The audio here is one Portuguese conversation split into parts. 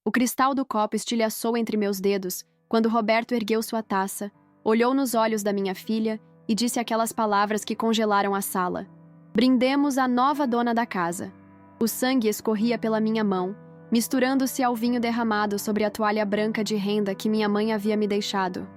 O cristal do copo estilhaçou entre meus dedos quando Roberto ergueu sua taça, olhou nos olhos da minha filha e disse aquelas palavras que congelaram a sala. Brindemos a nova dona da casa. O sangue escorria pela minha mão, misturando-se ao vinho derramado sobre a toalha branca de renda que minha mãe havia me deixado.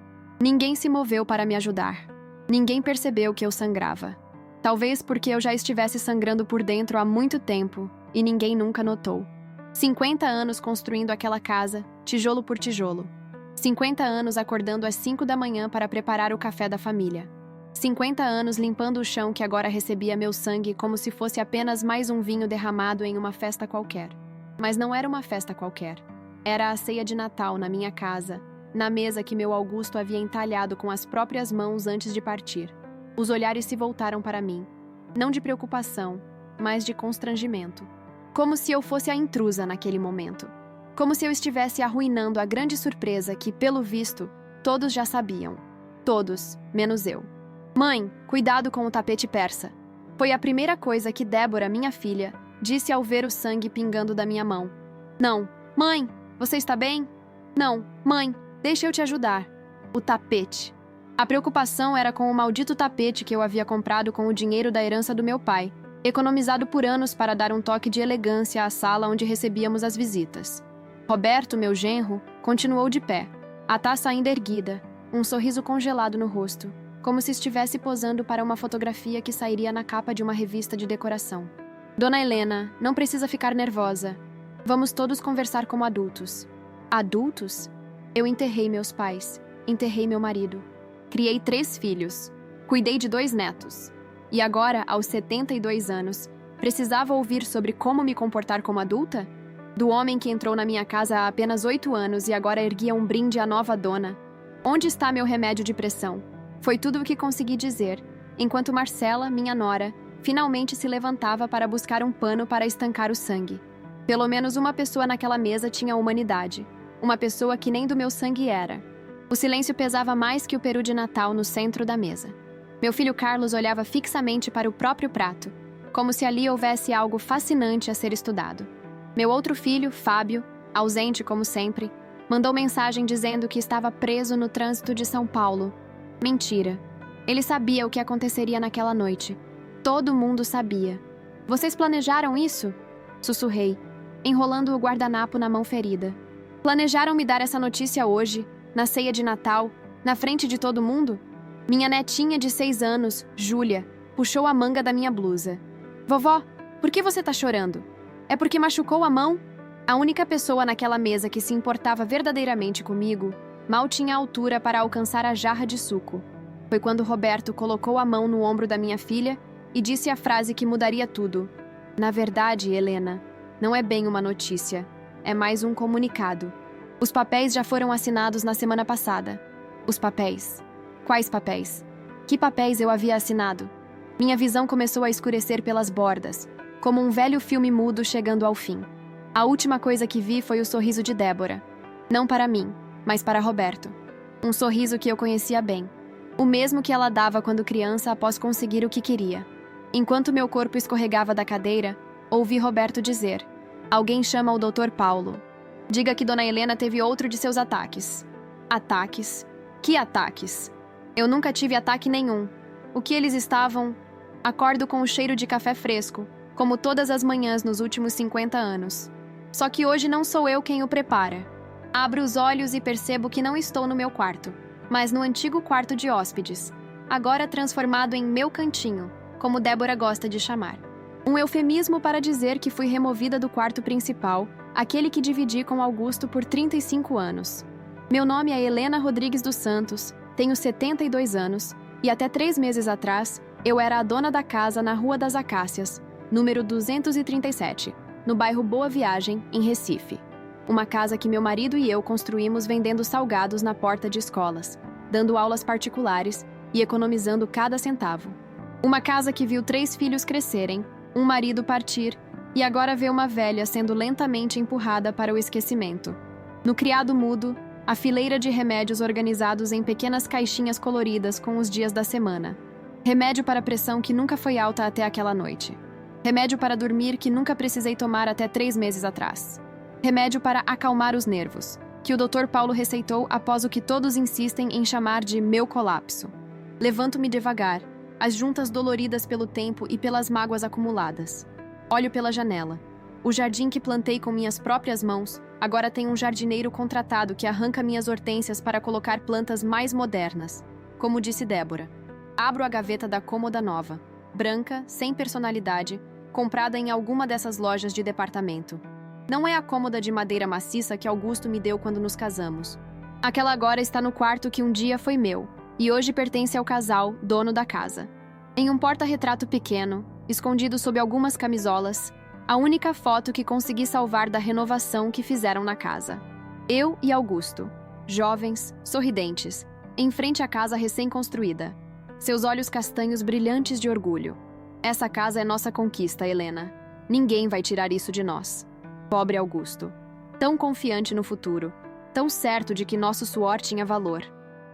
Ninguém se moveu para me ajudar. Ninguém percebeu que eu sangrava. Talvez porque eu já estivesse sangrando por dentro há muito tempo e ninguém nunca notou. 50 anos construindo aquela casa, tijolo por tijolo. 50 anos acordando às 5 da manhã para preparar o café da família. 50 anos limpando o chão que agora recebia meu sangue como se fosse apenas mais um vinho derramado em uma festa qualquer. Mas não era uma festa qualquer. Era a ceia de Natal na minha casa, na mesa que meu Augusto havia entalhado com as próprias mãos antes de partir. Os olhares se voltaram para mim, não de preocupação, mas de constrangimento. Como se eu fosse a intrusa naquele momento. Como se eu estivesse arruinando a grande surpresa que, pelo visto, todos já sabiam. Todos, menos eu. Mãe, cuidado com o tapete persa. Foi a primeira coisa que Débora, minha filha, disse ao ver o sangue pingando da minha mão. Não. Mãe, você está bem? Não. Mãe, deixa eu te ajudar. O tapete. A preocupação era com o maldito tapete que eu havia comprado com o dinheiro da herança do meu pai, economizado por anos para dar um toque de elegância à sala onde recebíamos as visitas. Roberto, meu genro, continuou de pé, a taça ainda erguida, um sorriso congelado no rosto, como se estivesse posando para uma fotografia que sairia na capa de uma revista de decoração. Dona Helena, não precisa ficar nervosa. Vamos todos conversar como adultos. Adultos? Eu enterrei meus pais, enterrei meu marido. Criei 3 filhos, cuidei de 2 netos. E agora, aos 72 anos, precisava ouvir sobre como me comportar como adulta? Do homem que entrou na minha casa há apenas 8 anos e agora erguia um brinde à nova dona. Onde está meu remédio de pressão? Foi tudo o que consegui dizer, enquanto Marcela, minha nora, finalmente se levantava para buscar um pano para estancar o sangue. Pelo menos uma pessoa naquela mesa tinha humanidade. Uma pessoa que nem do meu sangue era. O silêncio pesava mais que o peru de Natal no centro da mesa. Meu filho Carlos olhava fixamente para o próprio prato, como se ali houvesse algo fascinante a ser estudado. Meu outro filho, Fábio, ausente como sempre, mandou mensagem dizendo que estava preso no trânsito de São Paulo. Mentira. Ele sabia o que aconteceria naquela noite. Todo mundo sabia. Vocês planejaram isso? Sussurrei, enrolando o guardanapo na mão ferida. Planejaram me dar essa notícia hoje, na ceia de Natal, na frente de todo mundo? Minha netinha de 6 anos, Júlia, puxou a manga da minha blusa. Vovó, por que você tá chorando? É porque machucou a mão? A única pessoa naquela mesa que se importava verdadeiramente comigo mal tinha altura para alcançar a jarra de suco. Foi quando Roberto colocou a mão no ombro da minha filha e disse a frase que mudaria tudo. Na verdade, Helena, não é bem uma notícia, é mais um comunicado. Os papéis já foram assinados na semana passada. Os papéis. Quais papéis? Que papéis eu havia assinado? Minha visão começou a escurecer pelas bordas, como um velho filme mudo chegando ao fim. A última coisa que vi foi o sorriso de Débora. Não para mim, mas para Roberto. Um sorriso que eu conhecia bem. O mesmo que ela dava quando criança após conseguir o que queria. Enquanto meu corpo escorregava da cadeira, ouvi Roberto dizer: Alguém chama o Dr. Paulo. Diga que Dona Helena teve outro de seus ataques. Ataques? Que ataques? Eu nunca tive ataque nenhum. O que eles estavam... Acordo com o cheiro de café fresco, como todas as manhãs nos últimos 50 anos. Só que hoje não sou eu quem o prepara. Abro os olhos e percebo que não estou no meu quarto, mas no antigo quarto de hóspedes, agora transformado em meu cantinho, como Débora gosta de chamar. Um eufemismo para dizer que fui removida do quarto principal, aquele que dividi com Augusto por 35 anos. Meu nome é Helena Rodrigues dos Santos, tenho 72 anos, e até 3 meses atrás, eu era a dona da casa na Rua das Acácias, número 237, no bairro Boa Viagem, em Recife. Uma casa que meu marido e eu construímos vendendo salgados na porta de escolas, dando aulas particulares e economizando cada centavo. Uma casa que viu 3 filhos crescerem, um marido partir e agora vê uma velha sendo lentamente empurrada para o esquecimento. No criado mudo, a fileira de remédios organizados em pequenas caixinhas coloridas com os dias da semana. Remédio para pressão que nunca foi alta até aquela noite. Remédio para dormir que nunca precisei tomar até 3 meses atrás. Remédio para acalmar os nervos, que o Dr. Paulo receitou após o que todos insistem em chamar de meu colapso. Levanto-me devagar, as juntas doloridas pelo tempo e pelas mágoas acumuladas. Olho pela janela. O jardim que plantei com minhas próprias mãos agora tem um jardineiro contratado que arranca minhas hortênsias para colocar plantas mais modernas, como disse Débora. Abro a gaveta da cômoda nova, branca, sem personalidade, comprada em alguma dessas lojas de departamento. Não é a cômoda de madeira maciça que Augusto me deu quando nos casamos. Aquela agora está no quarto que um dia foi meu, e hoje pertence ao casal, dono da casa. Em um porta-retrato pequeno, escondido sob algumas camisolas, a única foto que consegui salvar da renovação que fizeram na casa. Eu e Augusto, jovens, sorridentes, em frente à casa recém-construída. Seus olhos castanhos brilhantes de orgulho. Essa casa é nossa conquista, Helena. Ninguém vai tirar isso de nós. Pobre Augusto. Tão confiante no futuro. Tão certo de que nosso suor tinha valor.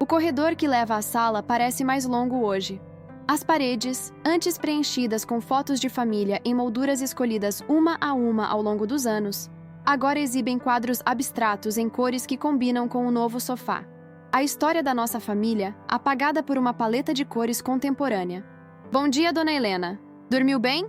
O corredor que leva à sala parece mais longo hoje. As paredes, antes preenchidas com fotos de família em molduras escolhidas uma a uma ao longo dos anos, agora exibem quadros abstratos em cores que combinam com o novo sofá. A história da nossa família, apagada por uma paleta de cores contemporânea. Bom dia, Dona Helena. Dormiu bem?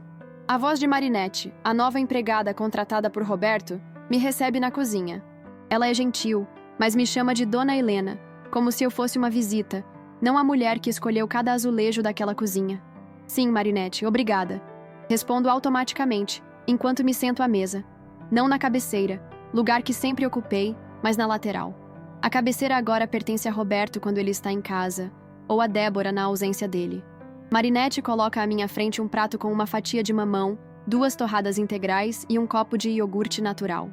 A voz de Marinette, a nova empregada contratada por Roberto, me recebe na cozinha. Ela é gentil, mas me chama de Dona Helena, como se eu fosse uma visita, não a mulher que escolheu cada azulejo daquela cozinha. Sim, Marinette, obrigada. Respondo automaticamente, enquanto me sento à mesa. Não na cabeceira, lugar que sempre ocupei, mas na lateral. A cabeceira agora pertence a Roberto quando ele está em casa, ou a Débora na ausência dele. Marinette coloca à minha frente um prato com uma fatia de mamão, 2 torradas integrais e um copo de iogurte natural.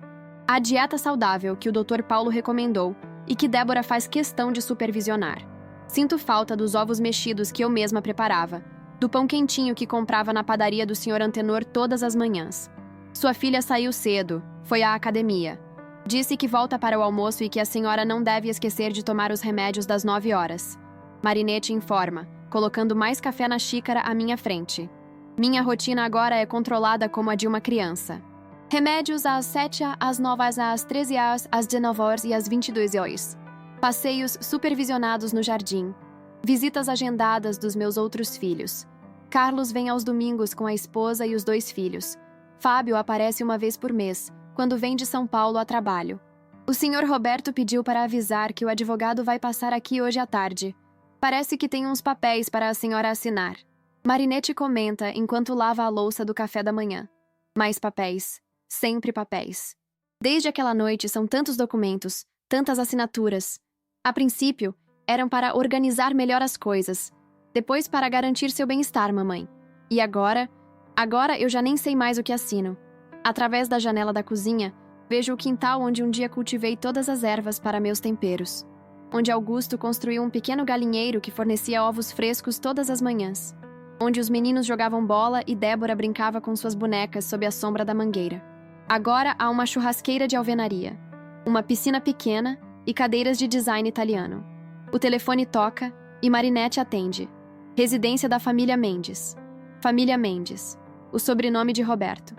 A dieta saudável que o Dr. Paulo recomendou e que Débora faz questão de supervisionar. Sinto falta dos ovos mexidos que eu mesma preparava, do pão quentinho que comprava na padaria do Sr. Antenor todas as manhãs. Sua filha saiu cedo, foi à academia. Disse que volta para o almoço e que a senhora não deve esquecer de tomar os remédios das 9 horas. Marinette informa, colocando mais café na xícara à minha frente. Minha rotina agora é controlada como a de uma criança. Remédios às 7, às 9, às 13 horas, às 19 horas e às 22 horas. Passeios supervisionados no jardim. Visitas agendadas dos meus outros filhos. Carlos vem aos domingos com a esposa e os 2 filhos. Fábio aparece uma vez por mês, quando vem de São Paulo a trabalho. O Sr. Roberto pediu para avisar que o advogado vai passar aqui hoje à tarde. Parece que tem uns papéis para a senhora assinar. Marinette comenta enquanto lava a louça do café da manhã. Mais papéis. Sempre papéis. Desde aquela noite são tantos documentos, tantas assinaturas. A princípio, eram para organizar melhor as coisas. Depois para garantir seu bem-estar, mamãe. E agora? Agora eu já nem sei mais o que assino. Através da janela da cozinha, vejo o quintal onde um dia cultivei todas as ervas para meus temperos. Onde Augusto construiu um pequeno galinheiro que fornecia ovos frescos todas as manhãs. Onde os meninos jogavam bola e Débora brincava com suas bonecas sob a sombra da mangueira. Agora há uma churrasqueira de alvenaria, uma piscina pequena e cadeiras de design italiano. O telefone toca e Marinette atende. Residência da família Mendes. Família Mendes. O sobrenome de Roberto.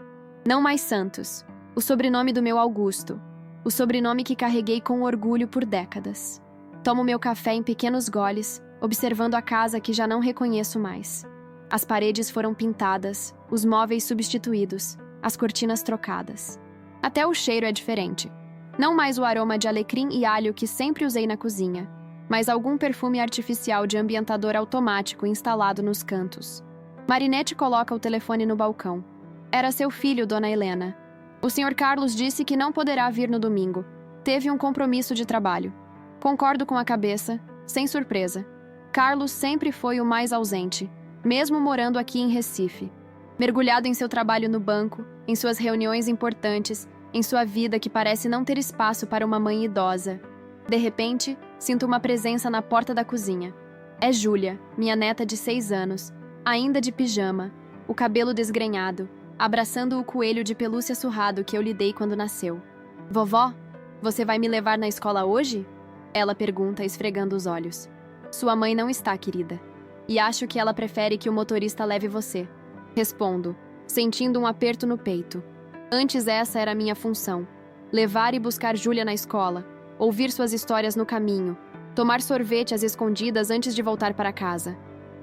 Não mais Santos. O sobrenome do meu Augusto. O sobrenome que carreguei com orgulho por décadas. Tomo meu café em pequenos goles, observando a casa que já não reconheço mais. As paredes foram pintadas, os móveis substituídos, as cortinas trocadas. Até o cheiro é diferente. Não mais o aroma de alecrim e alho que sempre usei na cozinha, mas algum perfume artificial de ambientador automático instalado nos cantos. Marinette coloca o telefone no balcão. Era seu filho, Dona Helena. O Sr. Carlos disse que não poderá vir no domingo. Teve um compromisso de trabalho. Concordo com a cabeça, sem surpresa. Carlos sempre foi o mais ausente, mesmo morando aqui em Recife. Mergulhado em seu trabalho no banco, em suas reuniões importantes, em sua vida que parece não ter espaço para uma mãe idosa. De repente, sinto uma presença na porta da cozinha. É Júlia, minha neta de 6 anos, ainda de pijama, o cabelo desgrenhado, abraçando o coelho de pelúcia surrado que eu lhe dei quando nasceu. Vovó, você vai me levar na escola hoje? Ela pergunta, esfregando os olhos. Sua mãe não está, querida. E acho que ela prefere que o motorista leve você. Respondo, sentindo um aperto no peito. Antes essa era a minha função. levar e buscar Júlia na escola, ouvir suas histórias no caminho, tomar sorvete às escondidas antes de voltar para casa.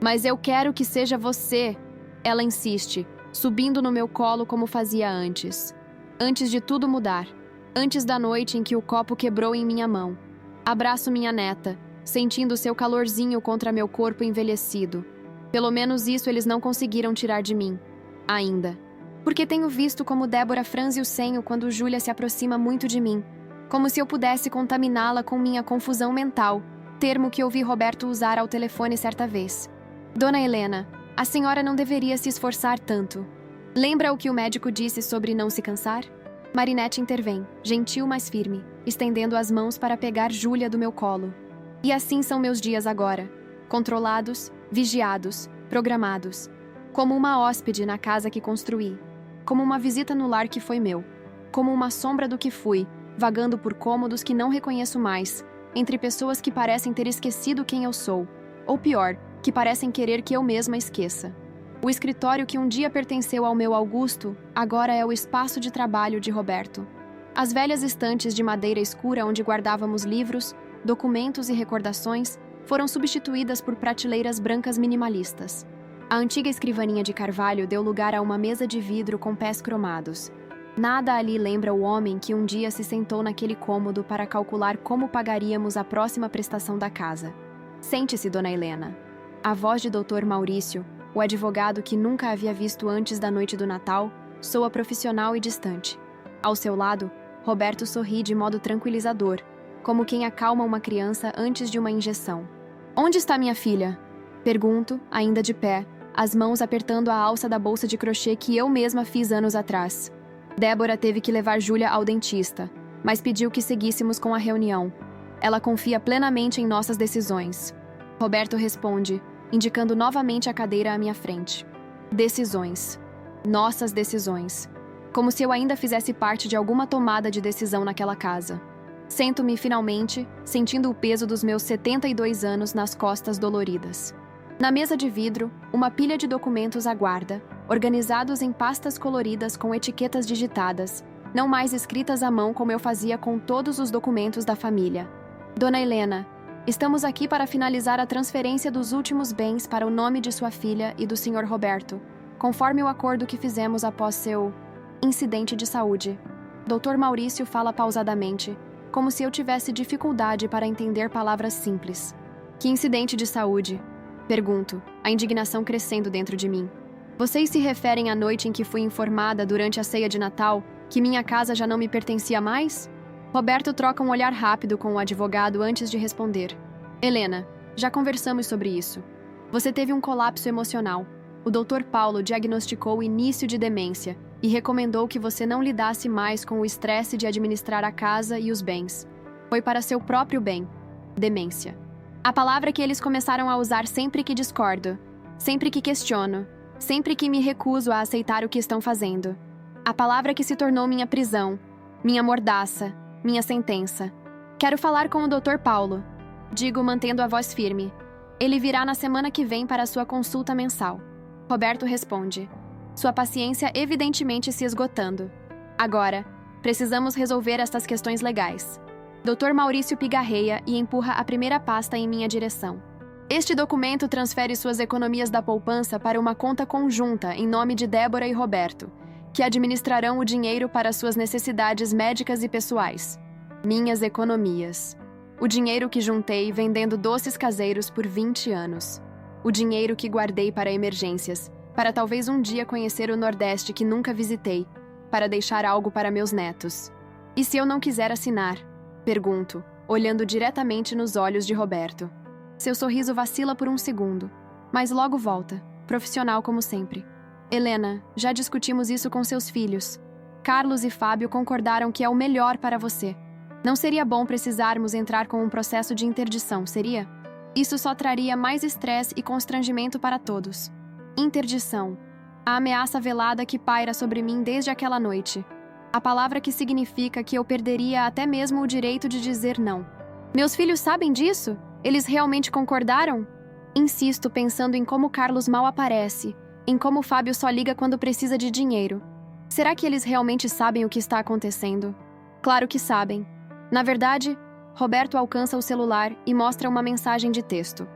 Mas eu quero que seja você, ela insiste, subindo no meu colo como fazia antes. Antes de tudo mudar. Antes da noite em que o copo quebrou em minha mão. Abraço minha neta, sentindo seu calorzinho contra meu corpo envelhecido. Pelo menos isso eles não conseguiram tirar de mim. Ainda. Porque tenho visto como Débora franze o senho quando Júlia se aproxima muito de mim. Como se eu pudesse contaminá-la com minha confusão mental, termo que ouvi Roberto usar ao telefone certa vez. Dona Helena, a senhora não deveria se esforçar tanto. Lembra o que o médico disse sobre não se cansar? Marinette intervém, gentil mas firme, estendendo as mãos para pegar Júlia do meu colo. E assim são meus dias agora. Controlados, vigiados, programados. Como uma hóspede na casa que construí. Como uma visita no lar que foi meu. Como uma sombra do que fui, vagando por cômodos que não reconheço mais, entre pessoas que parecem ter esquecido quem eu sou. Ou pior, que parecem querer que eu mesma esqueça. O escritório que um dia pertenceu ao meu Augusto, agora é o espaço de trabalho de Roberto. As velhas estantes de madeira escura onde guardávamos livros, documentos e recordações foram substituídas por prateleiras brancas minimalistas. A antiga escrivaninha de carvalho deu lugar a uma mesa de vidro com pés cromados. Nada ali lembra o homem que um dia se sentou naquele cômodo para calcular como pagaríamos a próxima prestação da casa. Sente-se, Dona Helena. A voz de Dr. Maurício, o advogado que nunca havia visto antes da noite do Natal, soa profissional e distante. Ao seu lado, Roberto sorri de modo tranquilizador, como quem acalma uma criança antes de uma injeção. Onde está minha filha? Pergunto, ainda de pé, as mãos apertando a alça da bolsa de crochê que eu mesma fiz anos atrás. Débora teve que levar Júlia ao dentista, mas pediu que seguíssemos com a reunião. Ela confia plenamente em nossas decisões. Roberto responde, indicando novamente a cadeira à minha frente. Decisões. Nossas decisões. Como se eu ainda fizesse parte de alguma tomada de decisão naquela casa. Sento-me finalmente, sentindo o peso dos meus 72 anos nas costas doloridas. Na mesa de vidro, uma pilha de documentos aguarda, organizados em pastas coloridas com etiquetas digitadas, não mais escritas à mão como eu fazia com todos os documentos da família. Dona Helena, estamos aqui para finalizar a transferência dos últimos bens para o nome de sua filha e do Sr. Roberto, conforme o acordo que fizemos após seu incidente de saúde. Dr. Maurício fala pausadamente, como se eu tivesse dificuldade para entender palavras simples. Que incidente de saúde? Pergunto, a indignação crescendo dentro de mim. Vocês se referem à noite em que fui informada durante a ceia de Natal que minha casa já não me pertencia mais? Roberto troca um olhar rápido com o advogado antes de responder. Helena, já conversamos sobre isso. Você teve um colapso emocional. O Dr. Paulo diagnosticou o início de demência e recomendou que você não lidasse mais com o estresse de administrar a casa e os bens. Foi para seu próprio bem. Demência. A palavra que eles começaram a usar sempre que discordo, sempre que questiono, sempre que me recuso a aceitar o que estão fazendo. A palavra que se tornou minha prisão, minha mordaça, minha sentença. Quero falar com o Dr. Paulo. Digo, mantendo a voz firme. Ele virá na semana que vem para sua consulta mensal. Roberto responde. Sua paciência evidentemente se esgotando. Agora, precisamos resolver estas questões legais. Dr. Maurício pigarreia e empurra a primeira pasta em minha direção. Este documento transfere suas economias da poupança para uma conta conjunta em nome de Débora e Roberto, que administrarão o dinheiro para suas necessidades médicas e pessoais. Minhas economias. O dinheiro que juntei vendendo doces caseiros por 20 anos. O dinheiro que guardei para emergências, para talvez um dia conhecer o Nordeste que nunca visitei, para deixar algo para meus netos. E se eu não quiser assinar? Pergunto, olhando diretamente nos olhos de Roberto. Seu sorriso vacila por um segundo, mas logo volta, profissional como sempre. Helena, já discutimos isso com seus filhos. Carlos e Fábio concordaram que é o melhor para você. Não seria bom precisarmos entrar com um processo de interdição, seria? Isso só traria mais estresse e constrangimento para todos. Interdição. A ameaça velada que paira sobre mim desde aquela noite. A palavra que significa que eu perderia até mesmo o direito de dizer não. Meus filhos sabem disso? Eles realmente concordaram? Insisto pensando em como Carlos mal aparece, em como Fábio só liga quando precisa de dinheiro. Será que eles realmente sabem o que está acontecendo? Claro que sabem. Na verdade, Roberto alcança o celular e mostra uma mensagem de texto.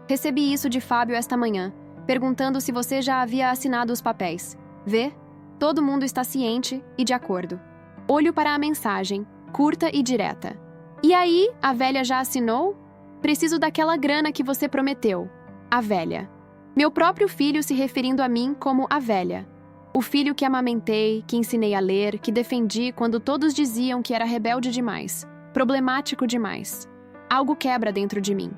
Recebi isso de Fábio esta manhã, perguntando se você já havia assinado os papéis. Vê? Todo mundo está ciente e de acordo. Olho para a mensagem, curta e direta. E aí, a velha já assinou? Preciso daquela grana que você prometeu. A velha. Meu próprio filho se referindo a mim como a velha. O filho que amamentei, que ensinei a ler, que defendi quando todos diziam que era rebelde demais, problemático demais. Algo quebra dentro de mim.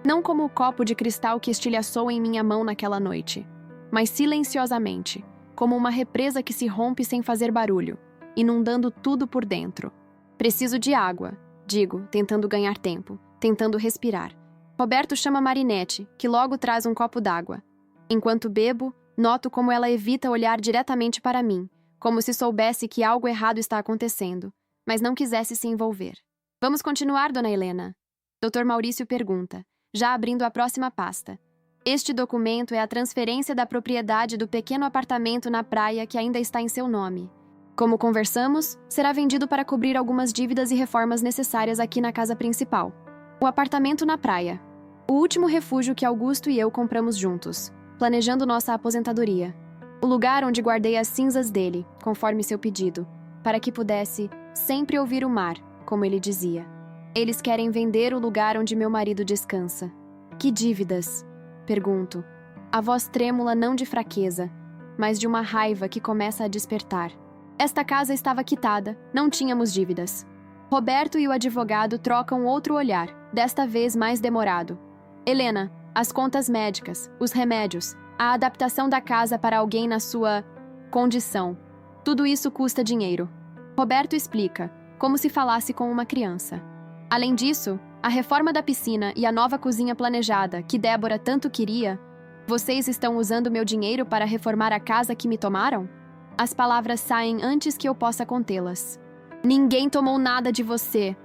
Não como o copo de cristal que estilhaçou em minha mão naquela noite, mas silenciosamente, como uma represa que se rompe sem fazer barulho, inundando tudo por dentro. Preciso de água, digo, tentando ganhar tempo, tentando respirar. Roberto chama Marinette, que logo traz um copo d'água. Enquanto bebo, noto como ela evita olhar diretamente para mim, como se soubesse que algo errado está acontecendo, mas não quisesse se envolver. Vamos continuar, dona Helena? Dr. Maurício pergunta, já abrindo a próxima pasta. Este documento é a transferência da propriedade do pequeno apartamento na praia que ainda está em seu nome. Como conversamos, será vendido para cobrir algumas dívidas e reformas necessárias aqui na casa principal. O apartamento na praia. O último refúgio que Augusto e eu compramos juntos, planejando nossa aposentadoria. O lugar onde guardei as cinzas dele, conforme seu pedido, para que pudesse sempre ouvir o mar, como ele dizia. Eles querem vender o lugar onde meu marido descansa. Que dívidas? Pergunto. A voz trêmula não de fraqueza, mas de uma raiva que começa a despertar. Esta casa estava quitada, não tínhamos dívidas. Roberto e o advogado trocam outro olhar, desta vez mais demorado. Helena, as contas médicas, os remédios, a adaptação da casa para alguém na sua condição. Tudo isso custa dinheiro. Roberto explica, como se falasse com uma criança. Além disso, a reforma da piscina e a nova cozinha planejada, que Débora tanto queria, vocês estão usando meu dinheiro para reformar a casa que me tomaram? As palavras saem antes que eu possa contê-las. Ninguém tomou nada de você.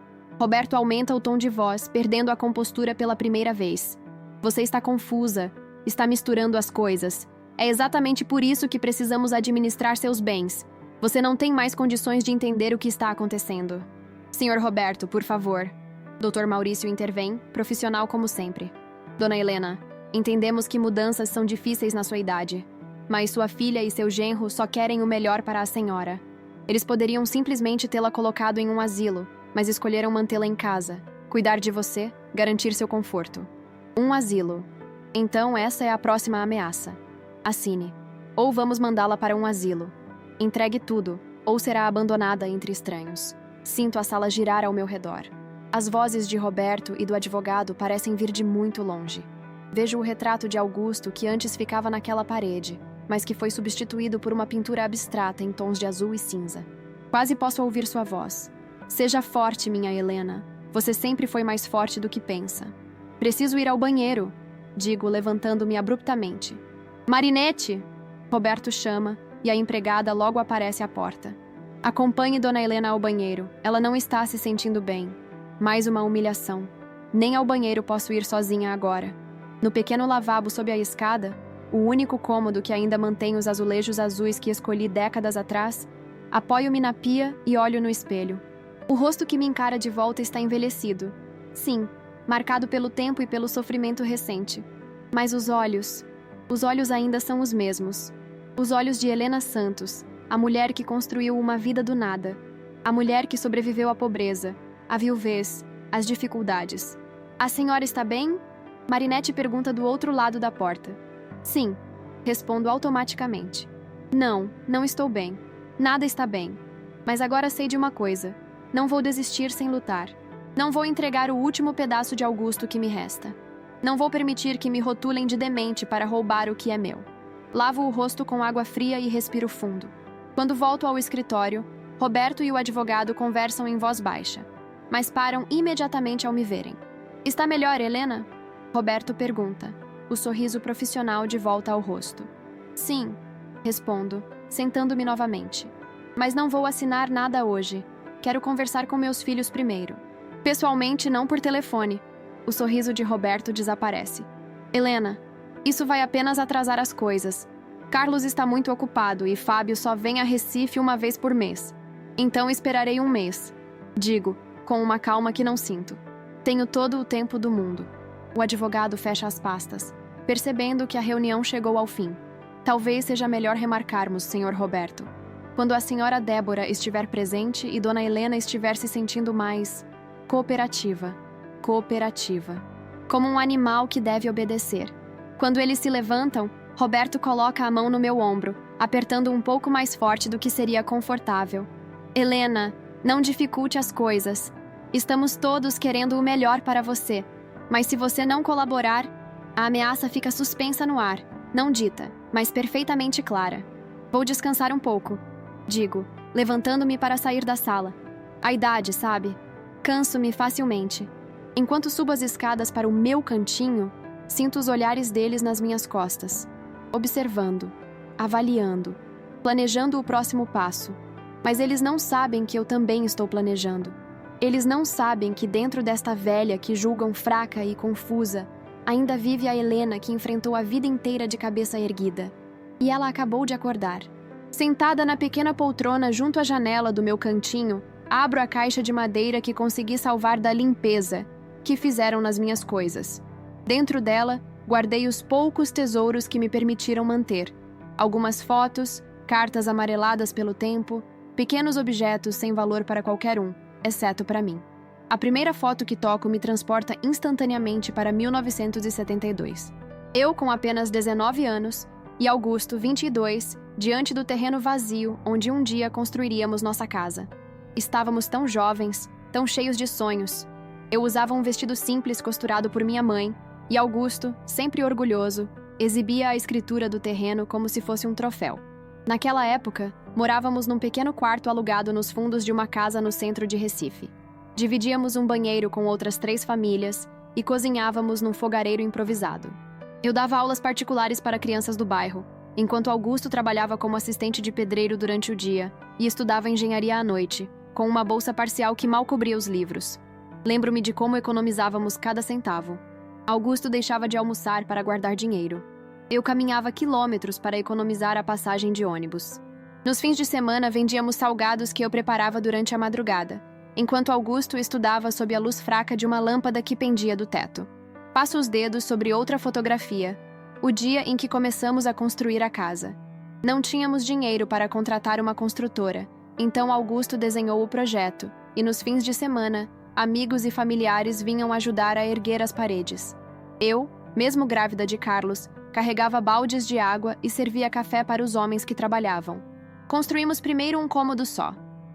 Roberto aumenta o tom de voz, perdendo a compostura pela primeira vez. Você está confusa, está misturando as coisas. É exatamente por isso que precisamos administrar seus bens. Você não tem mais condições de entender o que está acontecendo. Senhor Roberto, por favor. Dr. Maurício intervém, profissional como sempre. Dona Helena, entendemos que mudanças são difíceis na sua idade, mas sua filha e seu genro só querem o melhor para a senhora. Eles poderiam simplesmente tê-la colocado em um asilo, mas escolheram mantê-la em casa, cuidar de você, garantir seu conforto. Um asilo. Então essa é a próxima ameaça. Assine. Ou vamos mandá-la para um asilo. Entregue tudo, ou será abandonada entre estranhos. Sinto a sala girar ao meu redor. As vozes de Roberto e do advogado parecem vir de muito longe. Vejo o retrato de Augusto que antes ficava naquela parede, mas que foi substituído por uma pintura abstrata em tons de azul e cinza. Quase posso ouvir sua voz. Seja forte, minha Helena. Você sempre foi mais forte do que pensa. Preciso ir ao banheiro, digo, levantando-me abruptamente. Marinette! Roberto chama e a empregada logo aparece à porta. Acompanhe Dona Helena ao banheiro. Ela não está se sentindo bem. Mais uma humilhação. Nem ao banheiro posso ir sozinha agora. No pequeno lavabo sob a escada, o único cômodo que ainda mantém os azulejos azuis que escolhi décadas atrás, apoio-me na pia e olho no espelho. O rosto que me encara de volta está envelhecido. Sim, marcado pelo tempo e pelo sofrimento recente. Mas os olhos ainda são os mesmos. Os olhos de Helena Santos, a mulher que construiu uma vida do nada. A mulher que sobreviveu à pobreza, à viuvez, às dificuldades. A senhora está bem? Marinette pergunta do outro lado da porta. Sim, respondo automaticamente. Não, não estou bem. Nada está bem. Mas agora sei de uma coisa. Não vou desistir sem lutar. Não vou entregar o último pedaço de Augusto que me resta. Não vou permitir que me rotulem de demente para roubar o que é meu. Lavo o rosto com água fria e respiro fundo. Quando volto ao escritório, Roberto e o advogado conversam em voz baixa, mas param imediatamente ao me verem. Está melhor, Helena? Roberto pergunta, o sorriso profissional de volta ao rosto. Sim, respondo, sentando-me novamente. Mas não vou assinar nada hoje. Quero conversar com meus filhos primeiro. Pessoalmente, não por telefone. O sorriso de Roberto desaparece. Helena, isso vai apenas atrasar as coisas. Carlos está muito ocupado e Fábio só vem a Recife uma vez por mês. Então esperarei um mês. Digo, com uma calma que não sinto. Tenho todo o tempo do mundo. O advogado fecha as pastas, percebendo que a reunião chegou ao fim. Talvez seja melhor remarcarmos, Sr. Roberto. Quando a Sra. Débora estiver presente e Dona Helena estiver se sentindo mais cooperativa. Como um animal que deve obedecer. Quando eles se levantam, Roberto coloca a mão no meu ombro, apertando um pouco mais forte do que seria confortável. Helena, não dificulte as coisas. Estamos todos querendo o melhor para você. Mas se você não colaborar, a ameaça fica suspensa no ar, não dita, mas perfeitamente clara. Vou descansar um pouco, digo, levantando-me para sair da sala. A idade, sabe? Canso-me facilmente. Enquanto subo as escadas para o meu cantinho, sinto os olhares deles nas minhas costas, observando, avaliando, planejando o próximo passo. Mas eles não sabem que eu também estou planejando. Eles não sabem que dentro desta velha que julgam fraca e confusa, ainda vive a Helena que enfrentou a vida inteira de cabeça erguida. E ela acabou de acordar. Sentada na pequena poltrona junto à janela do meu cantinho, abro a caixa de madeira que consegui salvar da limpeza que fizeram nas minhas coisas. Dentro dela, guardei os poucos tesouros que me permitiram manter. Algumas fotos, cartas amareladas pelo tempo, pequenos objetos sem valor para qualquer um, exceto para mim. A primeira foto que toco me transporta instantaneamente para 1972. Eu com apenas 19 anos e Augusto, 22, diante do terreno vazio onde um dia construiríamos nossa casa. Estávamos tão jovens, tão cheios de sonhos. Eu usava um vestido simples costurado por minha mãe e Augusto, sempre orgulhoso, exibia a escritura do terreno como se fosse um troféu. Naquela época, morávamos num pequeno quarto alugado nos fundos de uma casa no centro de Recife. Dividíamos um banheiro com outras 3 famílias e cozinhávamos num fogareiro improvisado. Eu dava aulas particulares para crianças do bairro, enquanto Augusto trabalhava como assistente de pedreiro durante o dia e estudava engenharia à noite, com uma bolsa parcial que mal cobria os livros. Lembro-me de como economizávamos cada centavo. Augusto deixava de almoçar para guardar dinheiro. Eu caminhava quilômetros para economizar a passagem de ônibus. Nos fins de semana, vendíamos salgados que eu preparava durante a madrugada, enquanto Augusto estudava sob a luz fraca de uma lâmpada que pendia do teto. Passo os dedos sobre outra fotografia, o dia em que começamos a construir a casa. Não tínhamos dinheiro para contratar uma construtora, então Augusto desenhou o projeto, e nos fins de semana, amigos e familiares vinham ajudar a erguer as paredes. Eu, mesmo grávida de Carlos, carregava baldes de água e servia café para os homens que trabalhavam. Construímos primeiro um cômodo só,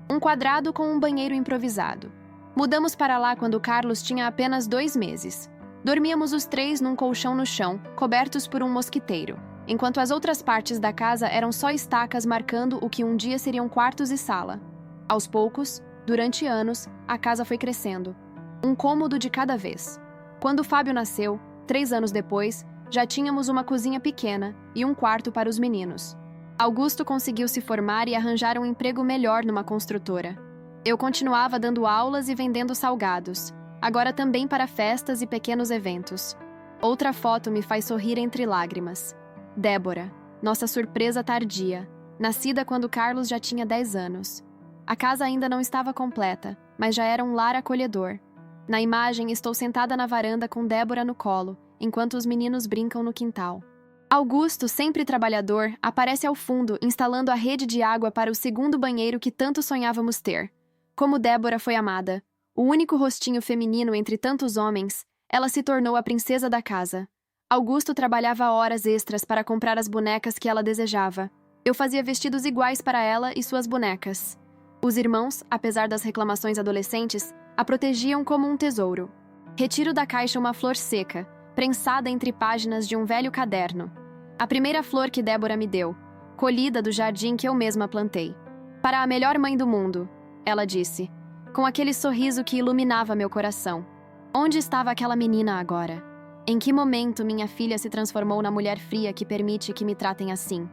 um quadrado com um banheiro improvisado. Mudamos para lá quando Carlos tinha apenas 2 meses. Dormíamos os 3 num colchão no chão, cobertos por um mosquiteiro, enquanto as outras partes da casa eram só estacas marcando o que um dia seriam quartos e sala. Aos poucos, durante anos, a casa foi crescendo. Um cômodo de cada vez. Quando Fábio nasceu, 3 anos depois, já tínhamos uma cozinha pequena e um quarto para os meninos. Augusto conseguiu se formar e arranjar um emprego melhor numa construtora. Eu continuava dando aulas e vendendo salgados, agora também para festas e pequenos eventos. Outra foto me faz sorrir entre lágrimas. Débora, nossa surpresa tardia, nascida quando Carlos já tinha 10 anos. A casa ainda não estava completa, mas já era um lar acolhedor. Na imagem, estou sentada na varanda com Débora no colo, enquanto os meninos brincam no quintal. Augusto, sempre trabalhador, aparece ao fundo, instalando a rede de água para o segundo banheiro que tanto sonhávamos ter. Como Débora foi amada. O único rostinho feminino entre tantos homens, ela se tornou a princesa da casa. Augusto trabalhava horas extras para comprar as bonecas que ela desejava. Eu fazia vestidos iguais para ela e suas bonecas. Os irmãos, apesar das reclamações adolescentes, a protegiam como um tesouro. Retiro da caixa uma flor seca, prensada entre páginas de um velho caderno. A primeira flor que Débora me deu, colhida do jardim que eu mesma plantei. Para a melhor mãe do mundo, ela disse, com aquele sorriso que iluminava meu coração. Onde estava aquela menina agora? Em que momento minha filha se transformou na mulher fria que permite que me tratem assim?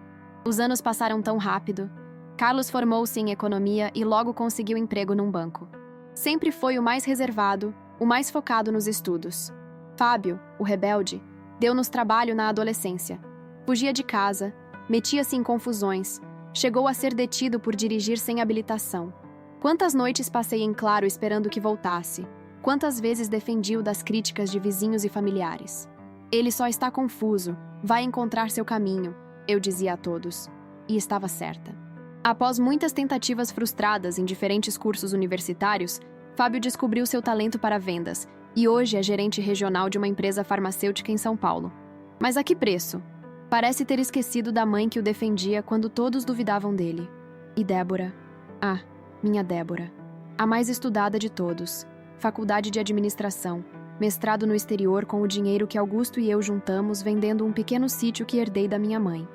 Os anos passaram tão rápido. Carlos formou-se em economia e logo conseguiu emprego num banco. Sempre foi o mais reservado, o mais focado nos estudos. Fábio, o rebelde, deu-nos trabalho na adolescência. Fugia de casa, metia-se em confusões, chegou a ser detido por dirigir sem habilitação. Quantas noites passei em claro esperando que voltasse? Quantas vezes defendi-o das críticas de vizinhos e familiares? Ele só está confuso, vai encontrar seu caminho, eu dizia a todos. E estava certa. Após muitas tentativas frustradas em diferentes cursos universitários, Fábio descobriu seu talento para vendas e hoje é gerente regional de uma empresa farmacêutica em São Paulo. Mas a que preço? Parece ter esquecido da mãe que o defendia quando todos duvidavam dele. E Débora? Ah, minha Débora. A mais estudada de todos. Faculdade de Administração. Mestrado no exterior com o dinheiro que Augusto e eu juntamos vendendo um pequeno sítio que herdei da minha mãe.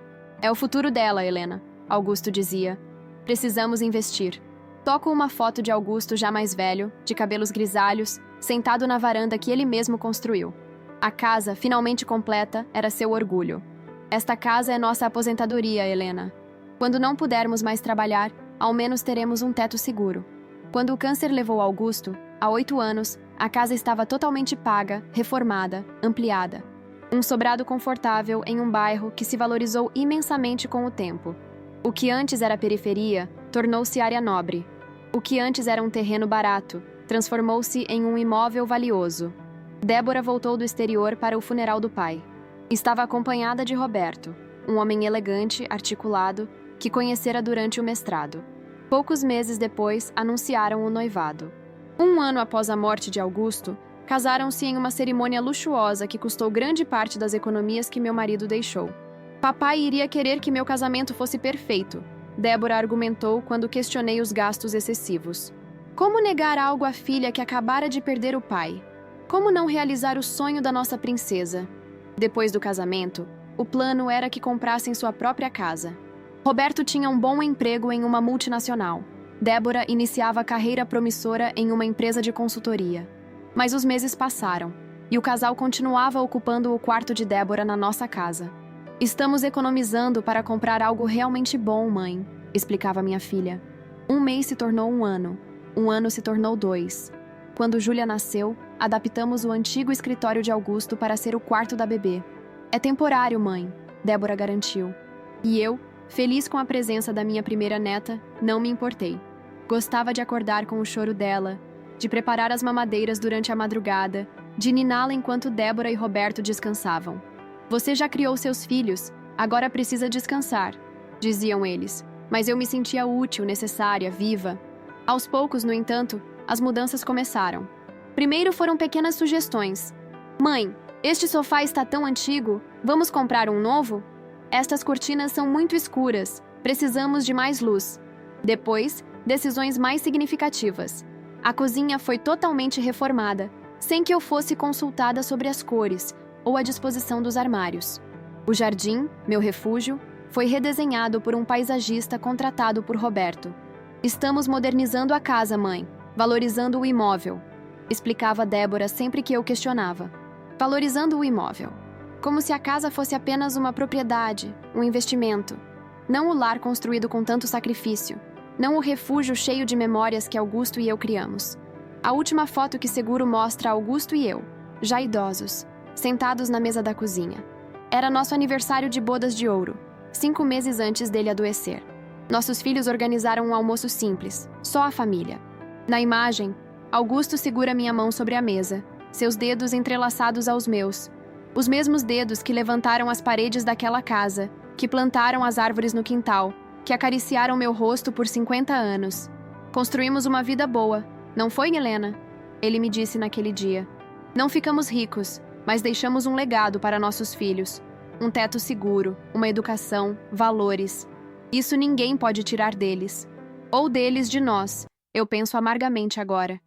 É o futuro dela, Helena, Augusto dizia. Precisamos investir. Toco uma foto de Augusto já mais velho, de cabelos grisalhos, sentado na varanda que ele mesmo construiu. A casa, finalmente completa, era seu orgulho. Esta casa é nossa aposentadoria, Helena. Quando não pudermos mais trabalhar, ao menos teremos um teto seguro. Quando o câncer levou Augusto, há 8 anos, a casa estava totalmente paga, reformada, ampliada. Um sobrado confortável em um bairro que se valorizou imensamente com o tempo. O que antes era periferia, tornou-se área nobre. O que antes era um terreno barato, transformou-se em um imóvel valioso. Débora voltou do exterior para o funeral do pai. Estava acompanhada de Roberto, um homem elegante, articulado, que conhecera durante o mestrado. Poucos meses depois, anunciaram o noivado. 1 ano após a morte de Augusto, casaram-se em uma cerimônia luxuosa que custou grande parte das economias que meu marido deixou. Papai iria querer que meu casamento fosse perfeito, Débora argumentou quando questionei os gastos excessivos. Como negar algo à filha que acabara de perder o pai? Como não realizar o sonho da nossa princesa? Depois do casamento, o plano era que comprassem sua própria casa. Roberto tinha um bom emprego em uma multinacional. Débora iniciava carreira promissora em uma empresa de consultoria. Mas os meses passaram, e o casal continuava ocupando o quarto de Débora na nossa casa. Estamos economizando para comprar algo realmente bom, mãe, explicava minha filha. 1 mês se tornou 1 ano. 1 ano se tornou 2. Quando Júlia nasceu, adaptamos o antigo escritório de Augusto para ser o quarto da bebê. É temporário, mãe, Débora garantiu. E eu, feliz com a presença da minha primeira neta, não me importei. Gostava de acordar com o choro dela, de preparar as mamadeiras durante a madrugada, de niná-la enquanto Débora e Roberto descansavam. Você já criou seus filhos, agora precisa descansar, diziam eles, mas eu me sentia útil, necessária, viva. Aos poucos, no entanto, as mudanças começaram. Primeiro foram pequenas sugestões. Mãe, este sofá está tão antigo, vamos comprar um novo? Estas cortinas são muito escuras, precisamos de mais luz. Depois, decisões mais significativas. A cozinha foi totalmente reformada, sem que eu fosse consultada sobre as cores ou a disposição dos armários. O jardim, meu refúgio, foi redesenhado por um paisagista contratado por Roberto. Estamos modernizando a casa, mãe, valorizando o imóvel, explicava Débora sempre que eu questionava. Valorizando o imóvel. Como se a casa fosse apenas uma propriedade, um investimento. Não o lar construído com tanto sacrifício. Não o refúgio cheio de memórias que Augusto e eu criamos. A última foto que seguro mostra Augusto e eu, já idosos, sentados na mesa da cozinha. Era nosso aniversário de bodas de ouro, 5 meses antes dele adoecer. Nossos filhos organizaram um almoço simples, só a família. Na imagem, Augusto segura minha mão sobre a mesa, seus dedos entrelaçados aos meus. Os mesmos dedos que levantaram as paredes daquela casa, que plantaram as árvores no quintal, que acariciaram meu rosto por 50 anos. Construímos uma vida boa, não foi, Helena? Ele me disse naquele dia. Não ficamos ricos, mas deixamos um legado para nossos filhos. Um teto seguro, uma educação, valores. Isso ninguém pode tirar deles. Ou deles de nós, eu penso amargamente agora.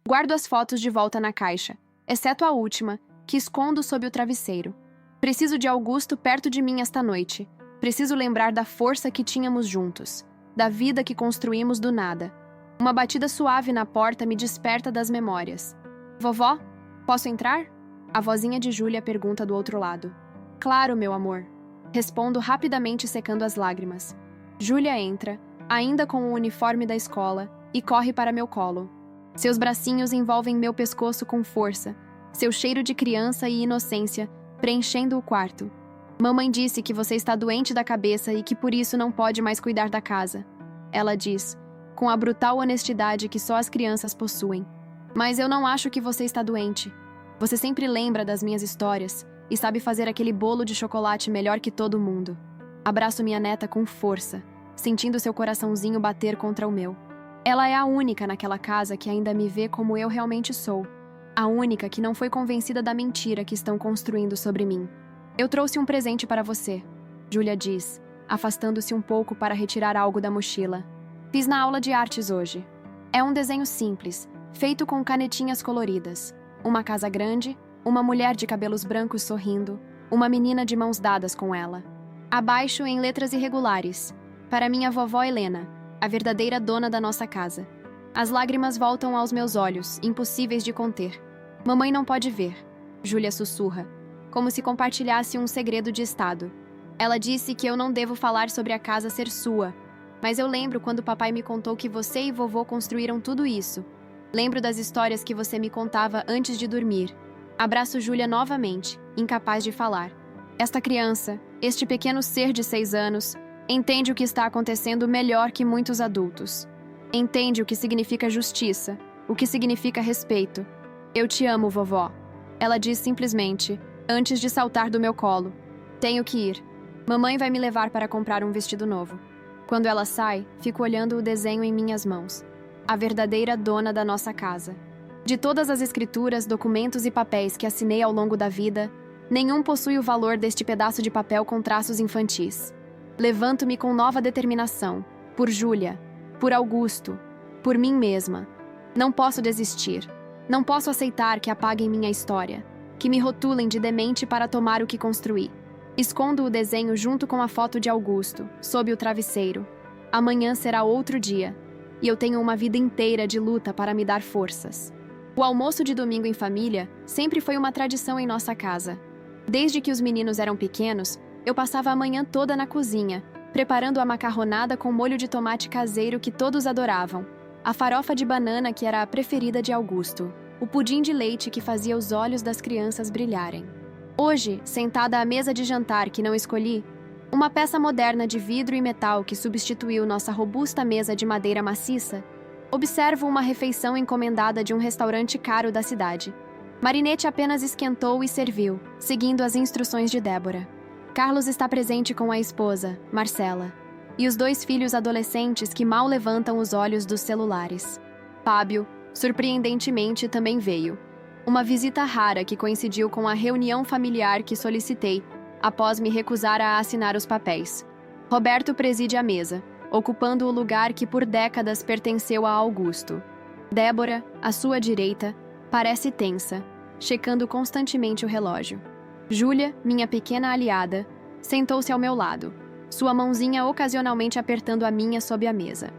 Guardo as fotos de volta na caixa, exceto a última, que escondo sob o travesseiro. Preciso de Augusto perto de mim esta noite. Preciso lembrar da força que tínhamos juntos, da vida que construímos do nada. Uma batida suave na porta me desperta das memórias. Vovó, posso entrar? A vozinha de Júlia pergunta do outro lado. Claro, meu amor. Respondo rapidamente secando as lágrimas. Júlia entra, ainda com o uniforme da escola, e corre para meu colo. Seus bracinhos envolvem meu pescoço com força, seu cheiro de criança e inocência, preenchendo o quarto. Mamãe disse que você está doente da cabeça e que por isso não pode mais cuidar da casa. Ela diz, com a brutal honestidade que só as crianças possuem. Mas eu não acho que você está doente. Você sempre lembra das minhas histórias e sabe fazer aquele bolo de chocolate melhor que todo mundo. Abraço minha neta com força, sentindo seu coraçãozinho bater contra o meu. Ela é a única naquela casa que ainda me vê como eu realmente sou. A única que não foi convencida da mentira que estão construindo sobre mim. Eu trouxe um presente para você, Julia diz, afastando-se um pouco para retirar algo da mochila. Fiz na aula de artes hoje. É um desenho simples, feito com canetinhas coloridas. Uma casa grande, uma mulher de cabelos brancos sorrindo, uma menina de mãos dadas com ela. Abaixo, em letras irregulares, para minha vovó Helena, a verdadeira dona da nossa casa. As lágrimas voltam aos meus olhos, impossíveis de conter. Mamãe não pode ver, Julia sussurra, como se compartilhasse um segredo de estado. Ela disse que eu não devo falar sobre a casa ser sua, mas eu lembro quando papai me contou que você e vovô construíram tudo isso. Lembro das histórias que você me contava antes de dormir. Abraço Julia novamente, incapaz de falar. Esta criança, este pequeno ser de 6 anos, entende o que está acontecendo melhor que muitos adultos. Entende o que significa justiça, o que significa respeito. Eu te amo, vovó. Ela diz simplesmente, antes de saltar do meu colo. Tenho que ir. Mamãe vai me levar para comprar um vestido novo. Quando ela sai, fico olhando o desenho em minhas mãos. A verdadeira dona da nossa casa. De todas as escrituras, documentos e papéis que assinei ao longo da vida, nenhum possui o valor deste pedaço de papel com traços infantis. Levanto-me com nova determinação. Por Júlia. Por Augusto. Por mim mesma. Não posso desistir. Não posso aceitar que apaguem minha história. Que me rotulem de demente para tomar o que construí. Escondo o desenho junto com a foto de Augusto, sob o travesseiro. Amanhã será outro dia. E eu tenho uma vida inteira de luta para me dar forças. O almoço de domingo em família sempre foi uma tradição em nossa casa. Desde que os meninos eram pequenos, eu passava a manhã toda na cozinha, preparando a macarronada com molho de tomate caseiro que todos adoravam, a farofa de banana que era a preferida de Augusto, o pudim de leite que fazia os olhos das crianças brilharem. Hoje, sentada à mesa de jantar que não escolhi, uma peça moderna de vidro e metal que substituiu nossa robusta mesa de madeira maciça, observo uma refeição encomendada de um restaurante caro da cidade. Marinette apenas esquentou e serviu, seguindo as instruções de Débora. Carlos está presente com a esposa, Marcela, e os 2 filhos adolescentes que mal levantam os olhos dos celulares. Fábio, surpreendentemente, também veio. Uma visita rara que coincidiu com a reunião familiar que solicitei, após me recusar a assinar os papéis. Roberto preside a mesa, ocupando o lugar que por décadas pertenceu a Augusto. Débora, à sua direita, parece tensa, checando constantemente o relógio. Júlia, minha pequena aliada, sentou-se ao meu lado, sua mãozinha ocasionalmente apertando a minha sob a mesa.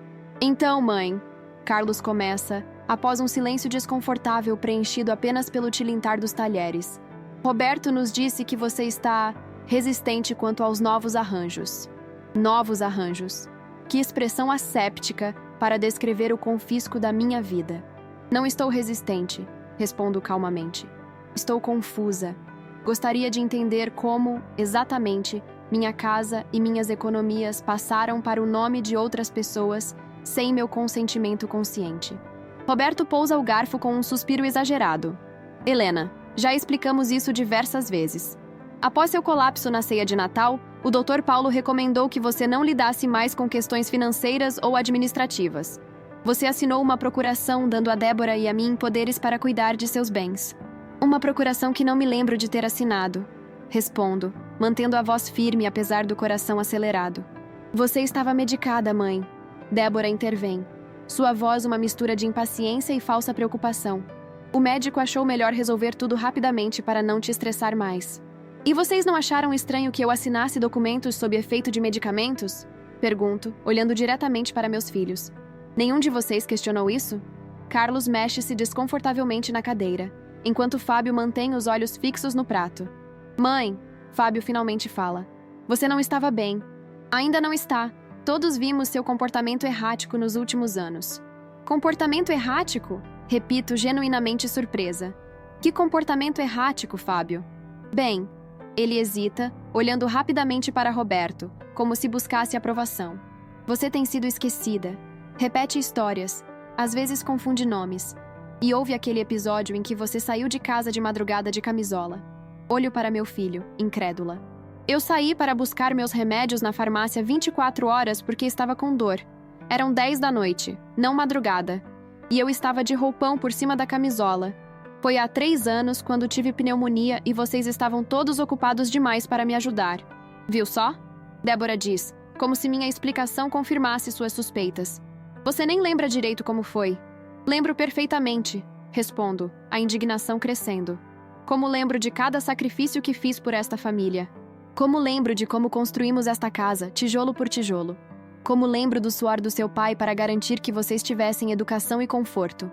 Então, mãe, Carlos começa, após um silêncio desconfortável preenchido apenas pelo tilintar dos talheres. Roberto nos disse que você está resistente quanto aos novos arranjos. Novos arranjos. Que expressão asséptica para descrever o confisco da minha vida. Não estou resistente, respondo calmamente. Estou confusa. Gostaria de entender como, exatamente, minha casa e minhas economias passaram para o nome de outras pessoas sem meu consentimento consciente. Roberto pousa o garfo com um suspiro exagerado. Helena, já explicamos isso diversas vezes. Após seu colapso na ceia de Natal, o Dr. Paulo recomendou que você não lidasse mais com questões financeiras ou administrativas. Você assinou uma procuração dando a Débora e a mim poderes para cuidar de seus bens. Uma procuração que não me lembro de ter assinado. Respondo, mantendo a voz firme apesar do coração acelerado. Você estava medicada, mãe. Débora intervém. Sua voz uma mistura de impaciência e falsa preocupação. O médico achou melhor resolver tudo rapidamente para não te estressar mais. E vocês não acharam estranho que eu assinasse documentos sob efeito de medicamentos? Pergunto, olhando diretamente para meus filhos. Nenhum de vocês questionou isso? Carlos mexe-se desconfortavelmente na cadeira, enquanto Fábio mantém os olhos fixos no prato. Mãe, Fábio finalmente fala. Você não estava bem. Ainda não está. Todos vimos seu comportamento errático nos últimos anos. Comportamento errático? Repito, genuinamente surpresa. Que comportamento errático, Fábio? Bem, ele hesita, olhando rapidamente para Roberto, como se buscasse aprovação. Você tem sido esquecida. Repete histórias, às vezes confunde nomes. E houve aquele episódio em que você saiu de casa de madrugada de camisola. Olho para meu filho, incrédula. Eu saí para buscar meus remédios na farmácia 24 horas porque estava com dor. Eram 10 da noite, não madrugada. E eu estava de roupão por cima da camisola. Foi há 3 anos quando tive pneumonia e vocês estavam todos ocupados demais para me ajudar. Viu só? Débora diz, como se minha explicação confirmasse suas suspeitas. Você nem lembra direito como foi. Lembro perfeitamente, respondo, a indignação crescendo. Como lembro de cada sacrifício que fiz por esta família. Como lembro de como construímos esta casa, tijolo por tijolo. Como lembro do suor do seu pai para garantir que vocês tivessem educação e conforto.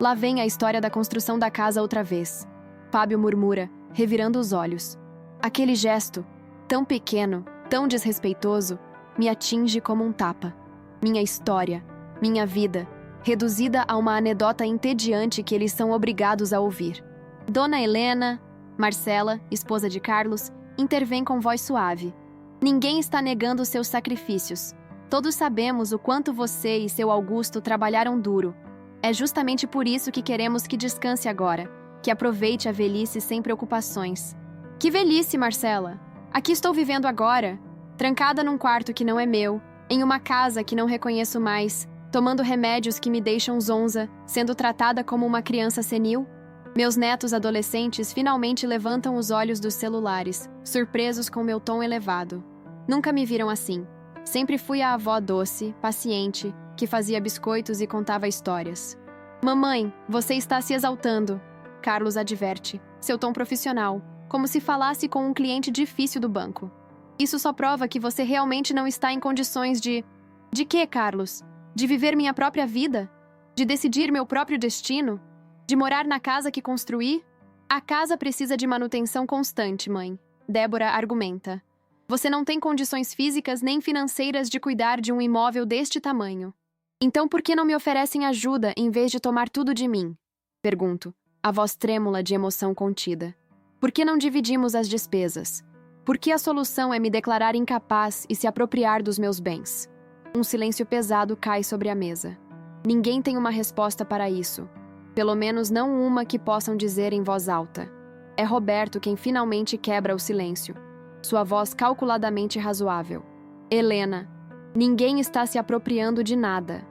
Lá vem a história da construção da casa outra vez. Fábio murmura, revirando os olhos. Aquele gesto, tão pequeno, tão desrespeitoso, me atinge como um tapa. Minha história, minha vida, reduzida a uma anedota entediante que eles são obrigados a ouvir. Dona Helena, Marcela, esposa de Carlos, intervém com voz suave. Ninguém está negando seus sacrifícios. Todos sabemos o quanto você e seu Augusto trabalharam duro. É justamente por isso que queremos que descanse agora, que aproveite a velhice sem preocupações. Que velhice, Marcela! Aqui estou vivendo agora, trancada num quarto que não é meu, em uma casa que não reconheço mais, tomando remédios que me deixam zonza, sendo tratada como uma criança senil? Meus netos adolescentes finalmente levantam os olhos dos celulares, surpresos com meu tom elevado. Nunca me viram assim. Sempre fui a avó doce, paciente, que fazia biscoitos e contava histórias. Mamãe, você está se exaltando, Carlos adverte, seu tom profissional, como se falasse com um cliente difícil do banco. Isso só prova que você realmente não está em condições de... De quê, Carlos? De viver minha própria vida? De decidir meu próprio destino? De morar na casa que construí? A casa precisa de manutenção constante, mãe. Débora argumenta. Você não tem condições físicas nem financeiras de cuidar de um imóvel deste tamanho. Então por que não me oferecem ajuda em vez de tomar tudo de mim? Pergunto, a voz trêmula de emoção contida. Por que não dividimos as despesas? Por que a solução é me declarar incapaz e se apropriar dos meus bens? Um silêncio pesado cai sobre a mesa. Ninguém tem uma resposta para isso. Pelo menos não uma que possam dizer em voz alta. É Roberto quem finalmente quebra o silêncio. Sua voz calculadamente razoável. Helena, ninguém está se apropriando de nada.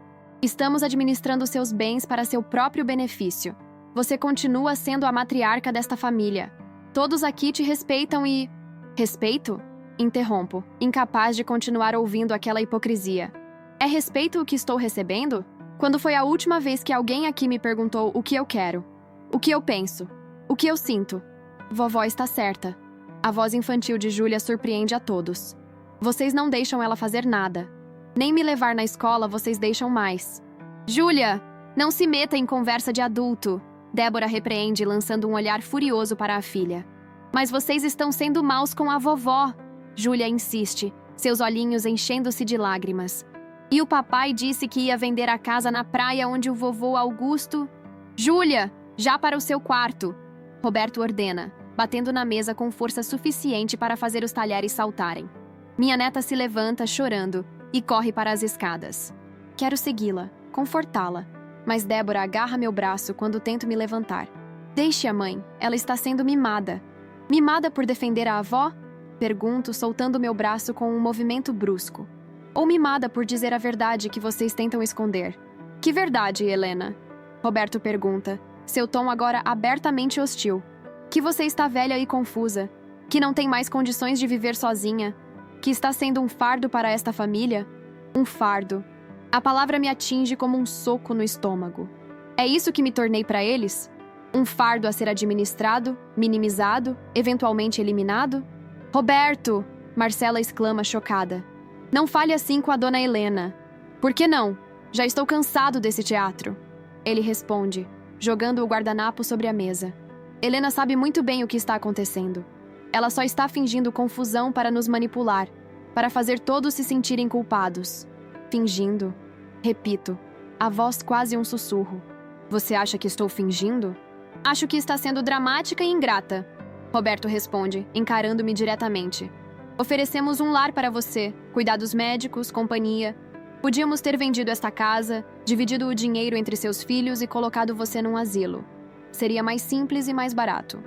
Estamos administrando seus bens para seu próprio benefício. Você continua sendo a matriarca desta família. Todos aqui te respeitam e... Respeito? Interrompo, incapaz de continuar ouvindo aquela hipocrisia. É respeito o que estou recebendo? Quando foi a última vez que alguém aqui me perguntou o que eu quero? O que eu penso? O que eu sinto? Vovó está certa. A voz infantil de Júlia surpreende a todos. Vocês não deixam ela fazer nada. Nem me levar na escola vocês deixam mais. Júlia, não se meta em conversa de adulto. Débora repreende, lançando um olhar furioso para a filha. Mas vocês estão sendo maus com a vovó. Júlia insiste, seus olhinhos enchendo-se de lágrimas. E o papai disse que ia vender a casa na praia onde o vovô Augusto... Júlia, já para o seu quarto. Roberto ordena, batendo na mesa com força suficiente para fazer os talheres saltarem. Minha neta se levanta, chorando, e corre para as escadas. Quero segui-la, confortá-la, mas Débora agarra meu braço quando tento me levantar. Deixe-a, mãe, ela está sendo mimada. Mimada por defender a avó? Pergunto, soltando meu braço com um movimento brusco. Ou mimada por dizer a verdade que vocês tentam esconder? Que verdade, Helena? Roberto pergunta, seu tom agora abertamente hostil. Que você está velha e confusa, que não tem mais condições de viver sozinha, que está sendo um fardo para esta família? Um fardo. A palavra me atinge como um soco no estômago. É isso que me tornei para eles? Um fardo a ser administrado, minimizado, eventualmente eliminado? Roberto! Marcela exclama chocada. Não fale assim com a dona Helena. Por que não? Já estou cansado desse teatro. Ele responde, jogando o guardanapo sobre a mesa. Helena sabe muito bem o que está acontecendo. Ela só está fingindo confusão para nos manipular, para fazer todos se sentirem culpados. Fingindo. Repito, a voz quase um sussurro. Você acha que estou fingindo? Acho que está sendo dramática e ingrata. Roberto responde, encarando-me diretamente. Oferecemos um lar para você, cuidados médicos, companhia. Podíamos ter vendido esta casa, dividido o dinheiro entre seus filhos e colocado você num asilo. Seria mais simples e mais barato.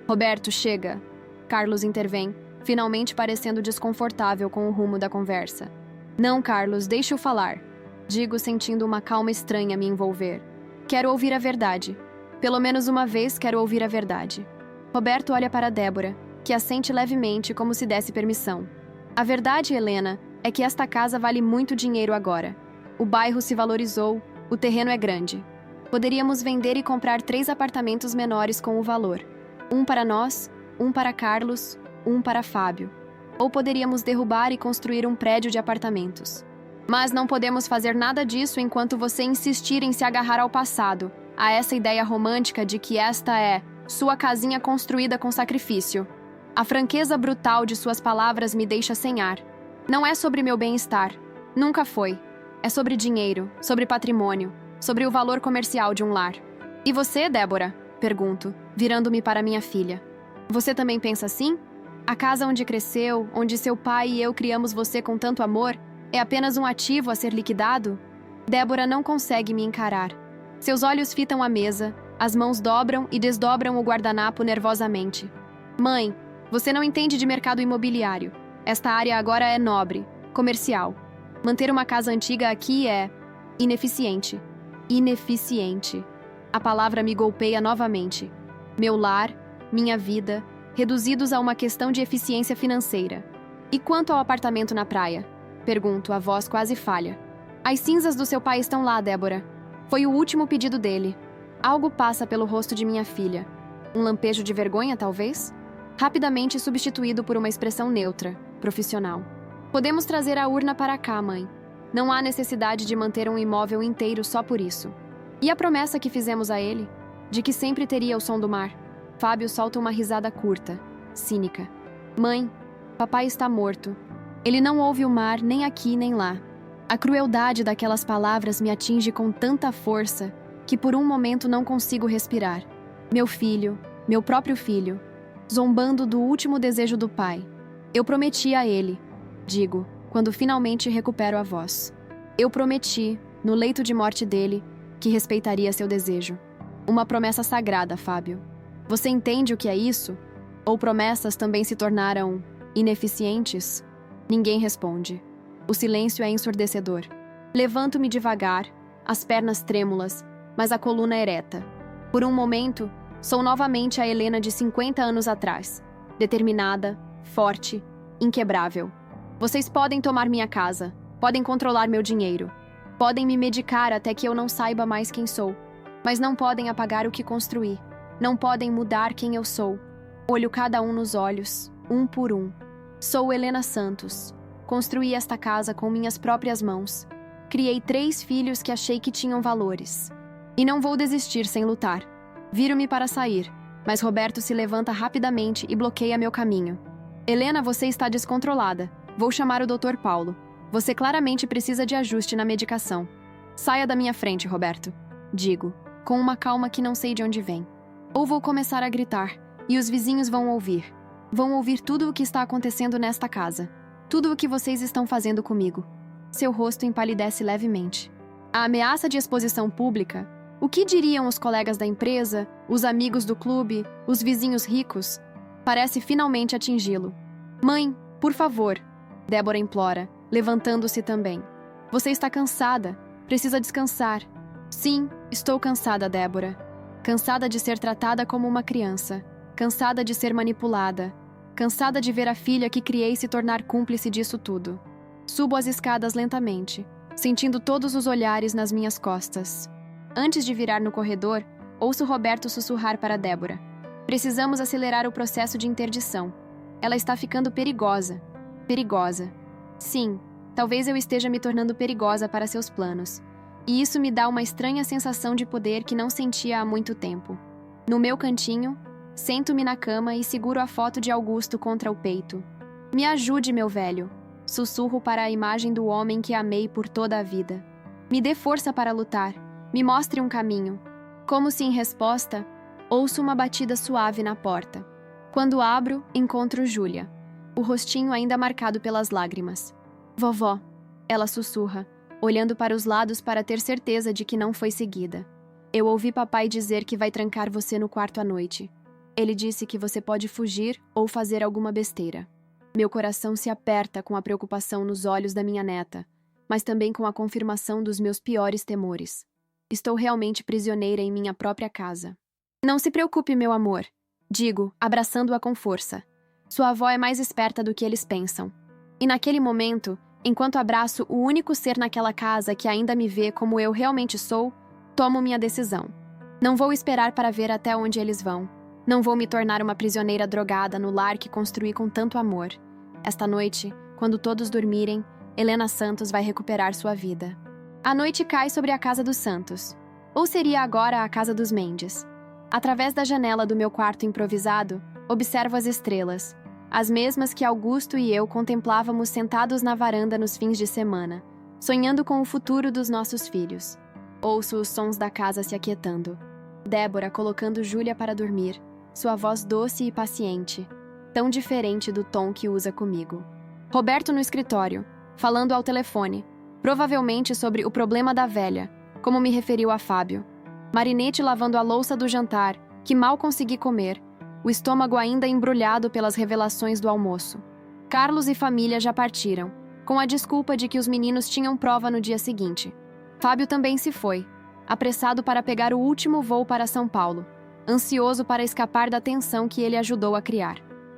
Roberto, chega. Carlos intervém, finalmente parecendo desconfortável com o rumo da conversa. Não, Carlos, deixe-o falar. Digo, sentindo uma calma estranha me envolver. Quero ouvir a verdade. Pelo menos uma vez quero ouvir a verdade. Roberto olha para Débora, que assente levemente como se desse permissão. A verdade, Helena, é que esta casa vale muito dinheiro agora. O bairro se valorizou, o terreno é grande. Poderíamos vender e comprar 3 apartamentos menores com o valor. Um para nós, um para Carlos, um para Fábio. Ou poderíamos derrubar e construir um prédio de apartamentos. Mas não podemos fazer nada disso enquanto você insistir em se agarrar ao passado, a essa ideia romântica de que esta é sua casinha construída com sacrifício. A franqueza brutal de suas palavras me deixa sem ar. Não é sobre meu bem-estar. Nunca foi. É sobre dinheiro, sobre patrimônio, sobre o valor comercial de um lar. E você, Débora? Pergunto, virando-me para minha filha. Você também pensa assim? A casa onde cresceu, onde seu pai e eu criamos você com tanto amor, é apenas um ativo a ser liquidado? Débora não consegue me encarar. Seus olhos fitam a mesa, as mãos dobram e desdobram o guardanapo nervosamente. Mãe, você não entende de mercado imobiliário. Esta área agora é nobre, comercial. Manter uma casa antiga aqui é ineficiente. Ineficiente. A palavra me golpeia novamente. Meu lar, minha vida, reduzidos a uma questão de eficiência financeira. E quanto ao apartamento na praia? Pergunto, a voz quase falha. As cinzas do seu pai estão lá, Débora. Foi o último pedido dele. Algo passa pelo rosto de minha filha. Um lampejo de vergonha, talvez? Rapidamente substituído por uma expressão neutra, profissional. Podemos trazer a urna para cá, mãe. Não há necessidade de manter um imóvel inteiro só por isso. E a promessa que fizemos a ele? De que sempre teria o som do mar? Fábio solta uma risada curta, cínica. Mãe, papai está morto. Ele não ouve o mar nem aqui nem lá. A crueldade daquelas palavras me atinge com tanta força que por um momento não consigo respirar. Meu filho, meu próprio filho, zombando do último desejo do pai. Eu prometi a ele, digo, quando finalmente recupero a voz. Eu prometi, no leito de morte dele, que respeitaria seu desejo. Uma promessa sagrada, Fábio. Você entende o que é isso? Ou promessas também se tornaram ineficientes? Ninguém responde. O silêncio é ensurdecedor. Levanto-me devagar, as pernas trêmulas, mas a coluna ereta. Por um momento, sou novamente a Helena de 50 anos atrás. Determinada, forte, inquebrável. Vocês podem tomar minha casa, podem controlar meu dinheiro, podem me medicar até que eu não saiba mais quem sou, mas não podem apagar o que construí, não podem mudar quem eu sou. Olho cada um nos olhos, um por um. Sou Helena Santos. Construí esta casa com minhas próprias mãos. Criei 3 filhos que achei que tinham valores. E não vou desistir sem lutar. Viro-me para sair, mas Roberto se levanta rapidamente e bloqueia meu caminho. Helena, você está descontrolada. Vou chamar o Dr. Paulo. Você claramente precisa de ajuste na medicação. Saia da minha frente, Roberto. Digo, com uma calma que não sei de onde vem. Ou vou começar a gritar, e os vizinhos vão ouvir. Vão ouvir tudo o que está acontecendo nesta casa. Tudo o que vocês estão fazendo comigo. Seu rosto empalidece levemente. A ameaça de exposição pública. O que diriam os colegas da empresa, os amigos do clube, os vizinhos ricos? Parece finalmente atingi-lo. Mãe, por favor, Débora implora, levantando-se também. Você está cansada, precisa descansar. Sim, estou cansada, Débora. Cansada de ser tratada como uma criança. Cansada de ser manipulada. Cansada de ver a filha que criei se tornar cúmplice disso tudo. Subo as escadas lentamente, sentindo todos os olhares nas minhas costas. Antes de virar no corredor, ouço Roberto sussurrar para Débora. Precisamos acelerar o processo de interdição. Ela está ficando perigosa. Perigosa. Sim, talvez eu esteja me tornando perigosa para seus planos. E isso me dá uma estranha sensação de poder que não sentia há muito tempo. No meu cantinho, sento-me na cama e seguro a foto de Augusto contra o peito. Me ajude, meu velho. Sussurro para a imagem do homem que amei por toda a vida. Me dê força para lutar. Me mostre um caminho. Como se em resposta, ouço uma batida suave na porta. Quando abro, encontro Júlia, o rostinho ainda marcado pelas lágrimas. Vovó, ela sussurra, olhando para os lados para ter certeza de que não foi seguida. Eu ouvi papai dizer que vai trancar você no quarto à noite. Ele disse que você pode fugir ou fazer alguma besteira. Meu coração se aperta com a preocupação nos olhos da minha neta, mas também com a confirmação dos meus piores temores. Estou realmente prisioneira em minha própria casa. Não se preocupe, meu amor, digo, abraçando-a com força. Sua avó é mais esperta do que eles pensam. E naquele momento, enquanto abraço o único ser naquela casa que ainda me vê como eu realmente sou, tomo minha decisão. Não vou esperar para ver até onde eles vão. Não vou me tornar uma prisioneira drogada no lar que construí com tanto amor. Esta noite, quando todos dormirem, Helena Santos vai recuperar sua vida. A noite cai sobre a casa dos Santos. Ou seria agora a casa dos Mendes. Através da janela do meu quarto improvisado, observo as estrelas, as mesmas que Augusto e eu contemplávamos sentados na varanda nos fins de semana, sonhando com o futuro dos nossos filhos. Ouço os sons da casa se aquietando. Débora colocando Júlia para dormir, sua voz doce e paciente, tão diferente do tom que usa comigo. Roberto no escritório, falando ao telefone, provavelmente sobre o problema da velha, como me referiu a Fábio. Marinete lavando a louça do jantar, que mal consegui comer, o estômago ainda embrulhado pelas revelações do almoço. Carlos e família já partiram, com a desculpa de que os meninos tinham prova no dia seguinte. Fábio também se foi, apressado para pegar o último voo para São Paulo, ansioso para escapar da tensão que ele ajudou a criar.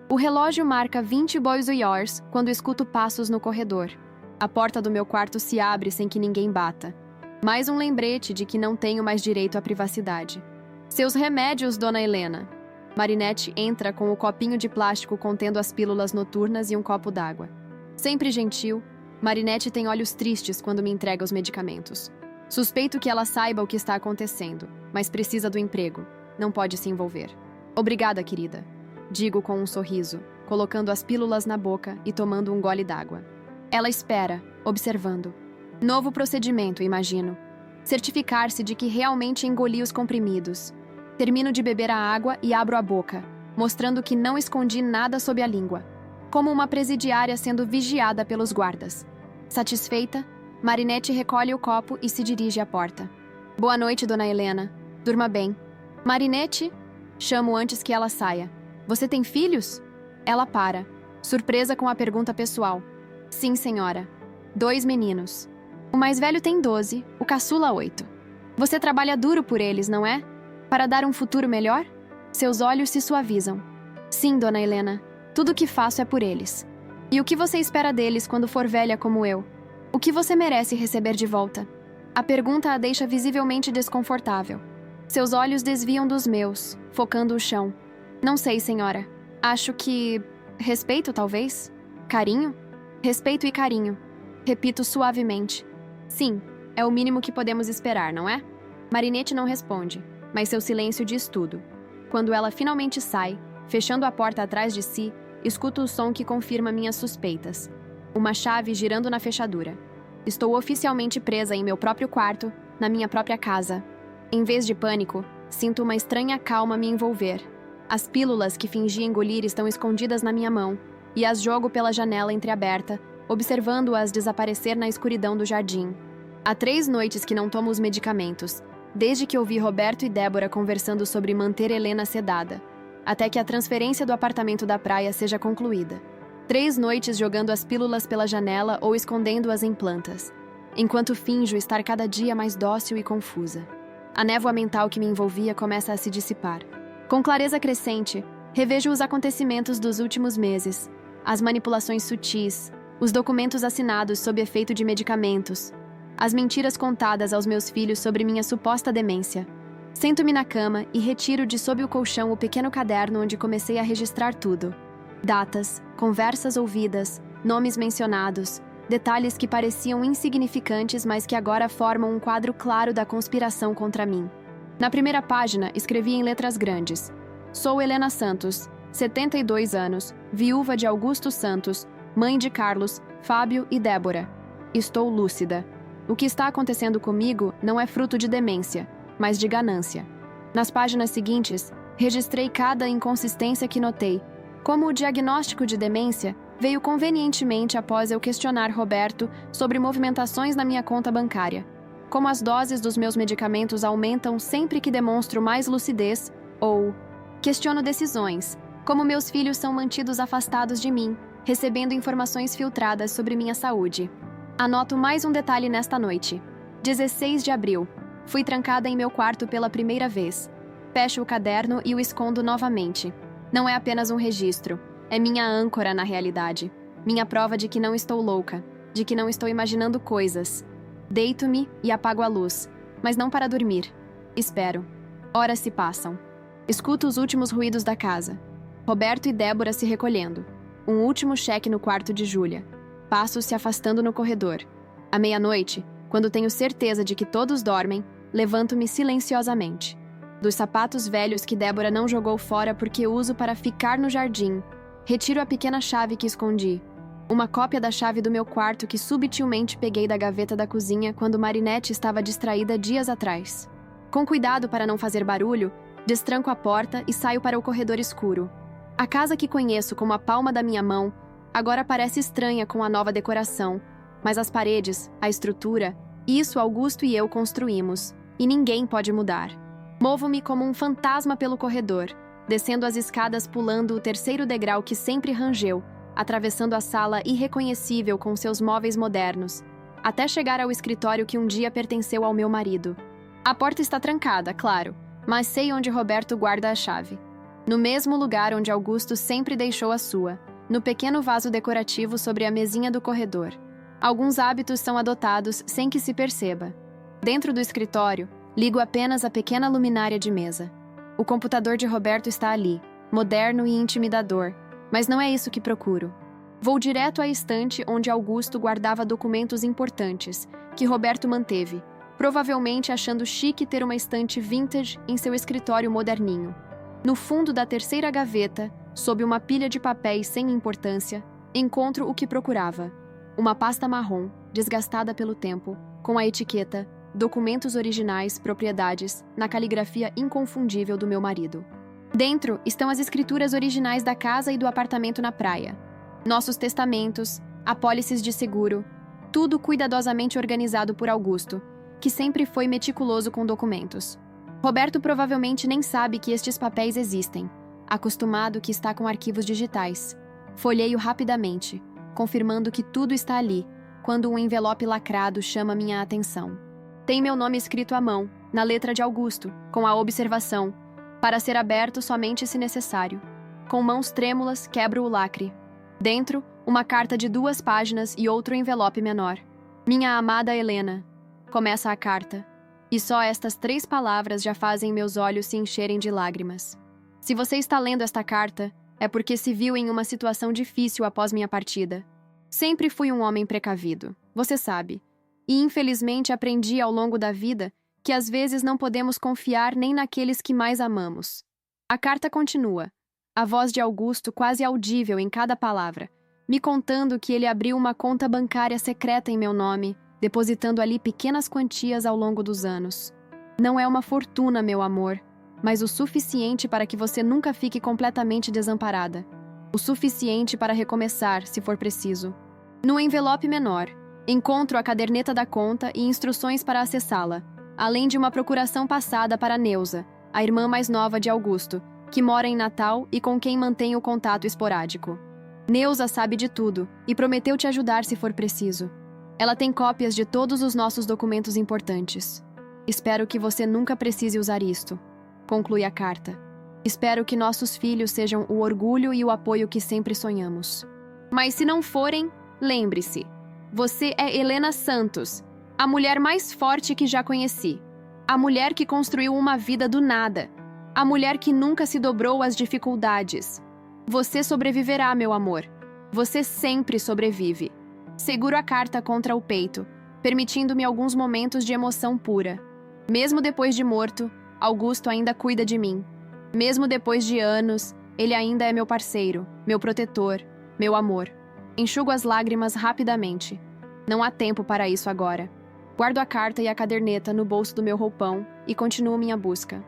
O relógio marca 20 horas quando escuto passos no corredor. A porta do meu quarto se abre sem que ninguém bata. Mais um lembrete de que não tenho mais direito à privacidade. Seus remédios, dona Helena. Marinete entra com o copinho de plástico contendo as pílulas noturnas e um copo d'água. Sempre gentil, Marinete tem olhos tristes quando me entrega os medicamentos. Suspeito que ela saiba o que está acontecendo, mas precisa do emprego. Não pode se envolver. Obrigada, querida. Digo com um sorriso, colocando as pílulas na boca e tomando um gole d'água. Ela espera, observando. Novo procedimento, imagino. Certificar-se de que realmente engoli os comprimidos. Termino de beber a água e abro a boca, mostrando que não escondi nada sob a língua. Como uma presidiária sendo vigiada pelos guardas. Satisfeita, Marinete recolhe o copo e se dirige à porta. Boa noite, dona Helena. Durma bem. Marinete? Chamo antes que ela saia. Você tem filhos? Ela para, surpresa com a pergunta pessoal. Sim, senhora. 2 meninos. O mais velho tem 12, o caçula 8. Você trabalha duro por eles, não é? Para dar um futuro melhor? Seus olhos se suavizam. Sim, dona Helena. Tudo o que faço é por eles. E o que você espera deles quando for velha como eu? O que você merece receber de volta? A pergunta a deixa visivelmente desconfortável. Seus olhos desviam dos meus, focando o chão. Não sei, senhora. Acho que... respeito, talvez? Carinho? Respeito e carinho. Repito suavemente. Sim, é o mínimo que podemos esperar, não é? Marinete não responde, mas seu silêncio diz tudo. Quando ela finalmente sai, fechando a porta atrás de si, escuto o som que confirma minhas suspeitas. Uma chave girando na fechadura. Estou oficialmente presa em meu próprio quarto, na minha própria casa. Em vez de pânico, sinto uma estranha calma me envolver. As pílulas que fingi engolir estão escondidas na minha mão, e as jogo pela janela entreaberta, observando-as desaparecer na escuridão do jardim. Há 3 noites que não tomo os medicamentos, desde que ouvi Roberto e Débora conversando sobre manter Helena sedada, até que a transferência do apartamento da praia seja concluída. 3 noites jogando as pílulas pela janela ou escondendo-as em plantas, enquanto finjo estar cada dia mais dócil e confusa. A névoa mental que me envolvia começa a se dissipar. Com clareza crescente, revejo os acontecimentos dos últimos meses, as manipulações sutis, os documentos assinados sob efeito de medicamentos, as mentiras contadas aos meus filhos sobre minha suposta demência. Sento-me na cama e retiro de sob o colchão o pequeno caderno onde comecei a registrar tudo. Datas, conversas ouvidas, nomes mencionados, detalhes que pareciam insignificantes, mas que agora formam um quadro claro da conspiração contra mim. Na primeira página, escrevi em letras grandes: Sou Helena Santos, 72 anos, viúva de Augusto Santos, mãe de Carlos, Fábio e Débora. Estou lúcida. O que está acontecendo comigo não é fruto de demência, mas de ganância. Nas páginas seguintes, registrei cada inconsistência que notei, como o diagnóstico de demência, veio convenientemente após eu questionar Roberto sobre movimentações na minha conta bancária. Como as doses dos meus medicamentos aumentam sempre que demonstro mais lucidez, ou questiono decisões, como meus filhos são mantidos afastados de mim, recebendo informações filtradas sobre minha saúde. Anoto mais um detalhe nesta noite. 16 de abril. Fui trancada em meu quarto pela primeira vez. Fecho o caderno e o escondo novamente. Não é apenas um registro. É minha âncora na realidade. Minha prova de que não estou louca. De que não estou imaginando coisas. Deito-me e apago a luz. Mas não para dormir. Espero. Horas se passam. Escuto os últimos ruídos da casa. Roberto e Débora se recolhendo. Um último cheque no quarto de Júlia. Passos se afastando no corredor. À meia-noite, quando tenho certeza de que todos dormem, levanto-me silenciosamente. Dos sapatos velhos que Débora não jogou fora porque uso para ficar no jardim, retiro a pequena chave que escondi. Uma cópia da chave do meu quarto que subtilmente peguei da gaveta da cozinha quando Marinette estava distraída dias atrás. Com cuidado para não fazer barulho, destranco a porta e saio para o corredor escuro. A casa que conheço como a palma da minha mão agora parece estranha com a nova decoração, mas as paredes, a estrutura, isso Augusto e eu construímos, e ninguém pode mudar. Movo-me como um fantasma pelo corredor, descendo as escadas pulando o terceiro degrau que sempre rangeu, atravessando a sala irreconhecível com seus móveis modernos, até chegar ao escritório que um dia pertenceu ao meu marido. A porta está trancada, claro, mas sei onde Roberto guarda a chave. No mesmo lugar onde Augusto sempre deixou a sua, no pequeno vaso decorativo sobre a mesinha do corredor. Alguns hábitos são adotados sem que se perceba. Dentro do escritório, ligo apenas a pequena luminária de mesa. O computador de Roberto está ali, moderno e intimidador, mas não é isso que procuro. Vou direto à estante onde Augusto guardava documentos importantes, que Roberto manteve, provavelmente achando chique ter uma estante vintage em seu escritório moderninho. No fundo da terceira gaveta, sob uma pilha de papéis sem importância, encontro o que procurava. Uma pasta marrom, desgastada pelo tempo, com a etiqueta Documentos Originais, Propriedades, na caligrafia inconfundível do meu marido. Dentro estão as escrituras originais da casa e do apartamento na praia. Nossos testamentos, apólices de seguro, tudo cuidadosamente organizado por Augusto, que sempre foi meticuloso com documentos. Roberto provavelmente nem sabe que estes papéis existem, acostumado que está com arquivos digitais. Folheio rapidamente, confirmando que tudo está ali, quando um envelope lacrado chama minha atenção. Tem meu nome escrito à mão, na letra de Augusto, com a observação: para ser aberto somente se necessário. Com mãos trêmulas, quebro o lacre. Dentro, uma carta de 2 páginas e outro envelope menor. Minha amada Helena. Começa a carta. E só estas 3 palavras já fazem meus olhos se encherem de lágrimas. Se você está lendo esta carta, é porque se viu em uma situação difícil após minha partida. Sempre fui um homem precavido, você sabe. E infelizmente aprendi ao longo da vida que às vezes não podemos confiar nem naqueles que mais amamos. A carta continua, a voz de Augusto quase audível em cada palavra, me contando que ele abriu uma conta bancária secreta em meu nome, depositando ali pequenas quantias ao longo dos anos. Não é uma fortuna, meu amor, mas o suficiente para que você nunca fique completamente desamparada. O suficiente para recomeçar, se for preciso. No envelope menor, encontro a caderneta da conta e instruções para acessá-la, além de uma procuração passada para Neuza, a irmã mais nova de Augusto, que mora em Natal e com quem mantém o contato esporádico. Neuza sabe de tudo e prometeu te ajudar se for preciso. Ela tem cópias de todos os nossos documentos importantes. Espero que você nunca precise usar isto, conclui a carta. Espero que nossos filhos sejam o orgulho e o apoio que sempre sonhamos. Mas se não forem, lembre-se, você é Helena Santos, a mulher mais forte que já conheci. A mulher que construiu uma vida do nada. A mulher que nunca se dobrou às dificuldades. Você sobreviverá, meu amor. Você sempre sobrevive. Seguro a carta contra o peito, permitindo-me alguns momentos de emoção pura. Mesmo depois de morto, Augusto ainda cuida de mim. Mesmo depois de anos, ele ainda é meu parceiro, meu protetor, meu amor. Enxugo as lágrimas rapidamente. Não há tempo para isso agora. Guardo a carta e a caderneta no bolso do meu roupão e continuo minha busca.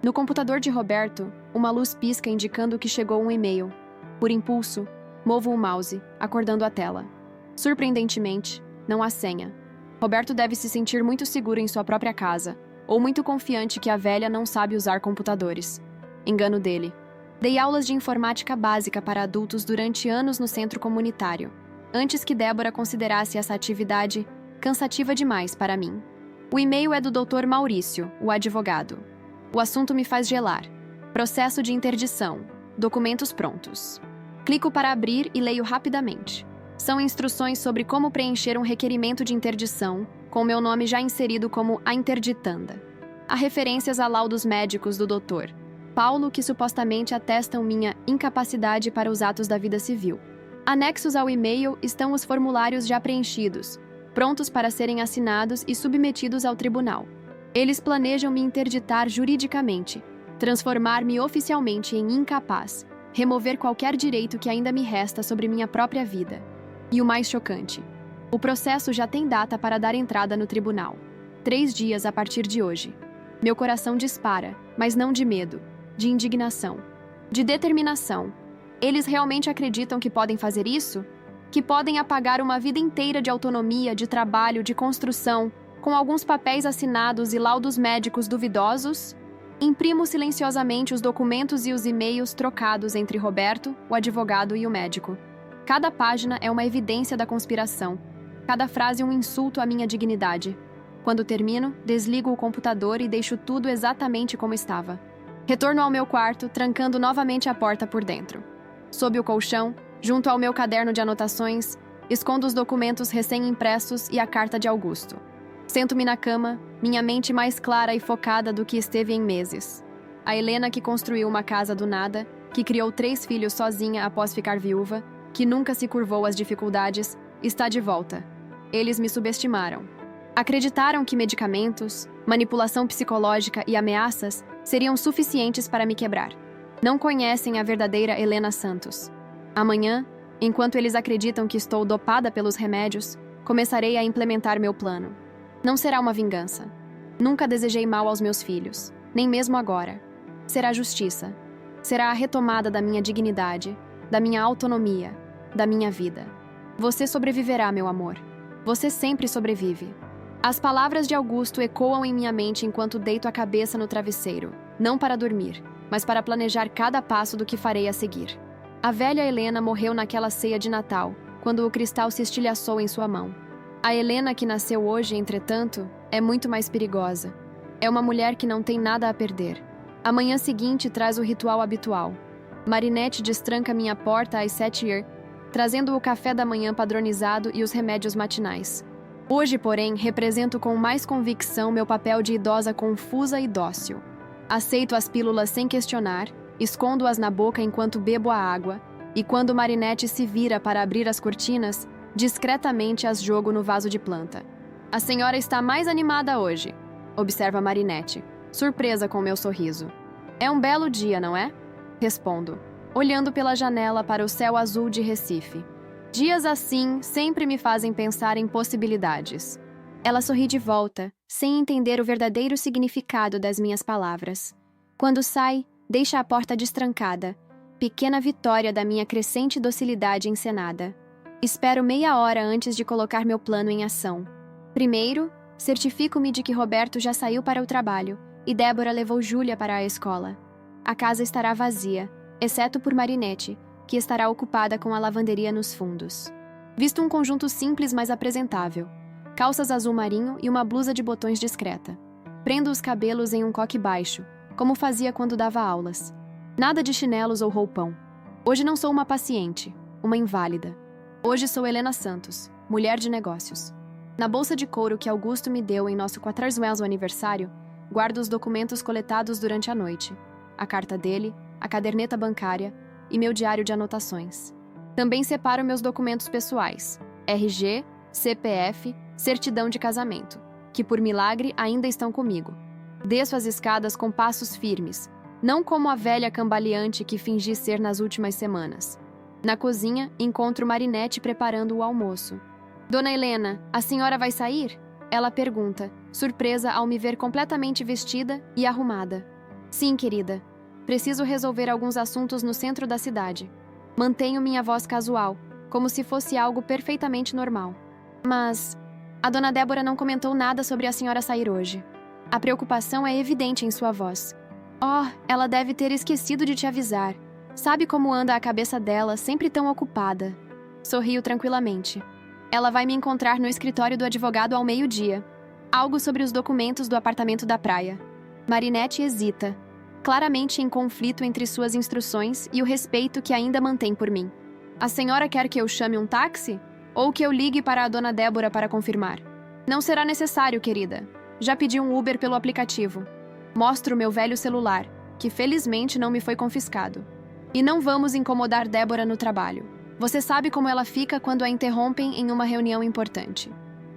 No computador de Roberto, uma luz pisca indicando que chegou um e-mail. Por impulso, Movo o mouse, acordando a tela. Surpreendentemente, não há senha. Roberto deve se sentir muito seguro em sua própria casa, ou muito confiante que a velha não sabe usar computadores. Engano dele. Dei aulas de informática básica para adultos durante anos no centro comunitário, antes que Débora considerasse essa atividade cansativa demais para mim. O e-mail é do Dr. Maurício, o advogado. O assunto me faz gelar. Processo de interdição. Documentos prontos. Clico para abrir e leio rapidamente. São instruções sobre como preencher um requerimento de interdição, com meu nome já inserido como a interditanda. Há referências a laudos médicos do Dr. Paulo que supostamente atestam minha incapacidade para os atos da vida civil. Anexos ao e-mail estão os formulários já preenchidos, prontos para serem assinados e submetidos ao tribunal. Eles planejam me interditar juridicamente, transformar-me oficialmente em incapaz, remover qualquer direito que ainda me resta sobre minha própria vida. E o mais chocante, o processo já tem data para dar entrada no tribunal. 3 dias a partir de hoje. Meu coração dispara, mas não de medo, de indignação, de determinação. Eles realmente acreditam que podem fazer isso? Que podem apagar uma vida inteira de autonomia, de trabalho, de construção, com alguns papéis assinados e laudos médicos duvidosos? Imprimo silenciosamente os documentos e os e-mails trocados entre Roberto, o advogado e o médico. Cada página é uma evidência da conspiração. Cada frase um insulto à minha dignidade. Quando termino, desligo o computador e deixo tudo exatamente como estava. Retorno ao meu quarto, trancando novamente a porta por dentro. Sob o colchão, junto ao meu caderno de anotações, escondo os documentos recém-impressos e a carta de Augusto. Sento-me na cama, minha mente mais clara e focada do que esteve em meses. A Helena que construiu uma casa do nada, que criou 3 filhos sozinha após ficar viúva, que nunca se curvou às dificuldades, está de volta. Eles me subestimaram. Acreditaram que medicamentos, manipulação psicológica e ameaças seriam suficientes para me quebrar. Não conhecem a verdadeira Helena Santos. Amanhã, enquanto eles acreditam que estou dopada pelos remédios, começarei a implementar meu plano. Não será uma vingança. Nunca desejei mal aos meus filhos, nem mesmo agora. Será justiça. Será a retomada da minha dignidade, da minha autonomia, da minha vida. Você sobreviverá, meu amor. Você sempre sobrevive. As palavras de Augusto ecoam em minha mente enquanto deito a cabeça no travesseiro, não para dormir, mas para planejar cada passo do que farei a seguir. A velha Helena morreu naquela ceia de Natal, quando o cristal se estilhaçou em sua mão. A Helena que nasceu hoje, entretanto, é muito mais perigosa. É uma mulher que não tem nada a perder. A manhã seguinte traz o ritual habitual. Marinette destranca minha porta às 7h, trazendo o café da manhã padronizado e os remédios matinais. Hoje, porém, represento com mais convicção meu papel de idosa confusa e dócil. Aceito as pílulas sem questionar, escondo-as na boca enquanto bebo a água, e quando Marinette se vira para abrir as cortinas, discretamente as jogo no vaso de planta. A senhora está mais animada hoje, observa Marinette, surpresa com meu sorriso. É um belo dia, não é? Respondo, olhando pela janela para o céu azul de Recife. Dias assim sempre me fazem pensar em possibilidades. Ela sorri de volta, sem entender o verdadeiro significado das minhas palavras. Quando sai, deixa a porta destrancada, pequena vitória da minha crescente docilidade encenada. Espero meia hora antes de colocar meu plano em ação. Primeiro, certifico-me de que Roberto já saiu para o trabalho e Débora levou Júlia para a escola. A casa estará vazia, exceto por Marinette, que estará ocupada com a lavanderia nos fundos. Visto um conjunto simples mas apresentável, calças azul marinho e uma blusa de botões discreta. Prendo os cabelos em um coque baixo, como fazia quando dava aulas. Nada de chinelos ou roupão. Hoje não sou uma paciente, uma inválida. Hoje sou Helena Santos, mulher de negócios. Na bolsa de couro que Augusto me deu em nosso 40º aniversário, guardo os documentos coletados durante a noite, a carta dele, a caderneta bancária e meu diário de anotações. Também separo meus documentos pessoais, RG, CPF, certidão de casamento, que por milagre ainda estão comigo. Desço as escadas com passos firmes, não como a velha cambaleante que fingi ser nas últimas semanas. Na cozinha, encontro Marinette preparando o almoço. Dona Helena, a senhora vai sair? Ela pergunta, surpresa ao me ver completamente vestida e arrumada. Sim, querida. Preciso resolver alguns assuntos no centro da cidade. Mantenho minha voz casual, como se fosse algo perfeitamente normal. Mas a dona Débora não comentou nada sobre a senhora sair hoje. A preocupação é evidente em sua voz. Oh, ela deve ter esquecido de te avisar. Sabe como anda a cabeça dela, sempre tão ocupada. Sorriu tranquilamente. Ela vai me encontrar no escritório do advogado ao meio-dia. Algo sobre os documentos do apartamento da praia. Marinette hesita, claramente em conflito entre suas instruções e o respeito que ainda mantém por mim. A senhora quer que eu chame um táxi? Ou que eu ligue para a dona Débora para confirmar? Não será necessário, querida. Já pedi um Uber pelo aplicativo. Mostro meu velho celular, que felizmente não me foi confiscado. E não vamos incomodar Débora no trabalho. Você sabe como ela fica quando a interrompem em uma reunião importante.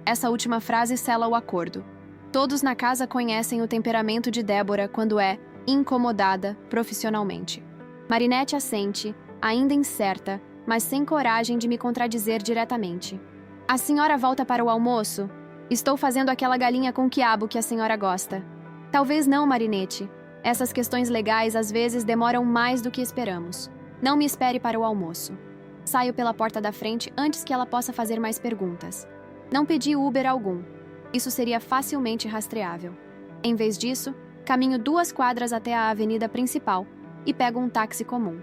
Essa última frase sela o acordo. Todos na casa conhecem o temperamento de Débora quando é incomodada profissionalmente. Marinette assente, ainda incerta, mas sem coragem de me contradizer diretamente. A senhora volta para o almoço? Estou fazendo aquela galinha com quiabo que a senhora gosta. Talvez não, Marinette. Essas questões legais às vezes demoram mais do que esperamos. Não me espere para o almoço. Saio pela porta da frente antes que ela possa fazer mais perguntas. Não pedi Uber algum. Isso seria facilmente rastreável. Em vez disso, caminho 2 quadras até a avenida principal e pego um táxi comum.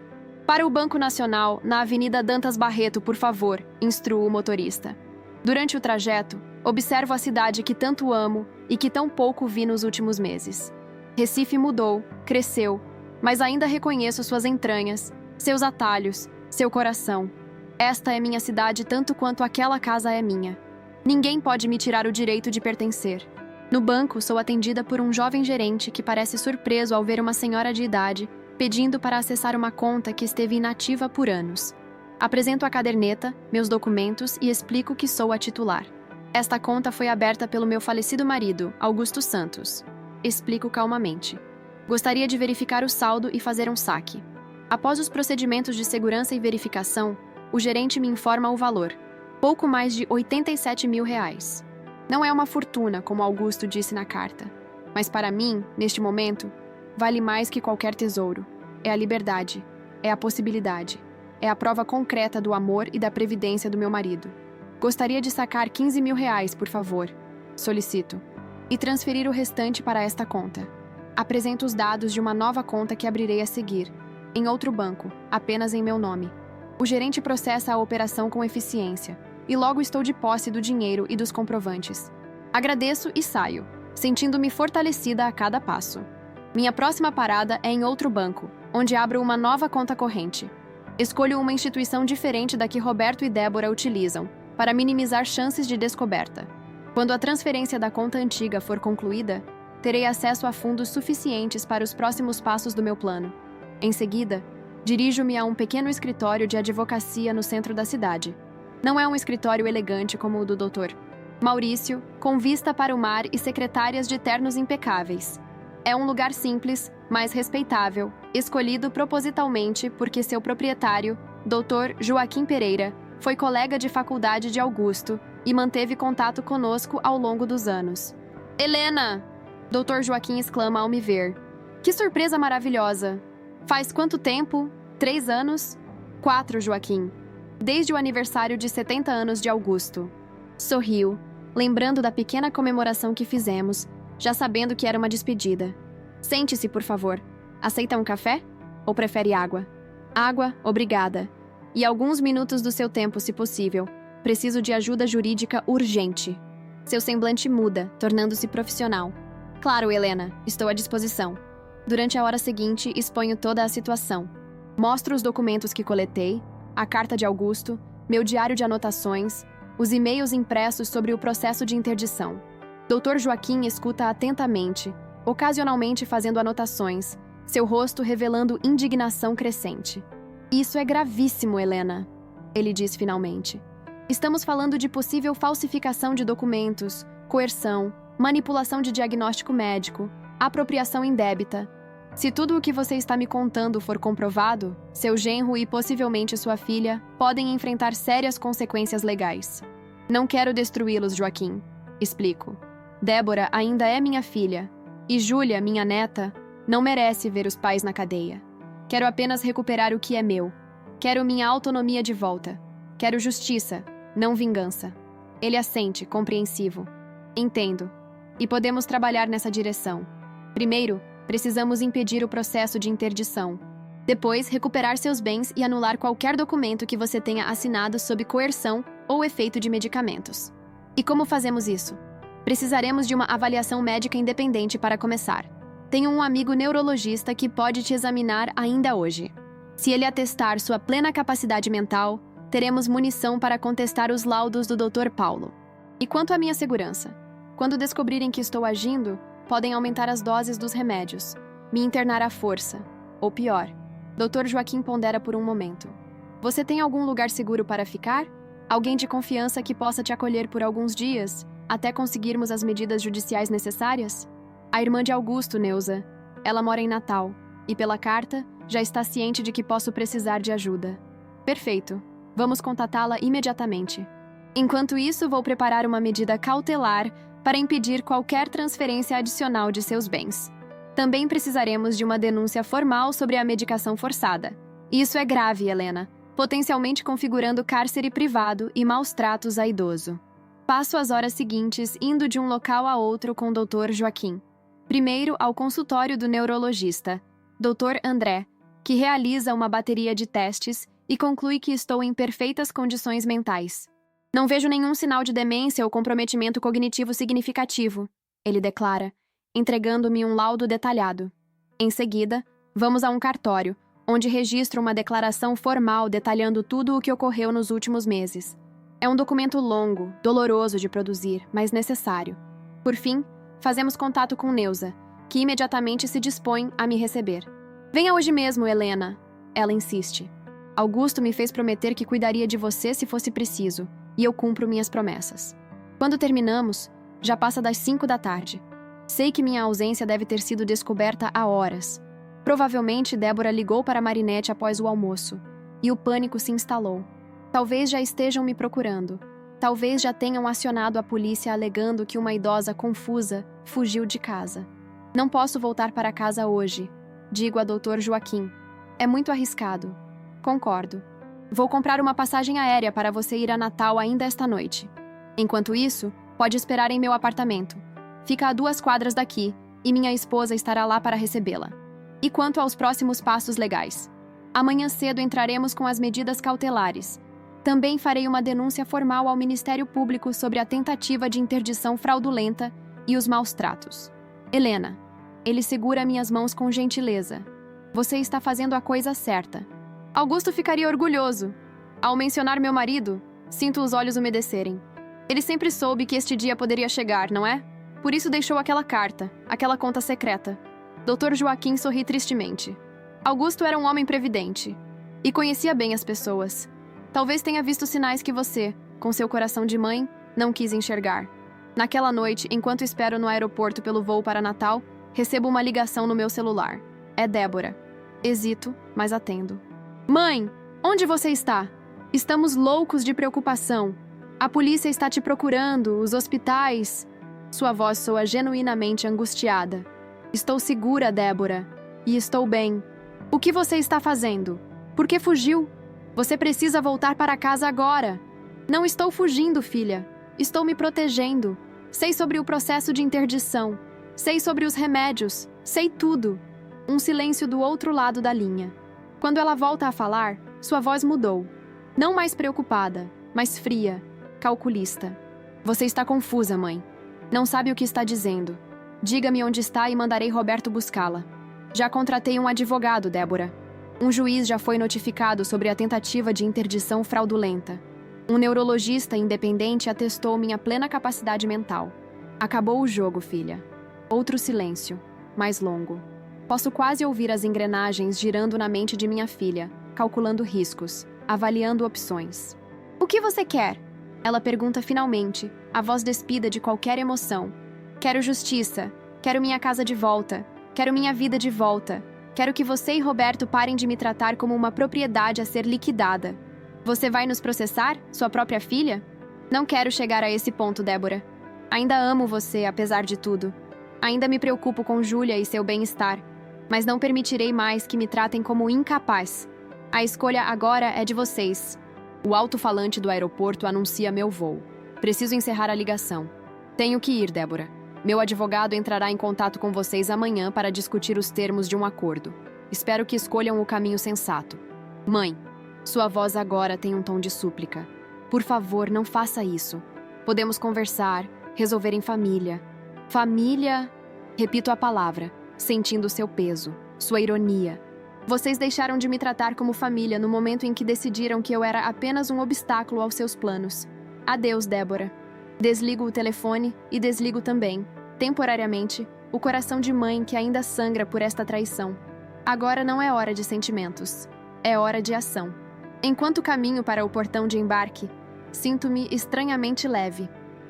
Para o Banco Nacional, na Avenida Dantas Barreto, por favor, instruo o motorista. Durante o trajeto, observo a cidade que tanto amo e que tão pouco vi nos últimos meses. Recife mudou, cresceu, mas ainda reconheço suas entranhas, seus atalhos, seu coração. Esta é minha cidade tanto quanto aquela casa é minha. Ninguém pode me tirar o direito de pertencer. No banco, sou atendida por um jovem gerente que parece surpreso ao ver uma senhora de idade pedindo para acessar uma conta que esteve inativa por anos. Apresento a caderneta, meus documentos e explico que sou a titular. Esta conta foi aberta pelo meu falecido marido, Augusto Santos. Explico calmamente. Gostaria de verificar o saldo e fazer um saque. Após os procedimentos de segurança e verificação, o gerente me informa o valor. Pouco mais de R$87 mil. Não é uma fortuna, como Augusto disse na carta. Mas para mim, neste momento, vale mais que qualquer tesouro. É a liberdade. É a possibilidade. É a prova concreta do amor e da previdência do meu marido. Gostaria de sacar R$15 mil, por favor. Solicito. E transferir o restante para esta conta. Apresento os dados de uma nova conta que abrirei a seguir, em outro banco, apenas em meu nome. O gerente processa a operação com eficiência, e logo estou de posse do dinheiro e dos comprovantes. Agradeço e saio, sentindo-me fortalecida a cada passo. Minha próxima parada é em outro banco, onde abro uma nova conta corrente. Escolho uma instituição diferente da que Roberto e Débora utilizam, para minimizar chances de descoberta. Quando a transferência da conta antiga for concluída, terei acesso a fundos suficientes para os próximos passos do meu plano. Em seguida, dirijo-me a um pequeno escritório de advocacia no centro da cidade. Não é um escritório elegante como o do Dr. Maurício, com vista para o mar e secretárias de ternos impecáveis. É um lugar simples, mas respeitável, escolhido propositalmente porque seu proprietário, Dr. Joaquim Pereira, foi colega de faculdade de Augusto e manteve contato conosco ao longo dos anos. Helena! Dr. Joaquim exclama ao me ver. Que surpresa maravilhosa! Faz quanto tempo? 3 anos? 4, Joaquim. Desde o aniversário de 70 anos de Augusto. Sorriu, lembrando da pequena comemoração que fizemos, já sabendo que era uma despedida. Sente-se, por favor. Aceita um café? Ou prefere água? Água, obrigada. E alguns minutos do seu tempo, se possível. Preciso de ajuda jurídica urgente. Seu semblante muda, tornando-se profissional. Claro, Helena, estou à disposição. Durante a hora seguinte, exponho toda a situação. Mostro os documentos que coletei, a carta de Augusto, meu diário de anotações, os e-mails impressos sobre o processo de interdição. Dr. Joaquim escuta atentamente, ocasionalmente fazendo anotações, seu rosto revelando indignação crescente. Isso é gravíssimo, Helena, ele diz finalmente. Estamos falando de possível falsificação de documentos, coerção, manipulação de diagnóstico médico, apropriação indébita. Se tudo o que você está me contando for comprovado, seu genro e possivelmente sua filha podem enfrentar sérias consequências legais. Não quero destruí-los, Joaquim. Explico. Débora ainda é minha filha, e Júlia, minha neta, não merece ver os pais na cadeia. Quero apenas recuperar o que é meu. Quero minha autonomia de volta. Quero justiça, não vingança. Ele assente, compreensivo. Entendo. E podemos trabalhar nessa direção. Primeiro, precisamos impedir o processo de interdição. Depois, recuperar seus bens e anular qualquer documento que você tenha assinado sob coerção ou efeito de medicamentos. E como fazemos isso? Precisaremos de uma avaliação médica independente para começar. Tenho um amigo neurologista que pode te examinar ainda hoje. Se ele atestar sua plena capacidade mental, teremos munição para contestar os laudos do Dr. Paulo. E quanto à minha segurança? Quando descobrirem que estou agindo, podem aumentar as doses dos remédios, me internar à força. Ou pior, Dr. Joaquim pondera por um momento. Você tem algum lugar seguro para ficar? Alguém de confiança que possa te acolher por alguns dias, até conseguirmos as medidas judiciais necessárias? A irmã de Augusto, Neuza. Ela mora em Natal, e pela carta, já está ciente de que posso precisar de ajuda. Perfeito. Vamos contatá-la imediatamente. Enquanto isso, vou preparar uma medida cautelar para impedir qualquer transferência adicional de seus bens. Também precisaremos de uma denúncia formal sobre a medicação forçada. Isso é grave, Helena, potencialmente configurando cárcere privado e maus tratos a idoso. Passo as horas seguintes indo de um local a outro com o Dr. Joaquim. Primeiro ao consultório do neurologista, Dr. André, que realiza uma bateria de testes e conclui que estou em perfeitas condições mentais. Não vejo nenhum sinal de demência ou comprometimento cognitivo significativo, ele declara, entregando-me um laudo detalhado. Em seguida, vamos a um cartório, onde registro uma declaração formal detalhando tudo o que ocorreu nos últimos meses. É um documento longo, doloroso de produzir, mas necessário. Por fim, fazemos contato com Neuza, que imediatamente se dispõe a me receber. Venha hoje mesmo, Helena, ela insiste. Augusto me fez prometer que cuidaria de você se fosse preciso, e eu cumpro minhas promessas. Quando terminamos, já passa das 5 da tarde. Sei que minha ausência deve ter sido descoberta há horas. Provavelmente Débora ligou para Marinette após o almoço, e o pânico se instalou. Talvez já estejam me procurando. Talvez já tenham acionado a polícia alegando que uma idosa confusa fugiu de casa. Não posso voltar para casa hoje, digo a Dr. Joaquim. É muito arriscado. Concordo. Vou comprar uma passagem aérea para você ir a Natal ainda esta noite. Enquanto isso, pode esperar em meu apartamento. Fica a 2 quadras daqui, e minha esposa estará lá para recebê-la. E quanto aos próximos passos legais? Amanhã cedo entraremos com as medidas cautelares. Também farei uma denúncia formal ao Ministério Público sobre a tentativa de interdição fraudulenta e os maus tratos. Helena, ele segura minhas mãos com gentileza. Você está fazendo a coisa certa. Augusto ficaria orgulhoso. Ao mencionar meu marido, sinto os olhos umedecerem. Ele sempre soube que este dia poderia chegar, não é? Por isso deixou aquela carta, aquela conta secreta. Dr. Joaquim sorri tristemente. Augusto era um homem previdente e conhecia bem as pessoas. Talvez tenha visto sinais que você, com seu coração de mãe, não quis enxergar. Naquela noite, enquanto espero no aeroporto pelo voo para Natal, recebo uma ligação no meu celular. É Débora. Hesito, mas atendo. Mãe, onde você está? Estamos loucos de preocupação. A polícia está te procurando, os hospitais... Sua voz soa genuinamente angustiada. Estou segura, Débora. E estou bem. O que você está fazendo? Por que fugiu? Você precisa voltar para casa agora. Não estou fugindo, filha. Estou me protegendo. Sei sobre o processo de interdição. Sei sobre os remédios. Sei tudo. Um silêncio do outro lado da linha. Quando ela volta a falar, sua voz mudou. Não mais preocupada, mas fria, calculista. Você está confusa, mãe. Não sabe o que está dizendo. Diga-me onde está e mandarei Roberto buscá-la. Já contratei um advogado, Débora. Um juiz já foi notificado sobre a tentativa de interdição fraudulenta. Um neurologista independente atestou minha plena capacidade mental. Acabou o jogo, filha. Outro silêncio, mais longo. Posso quase ouvir as engrenagens girando na mente de minha filha, calculando riscos, avaliando opções. O que você quer? Ela pergunta finalmente, a voz despida de qualquer emoção. Quero justiça. Quero minha casa de volta. Quero minha vida de volta. Quero que você e Roberto parem de me tratar como uma propriedade a ser liquidada. Você vai nos processar, sua própria filha? Não quero chegar a esse ponto, Débora. Ainda amo você, apesar de tudo. Ainda me preocupo com Júlia e seu bem-estar. Mas não permitirei mais que me tratem como incapaz. A escolha agora é de vocês. O alto-falante do aeroporto anuncia meu voo. Preciso encerrar a ligação. Tenho que ir, Débora. Meu advogado entrará em contato com vocês amanhã para discutir os termos de um acordo. Espero que escolham o caminho sensato. Mãe, sua voz agora tem um tom de súplica. Por favor, não faça isso. Podemos conversar, resolver em família. Família... Repito a palavra, sentindo seu peso, sua ironia. Vocês deixaram de me tratar como família no momento em que decidiram que eu era apenas um obstáculo aos seus planos. Adeus, Débora. Desligo o telefone e desligo também, temporariamente, o coração de mãe que ainda sangra por esta traição. Agora não é hora de sentimentos. É hora de ação. Enquanto caminho para o portão de embarque, sinto-me estranhamente leve.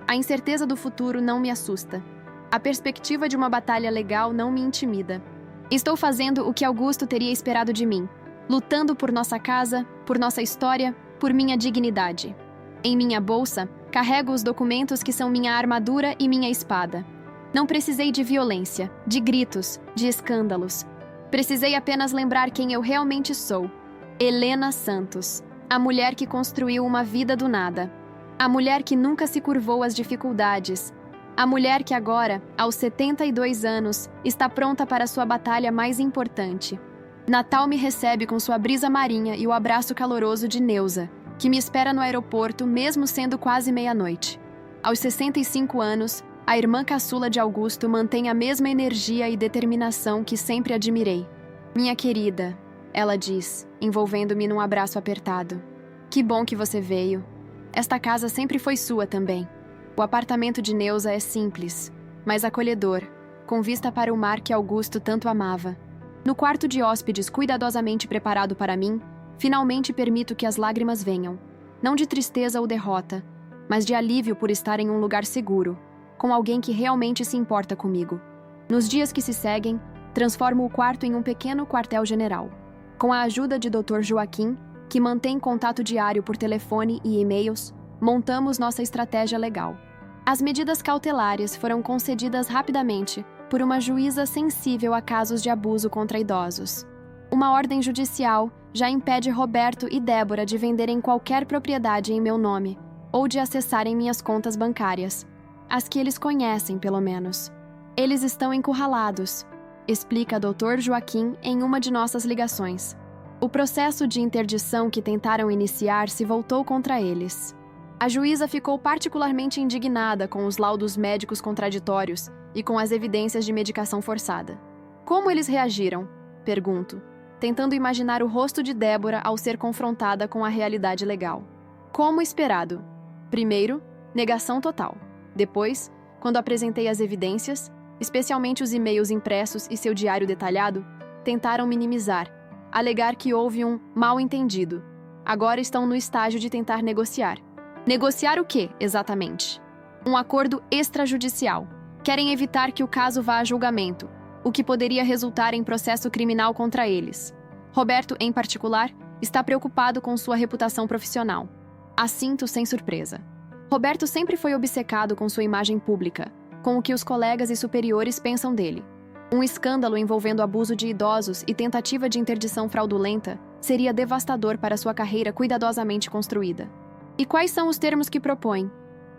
A incerteza do futuro não me assusta. A perspectiva de uma batalha legal não me intimida. Estou fazendo o que Augusto teria esperado de mim, lutando por nossa casa, por nossa história, por minha dignidade. Em minha bolsa, carrego os documentos que são minha armadura e minha espada. Não precisei de violência, de gritos, de escândalos. Precisei apenas lembrar quem eu realmente sou. Helena Santos, a mulher que construiu uma vida do nada. A mulher que nunca se curvou às dificuldades. A mulher que agora, aos 72 anos, está pronta para sua batalha mais importante. Natal me recebe com sua brisa marinha e o abraço caloroso de Neuza, que me espera no aeroporto mesmo sendo quase meia-noite. Aos 65 anos, a irmã caçula de Augusto mantém a mesma energia e determinação que sempre admirei. Minha querida, ela diz, envolvendo-me num abraço apertado. Que bom que você veio. Esta casa sempre foi sua também. O apartamento de Neuza é simples, mas acolhedor, com vista para o mar que Augusto tanto amava. No quarto de hóspedes cuidadosamente preparado para mim, finalmente permito que as lágrimas venham, não de tristeza ou derrota, mas de alívio por estar em um lugar seguro, com alguém que realmente se importa comigo. Nos dias que se seguem, transformo o quarto em um pequeno quartel-general. Com a ajuda de Dr. Joaquim, que mantém contato diário por telefone e e-mails, montamos nossa estratégia legal. As medidas cautelares foram concedidas rapidamente por uma juíza sensível a casos de abuso contra idosos. Uma ordem judicial já impede Roberto e Débora de venderem qualquer propriedade em meu nome ou de acessarem minhas contas bancárias. As que eles conhecem, pelo menos. Eles estão encurralados, explica Dr. Joaquim em uma de nossas ligações. O processo de interdição que tentaram iniciar se voltou contra eles. A juíza ficou particularmente indignada com os laudos médicos contraditórios e com as evidências de medicação forçada. Como eles reagiram? Pergunto, tentando imaginar o rosto de Débora ao ser confrontada com a realidade legal. Como esperado. Primeiro, negação total. Depois, quando apresentei as evidências, especialmente os e-mails impressos e seu diário detalhado, tentaram minimizar, alegar que houve um mal-entendido. Agora estão no estágio de tentar negociar. Negociar o quê, exatamente? Um acordo extrajudicial. Querem evitar que o caso vá a julgamento, o que poderia resultar em processo criminal contra eles. Roberto, em particular, está preocupado com sua reputação profissional. Assinto sem surpresa. Roberto sempre foi obcecado com sua imagem pública, com o que os colegas e superiores pensam dele. Um escândalo envolvendo abuso de idosos e tentativa de interdição fraudulenta seria devastador para sua carreira cuidadosamente construída. E quais são os termos que propõe?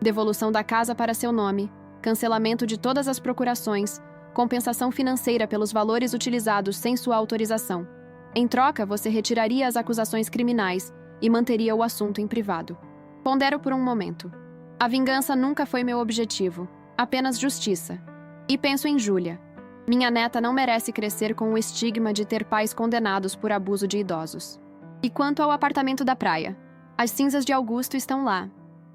Devolução da casa para seu nome, cancelamento de todas as procurações, compensação financeira pelos valores utilizados sem sua autorização. Em troca, você retiraria as acusações criminais e manteria o assunto em privado. Pondero por um momento. A vingança nunca foi meu objetivo, apenas justiça. E penso em Júlia. Minha neta não merece crescer com o estigma de ter pais condenados por abuso de idosos. E quanto ao apartamento da praia? As cinzas de Augusto estão lá.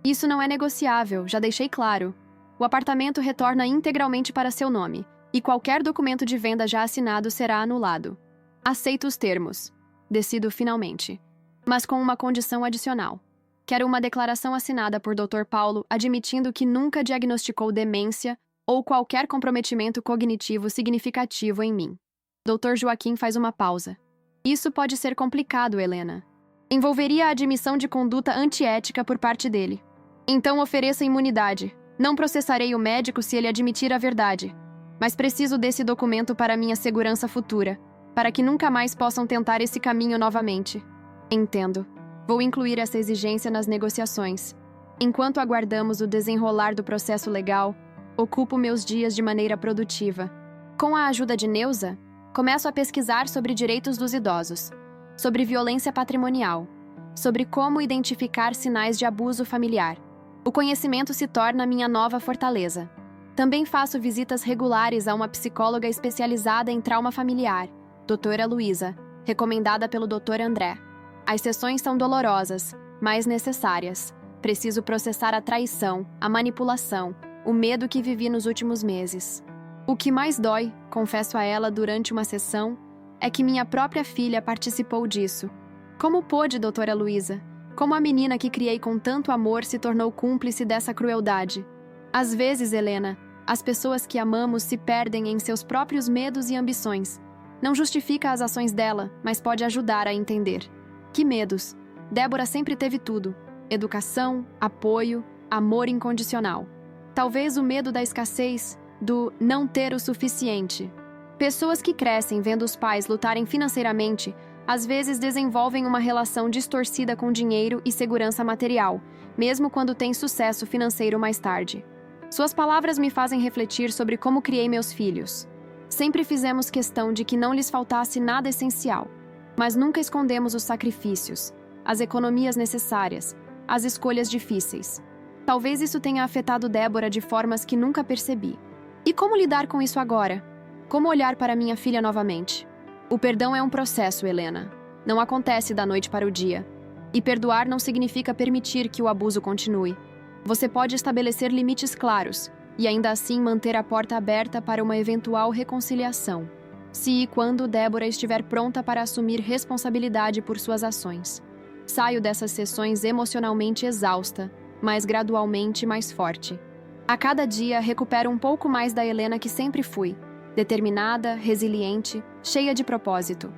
Isso não é negociável, já deixei claro. O apartamento retorna integralmente para seu nome, e qualquer documento de venda já assinado será anulado. Aceito os termos. Decido finalmente. Mas com uma condição adicional. Quero uma declaração assinada por Dr. Paulo admitindo que nunca diagnosticou demência ou qualquer comprometimento cognitivo significativo em mim. Dr. Joaquim faz uma pausa. Isso pode ser complicado, Helena. Envolveria a admissão de conduta antiética por parte dele. Então ofereça imunidade. Não processarei o médico se ele admitir a verdade. Mas preciso desse documento para minha segurança futura, para que nunca mais possam tentar esse caminho novamente. Entendo. Vou incluir essa exigência nas negociações. Enquanto aguardamos o desenrolar do processo legal, ocupo meus dias de maneira produtiva. Com a ajuda de Neuza, começo a pesquisar sobre direitos dos idosos, sobre violência patrimonial, sobre como identificar sinais de abuso familiar. O conhecimento se torna minha nova fortaleza. Também faço visitas regulares a uma psicóloga especializada em trauma familiar, doutora Luísa, recomendada pelo Dr. André. As sessões são dolorosas, mas necessárias. Preciso processar a traição, a manipulação, o medo que vivi nos últimos meses. O que mais dói, confesso a ela durante uma sessão, é que minha própria filha participou disso. Como pôde, doutora Luísa? Como a menina que criei com tanto amor se tornou cúmplice dessa crueldade? Às vezes, Helena, as pessoas que amamos se perdem em seus próprios medos e ambições. Não justifica as ações dela, mas pode ajudar a entender. Que medos! Débora sempre teve tudo: educação, apoio, amor incondicional. Talvez o medo da escassez, do não ter o suficiente. Pessoas que crescem vendo os pais lutarem financeiramente, às vezes desenvolvem uma relação distorcida com dinheiro e segurança material, mesmo quando têm sucesso financeiro mais tarde. Suas palavras me fazem refletir sobre como criei meus filhos. Sempre fizemos questão de que não lhes faltasse nada essencial, mas nunca escondemos os sacrifícios, as economias necessárias, as escolhas difíceis. Talvez isso tenha afetado Débora de formas que nunca percebi. E como lidar com isso agora? Como olhar para minha filha novamente? O perdão é um processo, Helena. Não acontece da noite para o dia. E perdoar não significa permitir que o abuso continue. Você pode estabelecer limites claros e ainda assim manter a porta aberta para uma eventual reconciliação, se e quando Débora estiver pronta para assumir responsabilidade por suas ações. Saio dessas sessões emocionalmente exausta, mas gradualmente mais forte. A cada dia recupero um pouco mais da Helena que sempre fui, determinada, resiliente, cheia de propósito.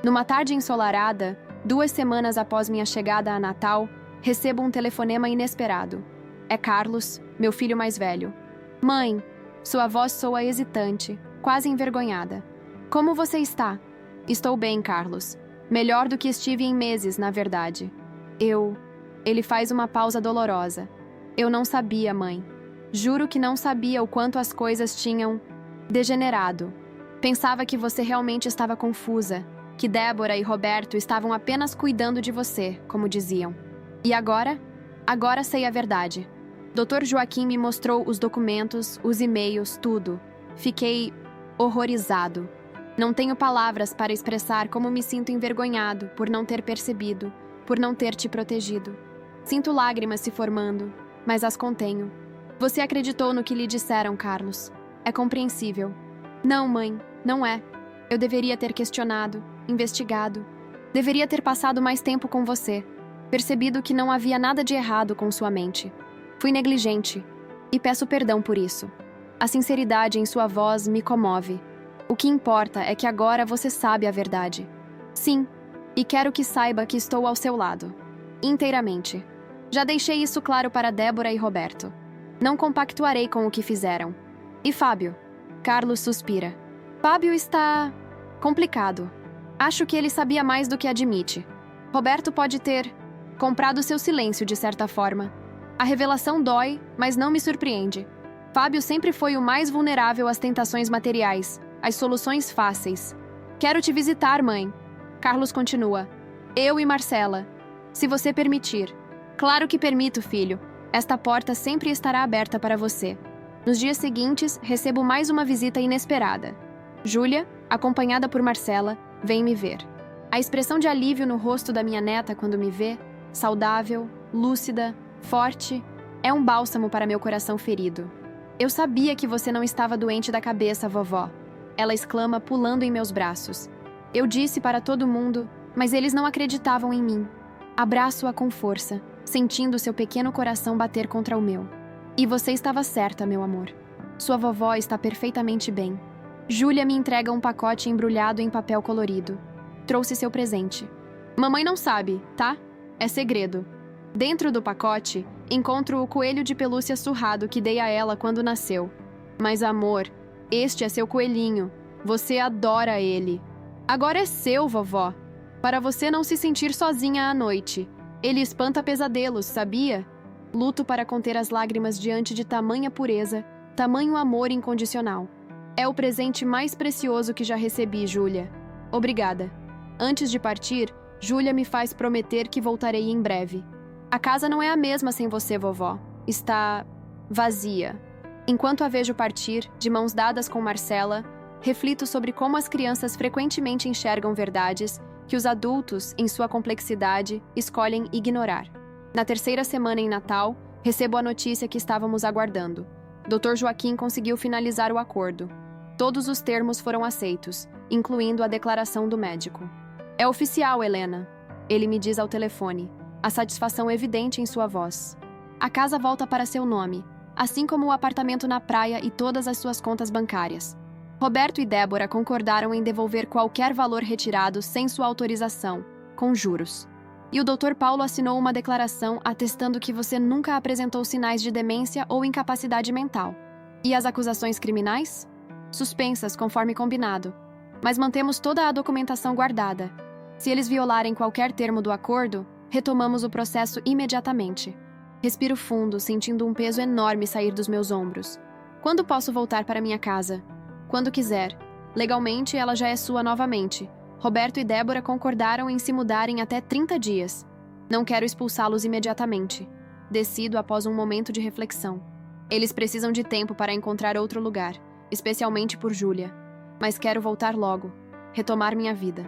Numa tarde ensolarada, 2 semanas após minha chegada a Natal, recebo um telefonema inesperado. É Carlos, meu filho mais velho. Mãe, sua voz soa hesitante, quase envergonhada. Como você está? Estou bem, Carlos. Melhor do que estive em meses, na verdade. Ele faz uma pausa dolorosa. Eu não sabia, mãe. Juro que não sabia o quanto as coisas tinham degenerado. Pensava que você realmente estava confusa, que Débora e Roberto estavam apenas cuidando de você, como diziam. E agora? Agora sei a verdade. Dr. Joaquim me mostrou os documentos, os e-mails, tudo. Fiquei horrorizado. Não tenho palavras para expressar como me sinto envergonhado por não ter percebido, por não ter te protegido. Sinto lágrimas se formando, mas as contenho. Você acreditou no que lhe disseram, Carlos. É compreensível. Não, mãe, não é. Eu deveria ter questionado, investigado. Deveria ter passado mais tempo com você, percebido que não havia nada de errado com sua mente. Fui negligente, e peço perdão por isso. A sinceridade em sua voz me comove. O que importa é que agora você sabe a verdade. Sim, e quero que saiba que estou ao seu lado. Inteiramente. Já deixei isso claro para Débora e Roberto. Não compactuarei com o que fizeram. E Fábio? Carlos suspira. Fábio está complicado. Acho que ele sabia mais do que admite. Roberto pode ter comprado seu silêncio de certa forma. A revelação dói, mas não me surpreende. Fábio sempre foi o mais vulnerável às tentações materiais, às soluções fáceis. Quero te visitar, mãe. Carlos continua. Eu e Marcela. Se você permitir. Claro que permito, filho. Esta porta sempre estará aberta para você. Nos dias seguintes, recebo mais uma visita inesperada. Júlia, acompanhada por Marcela, vem me ver. A expressão de alívio no rosto da minha neta quando me vê, saudável, lúcida, forte, é um bálsamo para meu coração ferido. Eu sabia que você não estava doente da cabeça, vovó. Ela exclama, pulando em meus braços. Eu disse para todo mundo, mas eles não acreditavam em mim. Abraço-a com força, sentindo seu pequeno coração bater contra o meu. E você estava certa, meu amor. Sua vovó está perfeitamente bem. Júlia me entrega um pacote embrulhado em papel colorido. Trouxe seu presente. Mamãe não sabe, tá? É segredo. Dentro do pacote, encontro o coelho de pelúcia surrado que dei a ela quando nasceu. Mas amor, este é seu coelhinho. Você adora ele. Agora é seu, vovó. Para você não se sentir sozinha à noite. Ele espanta pesadelos, sabia? Luto para conter as lágrimas diante de tamanha pureza, tamanho amor incondicional. É o presente mais precioso que já recebi, Júlia. Obrigada. Antes de partir, Júlia me faz prometer que voltarei em breve. A casa não é a mesma sem você, vovó. Está vazia. Enquanto a vejo partir, de mãos dadas com Marcela, reflito sobre como as crianças frequentemente enxergam verdades que os adultos, em sua complexidade, escolhem ignorar. Na terceira semana em Natal, recebo a notícia que estávamos aguardando. Dr. Joaquim conseguiu finalizar o acordo. Todos os termos foram aceitos, incluindo a declaração do médico. É oficial, Helena. Ele me diz ao telefone, a satisfação evidente em sua voz. A casa volta para seu nome, assim como o apartamento na praia e todas as suas contas bancárias. Roberto e Débora concordaram em devolver qualquer valor retirado sem sua autorização, com juros. E o Dr. Paulo assinou uma declaração atestando que você nunca apresentou sinais de demência ou incapacidade mental. E as acusações criminais? Suspensas, conforme combinado. Mas mantemos toda a documentação guardada. Se eles violarem qualquer termo do acordo, retomamos o processo imediatamente. Respiro fundo, sentindo um peso enorme sair dos meus ombros. Quando posso voltar para minha casa? Quando quiser. Legalmente, ela já é sua novamente. Roberto e Débora concordaram em se mudarem até 30 dias. Não quero expulsá-los imediatamente. Decido após um momento de reflexão. Eles precisam de tempo para encontrar outro lugar, especialmente por Júlia. Mas quero voltar logo. Retomar minha vida.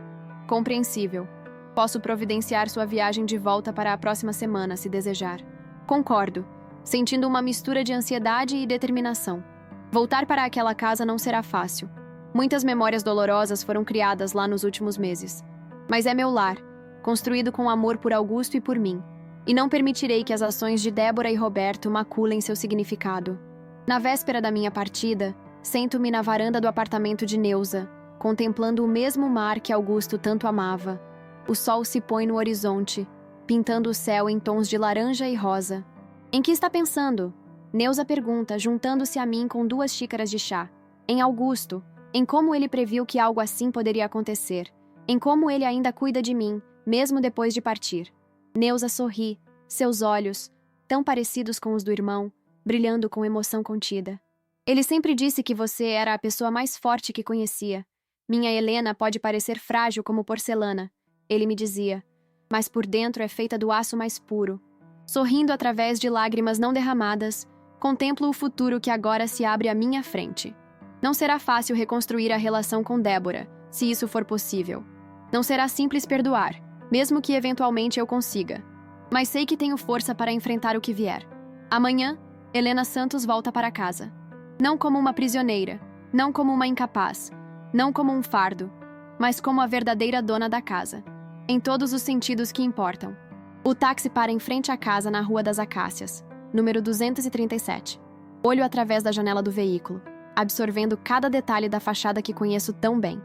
Compreensível. Posso providenciar sua viagem de volta para a próxima semana, se desejar. Concordo, sentindo uma mistura de ansiedade e determinação. Voltar para aquela casa não será fácil. Muitas memórias dolorosas foram criadas lá nos últimos meses. Mas é meu lar, construído com amor por Augusto e por mim. E não permitirei que as ações de Débora e Roberto maculem seu significado. Na véspera da minha partida, sento-me na varanda do apartamento de Neuza, contemplando o mesmo mar que Augusto tanto amava. O sol se põe no horizonte, pintando o céu em tons de laranja e rosa. Em que está pensando? Neuza pergunta, juntando-se a mim com 2 xícaras de chá. Em Augusto, em como ele previu que algo assim poderia acontecer, em como ele ainda cuida de mim, mesmo depois de partir. Neuza sorri, seus olhos, tão parecidos com os do irmão, brilhando com emoção contida. Ele sempre disse que você era a pessoa mais forte que conhecia. Minha Helena pode parecer frágil como porcelana, ele me dizia, mas por dentro é feita do aço mais puro. Sorrindo através de lágrimas não derramadas, contemplo o futuro que agora se abre à minha frente. Não será fácil reconstruir a relação com Débora, se isso for possível. Não será simples perdoar, mesmo que eventualmente eu consiga. Mas sei que tenho força para enfrentar o que vier. Amanhã, Helena Santos volta para casa. Não como uma prisioneira, não como uma incapaz, não como um fardo, mas como a verdadeira dona da casa. Em todos os sentidos que importam. O táxi para em frente à casa na Rua das Acácias, número 237. Olho através da janela do veículo, absorvendo cada detalhe da fachada que conheço tão bem.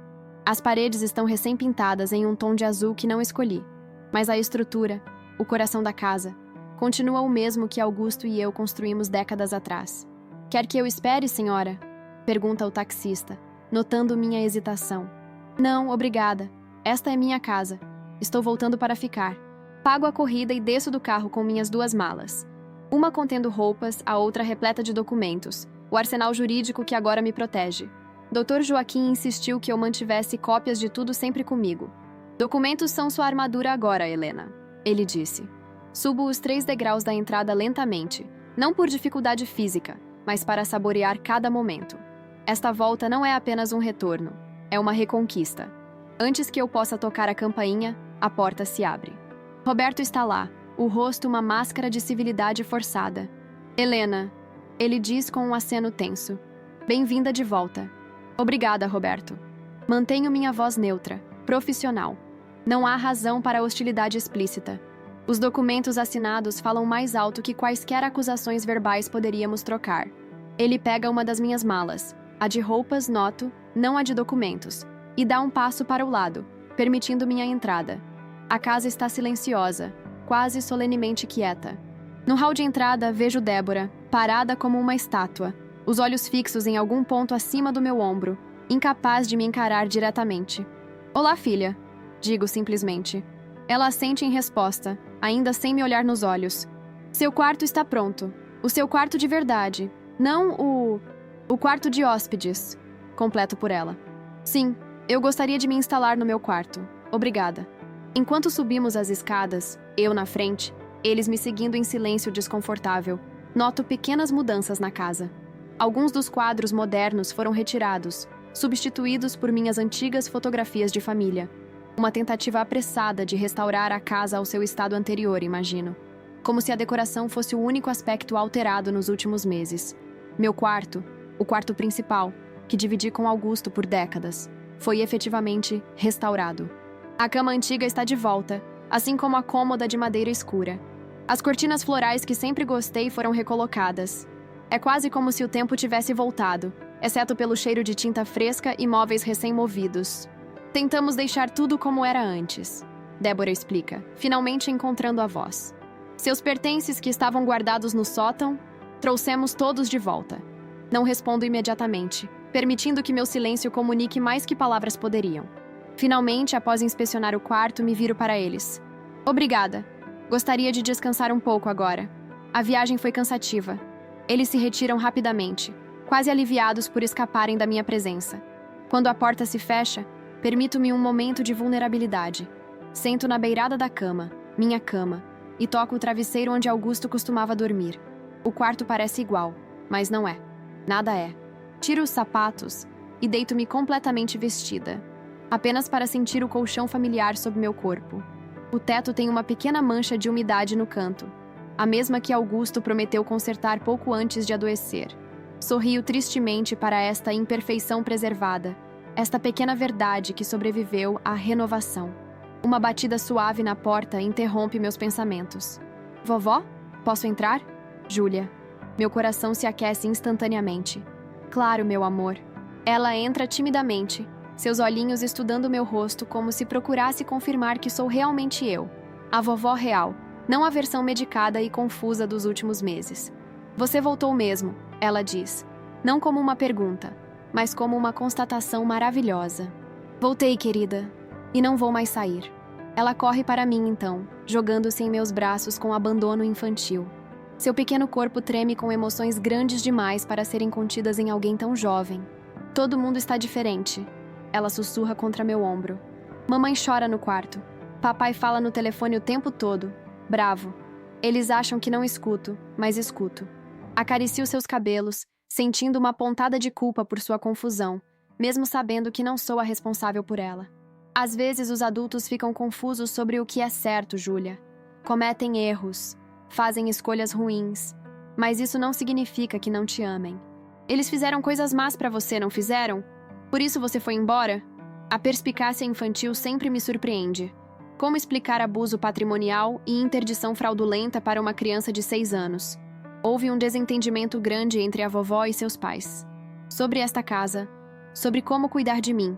As paredes estão recém-pintadas em um tom de azul que não escolhi, mas a estrutura, o coração da casa, continua o mesmo que Augusto e eu construímos décadas atrás. Quer que eu espere, senhora? Pergunta o taxista, notando minha hesitação. Não, obrigada. Esta é minha casa. Estou voltando para ficar. Pago a corrida e desço do carro com minhas 2 malas. Uma contendo roupas, a outra repleta de documentos, o arsenal jurídico que agora me protege. Dr. Joaquim insistiu que eu mantivesse cópias de tudo sempre comigo. Documentos são sua armadura agora, Helena, ele disse. Subo os 3 degraus da entrada lentamente, não por dificuldade física, mas para saborear cada momento. Esta volta não é apenas um retorno, é uma reconquista. Antes que eu possa tocar a campainha, a porta se abre. Roberto está lá, o rosto uma máscara de civilidade forçada. Helena, ele diz com um aceno tenso. Bem-vinda de volta. Obrigada, Roberto. Mantenho minha voz neutra, profissional. Não há razão para a hostilidade explícita. Os documentos assinados falam mais alto que quaisquer acusações verbais poderíamos trocar. Ele pega uma das minhas malas, a de roupas, noto, não a de documentos, e dá um passo para o lado, permitindo minha entrada. A casa está silenciosa, quase solenemente quieta. No hall de entrada, vejo Débora, parada como uma estátua, os olhos fixos em algum ponto acima do meu ombro, incapaz de me encarar diretamente. Olá, filha. digo simplesmente. Ela assente em resposta, ainda sem me olhar nos olhos. Seu quarto está pronto. O seu quarto de verdade. Não o quarto de hóspedes. Completo por ela. Sim, eu gostaria de me instalar no meu quarto. Obrigada. Enquanto subimos as escadas, eu na frente, eles me seguindo em silêncio desconfortável, noto pequenas mudanças na casa. Alguns dos quadros modernos foram retirados, substituídos por minhas antigas fotografias de família. Uma tentativa apressada de restaurar a casa ao seu estado anterior, imagino. Como se a decoração fosse o único aspecto alterado nos últimos meses. Meu quarto, o quarto principal, que dividi com Augusto por décadas, foi efetivamente restaurado. A cama antiga está de volta, assim como a cômoda de madeira escura. As cortinas florais que sempre gostei foram recolocadas. É quase como se o tempo tivesse voltado, exceto pelo cheiro de tinta fresca e móveis recém-movidos. Tentamos deixar tudo como era antes, Débora explica, finalmente encontrando a voz. Seus pertences que estavam guardados no sótão, trouxemos todos de volta. Não respondo imediatamente, permitindo que meu silêncio comunique mais que palavras poderiam. Finalmente, após inspecionar o quarto, me viro para eles. Obrigada. Gostaria de descansar um pouco agora. A viagem foi cansativa. Eles se retiram rapidamente, quase aliviados por escaparem da minha presença. Quando a porta se fecha, permito-me um momento de vulnerabilidade. Sento na beirada da cama, minha cama, e toco o travesseiro onde Augusto costumava dormir. O quarto parece igual, mas não é. Nada é. Tiro os sapatos e deito-me completamente vestida, apenas para sentir o colchão familiar sob meu corpo. O teto tem uma pequena mancha de umidade no canto, a mesma que Augusto prometeu consertar pouco antes de adoecer. Sorrio tristemente para esta imperfeição preservada, esta pequena verdade que sobreviveu à renovação. Uma batida suave na porta interrompe meus pensamentos. Vovó? Posso entrar? Júlia. Meu coração se aquece instantaneamente. Claro, meu amor. Ela entra timidamente, seus olhinhos estudando meu rosto como se procurasse confirmar que sou realmente eu, a vovó real, não a versão medicada e confusa dos últimos meses. Você voltou mesmo, ela diz, não como uma pergunta, mas como uma constatação maravilhosa. Voltei, querida, e não vou mais sair. Ela corre para mim então, jogando-se em meus braços com abandono infantil. Seu pequeno corpo treme com emoções grandes demais para serem contidas em alguém tão jovem. Todo mundo está diferente. Ela sussurra contra meu ombro. Mamãe chora no quarto. Papai fala no telefone o tempo todo. Bravo. Eles acham que não escuto, mas escuto. Acaricio seus cabelos, sentindo uma pontada de culpa por sua confusão, mesmo sabendo que não sou a responsável por ela. Às vezes os adultos ficam confusos sobre o que é certo, Júlia. Cometem erros, fazem escolhas ruins, mas isso não significa que não te amem. Eles fizeram coisas más pra você, não fizeram? Por isso você foi embora? A perspicácia infantil sempre me surpreende. Como explicar abuso patrimonial e interdição fraudulenta para uma criança de 6 anos? Houve um desentendimento grande entre a vovó e seus pais. Sobre esta casa, sobre como cuidar de mim.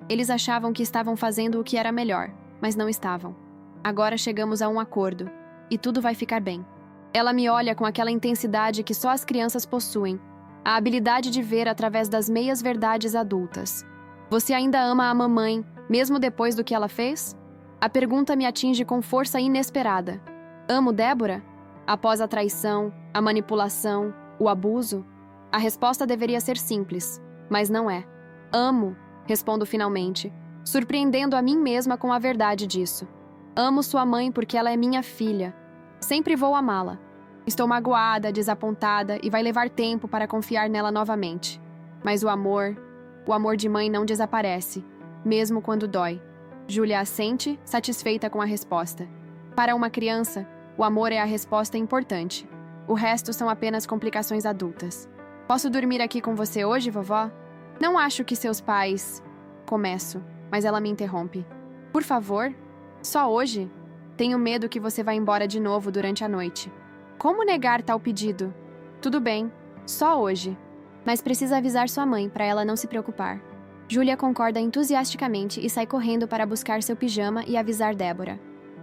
Eles achavam que estavam fazendo o que era melhor, mas não estavam. Agora chegamos a um acordo, e tudo vai ficar bem. Ela me olha com aquela intensidade que só as crianças possuem, a habilidade de ver através das meias-verdades adultas. Você ainda ama a mamãe, mesmo depois do que ela fez? A pergunta me atinge com força inesperada. Amo Débora? Após a traição, a manipulação, o abuso? A resposta deveria ser simples, mas não é. Amo, respondo finalmente, surpreendendo a mim mesma com a verdade disso. Amo sua mãe porque ela é minha filha. Sempre vou amá-la. Estou magoada, desapontada e vai levar tempo para confiar nela novamente. Mas o amor de mãe não desaparece, mesmo quando dói. Júlia assente, satisfeita com a resposta. Para uma criança, o amor é a resposta importante. O resto são apenas complicações adultas. Posso dormir aqui com você hoje, vovó? Não acho que seus pais... Começo, mas ela me interrompe. Por favor? Só hoje? Tenho medo que você vá embora de novo durante a noite. Como negar tal pedido? Tudo bem, só hoje. Mas precisa avisar sua mãe para ela não se preocupar. Júlia concorda entusiasticamente e sai correndo para buscar seu pijama e avisar Débora.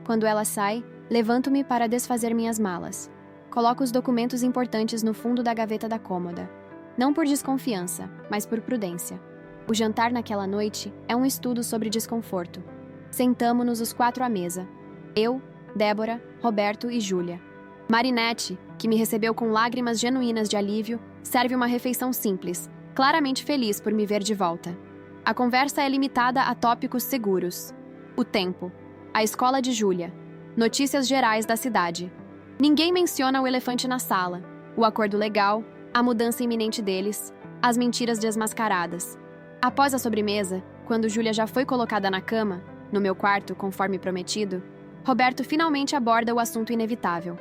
Quando ela sai, levanto-me para desfazer minhas malas. Coloco os documentos importantes no fundo da gaveta da cômoda. Não por desconfiança, mas por prudência. O jantar naquela noite é um estudo sobre desconforto. Sentamo-nos os 4 à mesa. Eu, Débora, Roberto e Júlia. Marinette, que me recebeu com lágrimas genuínas de alívio, serve uma refeição simples, claramente feliz por me ver de volta. A conversa é limitada a tópicos seguros. O tempo, a escola de Júlia, notícias gerais da cidade. Ninguém menciona o elefante na sala, o acordo legal, a mudança iminente deles, as mentiras desmascaradas. Após a sobremesa, quando Júlia já foi colocada na cama, no meu quarto, conforme prometido, Roberto finalmente aborda o assunto inevitável.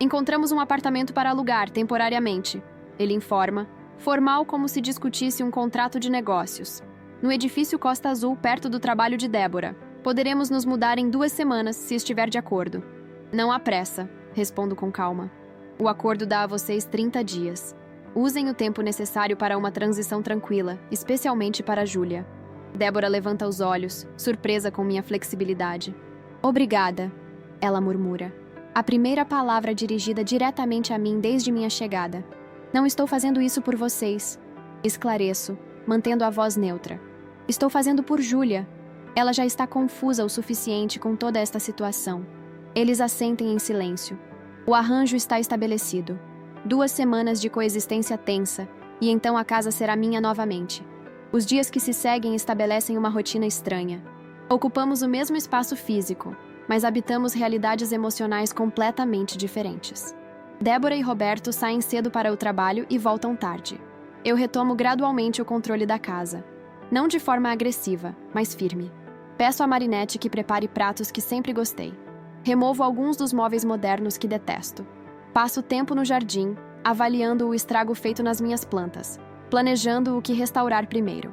Encontramos um apartamento para alugar temporariamente, ele informa, formal como se discutisse um contrato de negócios. No edifício Costa Azul, perto do trabalho de Débora. Poderemos nos mudar em 2 semanas, se estiver de acordo. Não há pressa, respondo com calma. O acordo dá a vocês 30 dias. Usem o tempo necessário para uma transição tranquila, especialmente para Júlia. Débora levanta os olhos, surpresa com minha flexibilidade. Obrigada, ela murmura. A primeira palavra dirigida diretamente a mim desde minha chegada. Não estou fazendo isso por vocês. Esclareço, mantendo a voz neutra. Estou fazendo por Júlia. Ela já está confusa o suficiente com toda esta situação. Eles assentem em silêncio. O arranjo está estabelecido. 2 semanas de coexistência tensa, e então a casa será minha novamente. Os dias que se seguem estabelecem uma rotina estranha. Ocupamos o mesmo espaço físico, mas habitamos realidades emocionais completamente diferentes. Débora e Roberto saem cedo para o trabalho e voltam tarde. Eu retomo gradualmente o controle da casa. Não de forma agressiva, mas firme. Peço a Marinette que prepare pratos que sempre gostei. Removo alguns dos móveis modernos que detesto. Passo tempo no jardim, avaliando o estrago feito nas minhas plantas, planejando o que restaurar primeiro.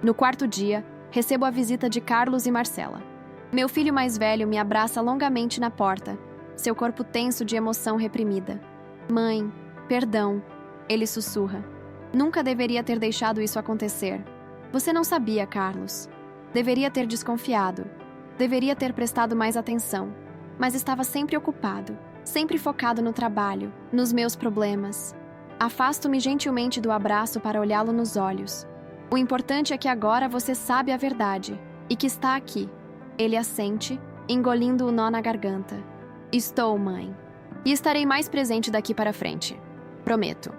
No 4º dia, recebo a visita de Carlos e Marcela. Meu filho mais velho me abraça longamente na porta, seu corpo tenso de emoção reprimida. Mãe, perdão, ele sussurra. Nunca deveria ter deixado isso acontecer. Você não sabia, Carlos. Deveria ter desconfiado. Deveria ter prestado mais atenção. Mas estava sempre ocupado, sempre focado no trabalho, nos meus problemas. Afasto-me gentilmente do abraço para olhá-lo nos olhos. O importante é que agora você sabe a verdade e que está aqui. Ele assente, engolindo o nó na garganta. Estou, mãe. E estarei mais presente daqui para frente. Prometo.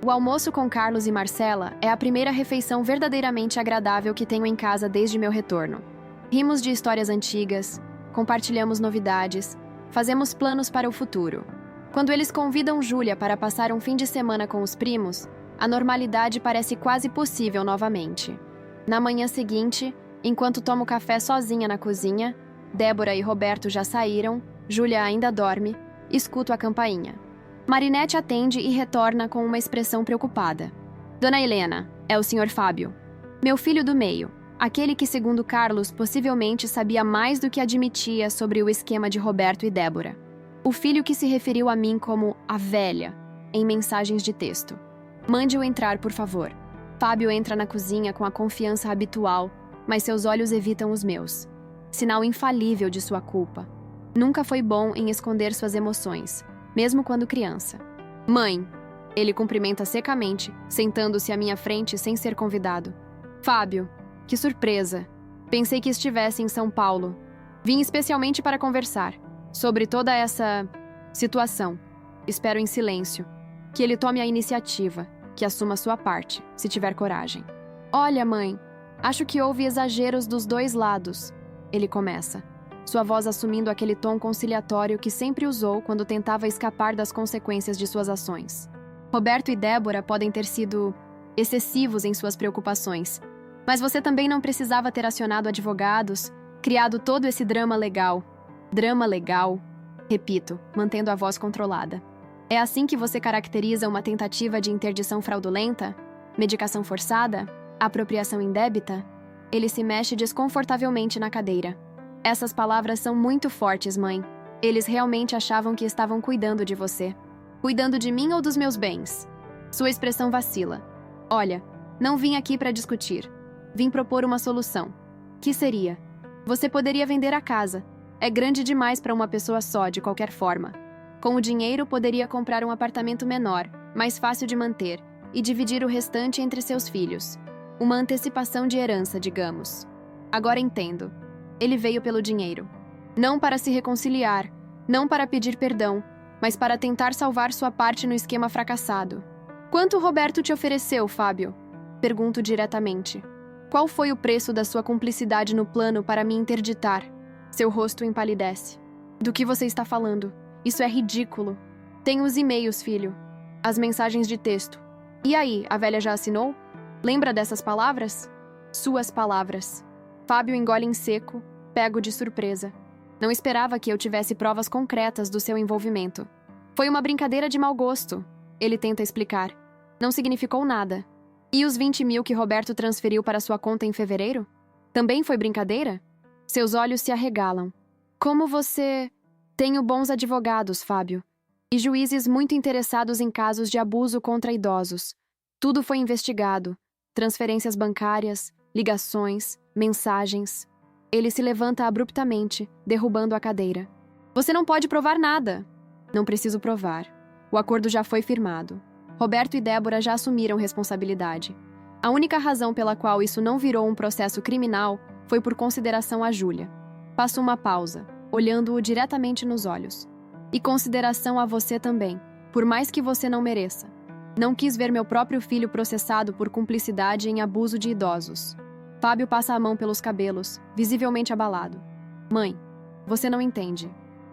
O almoço com Carlos e Marcela é a primeira refeição verdadeiramente agradável que tenho em casa desde meu retorno. Rimos de histórias antigas, compartilhamos novidades, fazemos planos para o futuro. Quando eles convidam Júlia para passar um fim de semana com os primos, a normalidade parece quase possível novamente. Na manhã seguinte, enquanto tomo café sozinha na cozinha, Débora e Roberto já saíram, Júlia ainda dorme, escuto a campainha. Marinette atende e retorna com uma expressão preocupada. Dona Helena, é o Sr. Fábio. Meu filho do meio, aquele que, segundo Carlos, possivelmente sabia mais do que admitia sobre o esquema de Roberto e Débora. O filho que se referiu a mim como a velha, em mensagens de texto. Mande-o entrar, por favor. Fábio entra na cozinha com a confiança habitual, mas seus olhos evitam os meus. Sinal infalível de sua culpa. Nunca foi bom em esconder suas emoções, mesmo quando criança. Mãe! Ele cumprimenta secamente, sentando-se à minha frente sem ser convidado. Fábio! Que surpresa! Pensei que estivesse em São Paulo. Vim especialmente para conversar sobre toda essa situação. Espero em silêncio. Que ele tome a iniciativa, que assuma sua parte, se tiver coragem. Olha, mãe, acho que houve exageros dos 2 lados. Ele começa, sua voz assumindo aquele tom conciliatório que sempre usou quando tentava escapar das consequências de suas ações. Roberto e Débora podem ter sido excessivos em suas preocupações, mas você também não precisava ter acionado advogados, criado todo esse drama legal. Drama legal, repito, mantendo a voz controlada. É assim que você caracteriza uma tentativa de interdição fraudulenta? Medicação forçada? Apropriação indébita? Ele se mexe desconfortavelmente na cadeira. Essas palavras são muito fortes, mãe. Eles realmente achavam que estavam cuidando de você. Cuidando de mim ou dos meus bens? Sua expressão vacila. Olha, não vim aqui para discutir. Vim propor uma solução. Que seria? Você poderia vender a casa. É grande demais para uma pessoa só, de qualquer forma. Com o dinheiro, poderia comprar um apartamento menor, mais fácil de manter, e dividir o restante entre seus filhos. Uma antecipação de herança, digamos. Agora entendo. Ele veio pelo dinheiro. Não para se reconciliar, não para pedir perdão, mas para tentar salvar sua parte no esquema fracassado. Quanto Roberto te ofereceu, Fábio? Pergunto diretamente. Qual foi o preço da sua cumplicidade no plano para me interditar? Seu rosto empalidece. Do que você está falando? Isso é ridículo. Tenho os e-mails, filho. As mensagens de texto. E aí, a velha já assinou? Lembra dessas palavras? Suas palavras. Fábio engole em seco, pego de surpresa. Não esperava que eu tivesse provas concretas do seu envolvimento. Foi uma brincadeira de mau gosto. Ele tenta explicar. Não significou nada. E os 20 mil que Roberto transferiu para sua conta em fevereiro? Também foi brincadeira? Seus olhos se arregalam. Como você... Tenho bons advogados, Fábio. E juízes muito interessados em casos de abuso contra idosos. Tudo foi investigado. Transferências bancárias, ligações, mensagens. Ele se levanta abruptamente, derrubando a cadeira. Você não pode provar nada. Não preciso provar. O acordo já foi firmado. Roberto e Débora já assumiram responsabilidade. A única razão pela qual isso não virou um processo criminal foi por consideração a Júlia. Faço uma pausa, olhando-o diretamente nos olhos. E consideração a você também, por mais que você não mereça. Não quis ver meu próprio filho processado por cumplicidade em abuso de idosos. Fábio passa a mão pelos cabelos, visivelmente abalado. Mãe, você não entende.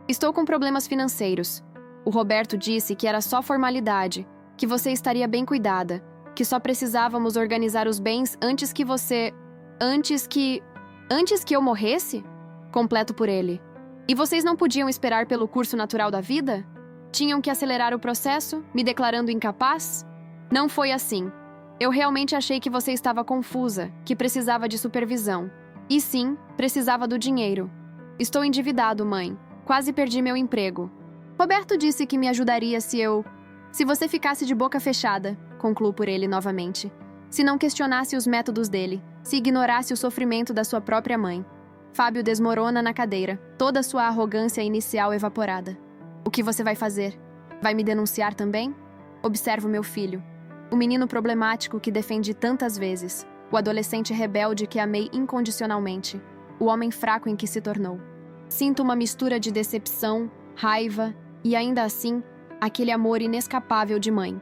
Estou com problemas financeiros. O Roberto disse que era só formalidade, que você estaria bem cuidada, que só precisávamos organizar os bens antes que você... Antes que eu morresse? Completo por ele. E vocês não podiam esperar pelo curso natural da vida? Tinham que acelerar o processo, me declarando incapaz? Não foi assim. Eu realmente achei que você estava confusa, que precisava de supervisão. E sim, precisava do dinheiro. Estou endividado, mãe. Quase perdi meu emprego. Roberto disse que me ajudaria se você ficasse de boca fechada, concluo por ele novamente. Se não questionasse os métodos dele, se ignorasse o sofrimento da sua própria mãe. Fábio desmorona na cadeira, toda a sua arrogância inicial evaporada. O que você vai fazer? Vai me denunciar também? Observo meu filho. O menino problemático que defendi tantas vezes. O adolescente rebelde que amei incondicionalmente. O homem fraco em que se tornou. Sinto uma mistura de decepção, raiva e, ainda assim, aquele amor inescapável de mãe.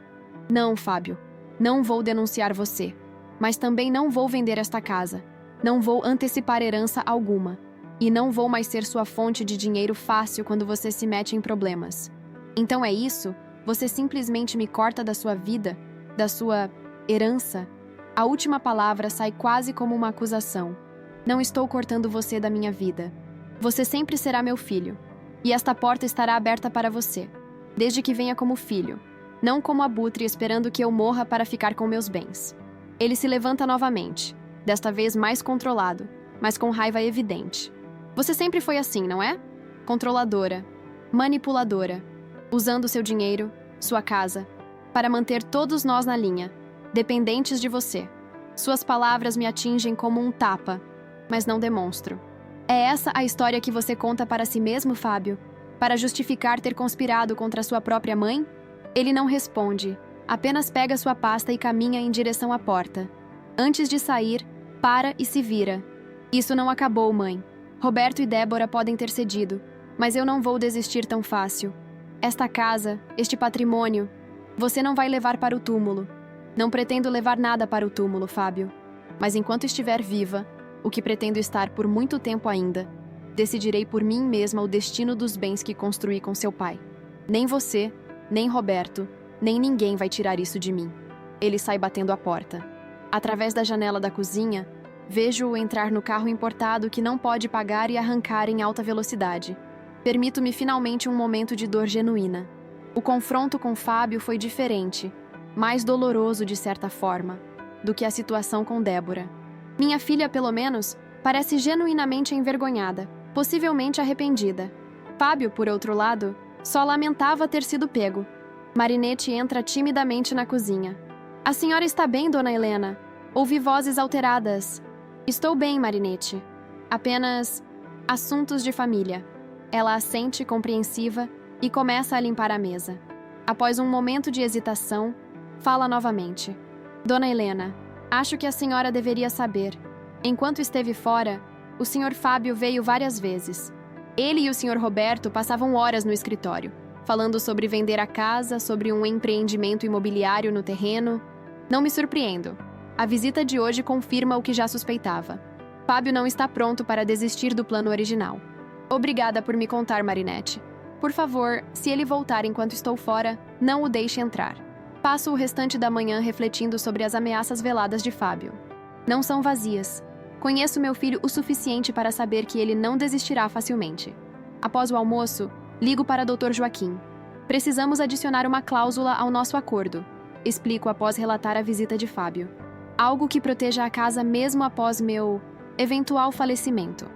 Não, Fábio. Não vou denunciar você. Mas também não vou vender esta casa. Não vou antecipar herança alguma. E não vou mais ser sua fonte de dinheiro fácil quando você se mete em problemas. Então é isso? Você simplesmente me corta da sua vida? Da sua herança? A última palavra sai quase como uma acusação. Não estou cortando você da minha vida. Você sempre será meu filho. E esta porta estará aberta para você. Desde que venha como filho. Não como abutre esperando que eu morra para ficar com meus bens. Ele se levanta novamente. Desta vez mais controlado, mas com raiva evidente. Você sempre foi assim, não é? Controladora, manipuladora, usando seu dinheiro, sua casa, para manter todos nós na linha, dependentes de você. Suas palavras me atingem como um tapa, mas não demonstro. É essa a história que você conta para si mesmo, Fábio? Para justificar ter conspirado contra sua própria mãe? Ele não responde, apenas pega sua pasta e caminha em direção à porta. Antes de sair, para e se vira. Isso não acabou, mãe. Roberto e Débora podem ter cedido, mas eu não vou desistir tão fácil. Esta casa, este patrimônio, você não vai levar para o túmulo. Não pretendo levar nada para o túmulo, Fábio. Mas enquanto estiver viva, o que pretendo estar por muito tempo ainda, decidirei por mim mesma o destino dos bens que construí com seu pai. Nem você, nem Roberto, nem ninguém vai tirar isso de mim. Ele sai batendo a porta. Através da janela da cozinha, vejo-o entrar no carro importado que não pode pagar e arrancar em alta velocidade. Permito-me finalmente um momento de dor genuína. O confronto com Fábio foi diferente, mais doloroso de certa forma, do que a situação com Débora. Minha filha, pelo menos, parece genuinamente envergonhada, possivelmente arrependida. Fábio, por outro lado, só lamentava ter sido pego. Marinette entra timidamente na cozinha. A senhora está bem, dona Helena? Ouvi vozes alteradas. Estou bem, Marinette. Apenas assuntos de família. Ela assente, compreensiva, e começa a limpar a mesa. Após um momento de hesitação, fala novamente. Dona Helena, acho que a senhora deveria saber. Enquanto esteve fora, o Sr. Fábio veio várias vezes. Ele e o Sr. Roberto passavam horas no escritório, falando sobre vender a casa, sobre um empreendimento imobiliário no terreno. Não me surpreendo. A visita de hoje confirma o que já suspeitava. Fábio não está pronto para desistir do plano original. Obrigada por me contar, Marinette. Por favor, se ele voltar enquanto estou fora, não o deixe entrar. Passo o restante da manhã refletindo sobre as ameaças veladas de Fábio. Não são vazias. Conheço meu filho o suficiente para saber que ele não desistirá facilmente. Após o almoço, ligo para Dr. Joaquim. Precisamos adicionar uma cláusula ao nosso acordo, explico após relatar a visita de Fábio. Algo que proteja a casa mesmo após meu eventual falecimento.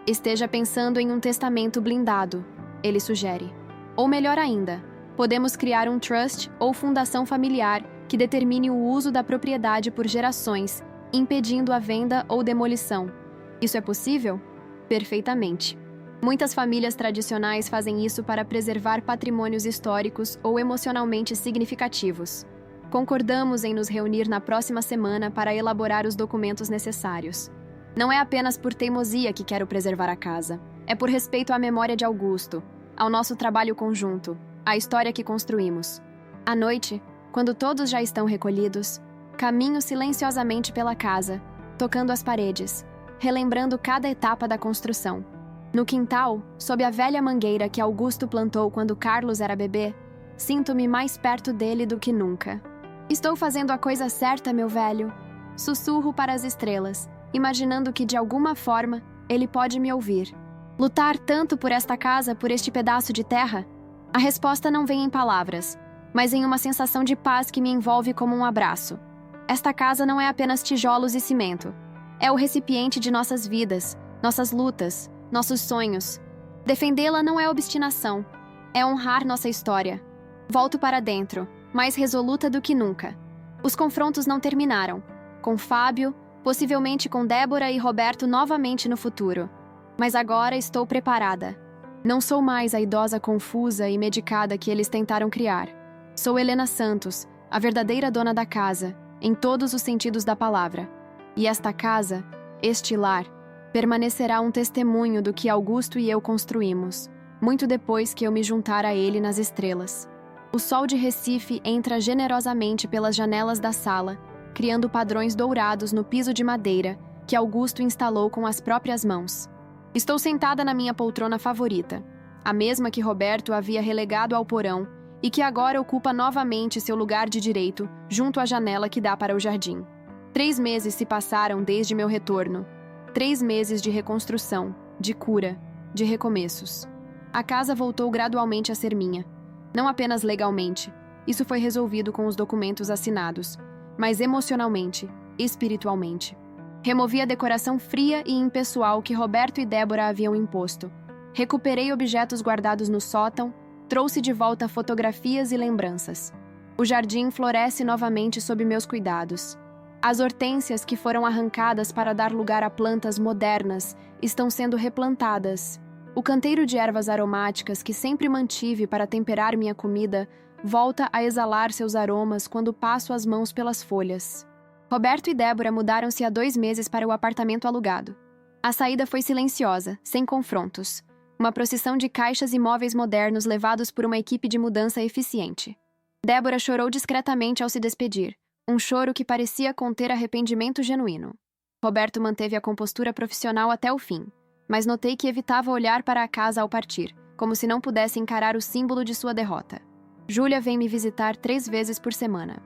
Esteja pensando em um testamento blindado, ele sugere. Ou melhor ainda, podemos criar um trust ou fundação familiar que determine o uso da propriedade por gerações, impedindo a venda ou demolição. Isso é possível? Perfeitamente. Muitas famílias tradicionais fazem isso para preservar patrimônios históricos ou emocionalmente significativos. Concordamos em nos reunir na próxima semana para elaborar os documentos necessários. Não é apenas por teimosia que quero preservar a casa. É por respeito à memória de Augusto, ao nosso trabalho conjunto, à história que construímos. À noite, quando todos já estão recolhidos, caminho silenciosamente pela casa, tocando as paredes, relembrando cada etapa da construção. No quintal, sob a velha mangueira que Augusto plantou quando Carlos era bebê, sinto-me mais perto dele do que nunca. Estou fazendo a coisa certa, meu velho. Sussurro para as estrelas, imaginando que de alguma forma ele pode me ouvir. Lutar tanto por esta casa, por este pedaço de terra? A resposta não vem em palavras, mas em uma sensação de paz que me envolve como um abraço. Esta casa não é apenas tijolos e cimento. É o recipiente de nossas vidas, nossas lutas, nossos sonhos. Defendê-la não é obstinação, é honrar nossa história. Volto para dentro, mais resoluta do que nunca. Os confrontos não terminaram. Com Fábio, possivelmente com Débora e Roberto novamente no futuro. Mas agora estou preparada. Não sou mais a idosa confusa e medicada que eles tentaram criar. Sou Helena Santos, a verdadeira dona da casa, em todos os sentidos da palavra. E esta casa, este lar, permanecerá um testemunho do que Augusto e eu construímos, muito depois que eu me juntar a ele nas estrelas. O sol de Recife entra generosamente pelas janelas da sala, criando padrões dourados no piso de madeira que Augusto instalou com as próprias mãos. Estou sentada na minha poltrona favorita, a mesma que Roberto havia relegado ao porão e que agora ocupa novamente seu lugar de direito, junto à janela que dá para o jardim. 3 meses se passaram desde meu retorno. 3 meses de reconstrução, de cura, de recomeços. A casa voltou gradualmente a ser minha. Não apenas legalmente, isso foi resolvido com os documentos assinados, mas emocionalmente, espiritualmente. Removi a decoração fria e impessoal que Roberto e Débora haviam imposto. Recuperei objetos guardados no sótão, trouxe de volta fotografias e lembranças. O jardim floresce novamente sob meus cuidados. As hortênsias que foram arrancadas para dar lugar a plantas modernas estão sendo replantadas. O canteiro de ervas aromáticas que sempre mantive para temperar minha comida volta a exalar seus aromas quando passo as mãos pelas folhas. Roberto e Débora mudaram-se há 2 meses para o apartamento alugado. A saída foi silenciosa, sem confrontos. Uma procissão de caixas e móveis modernos levados por uma equipe de mudança eficiente. Débora chorou discretamente ao se despedir, um choro que parecia conter arrependimento genuíno. Roberto manteve a compostura profissional até o fim, mas notei que evitava olhar para a casa ao partir, como se não pudesse encarar o símbolo de sua derrota. Júlia vem me visitar 3 vezes por semana.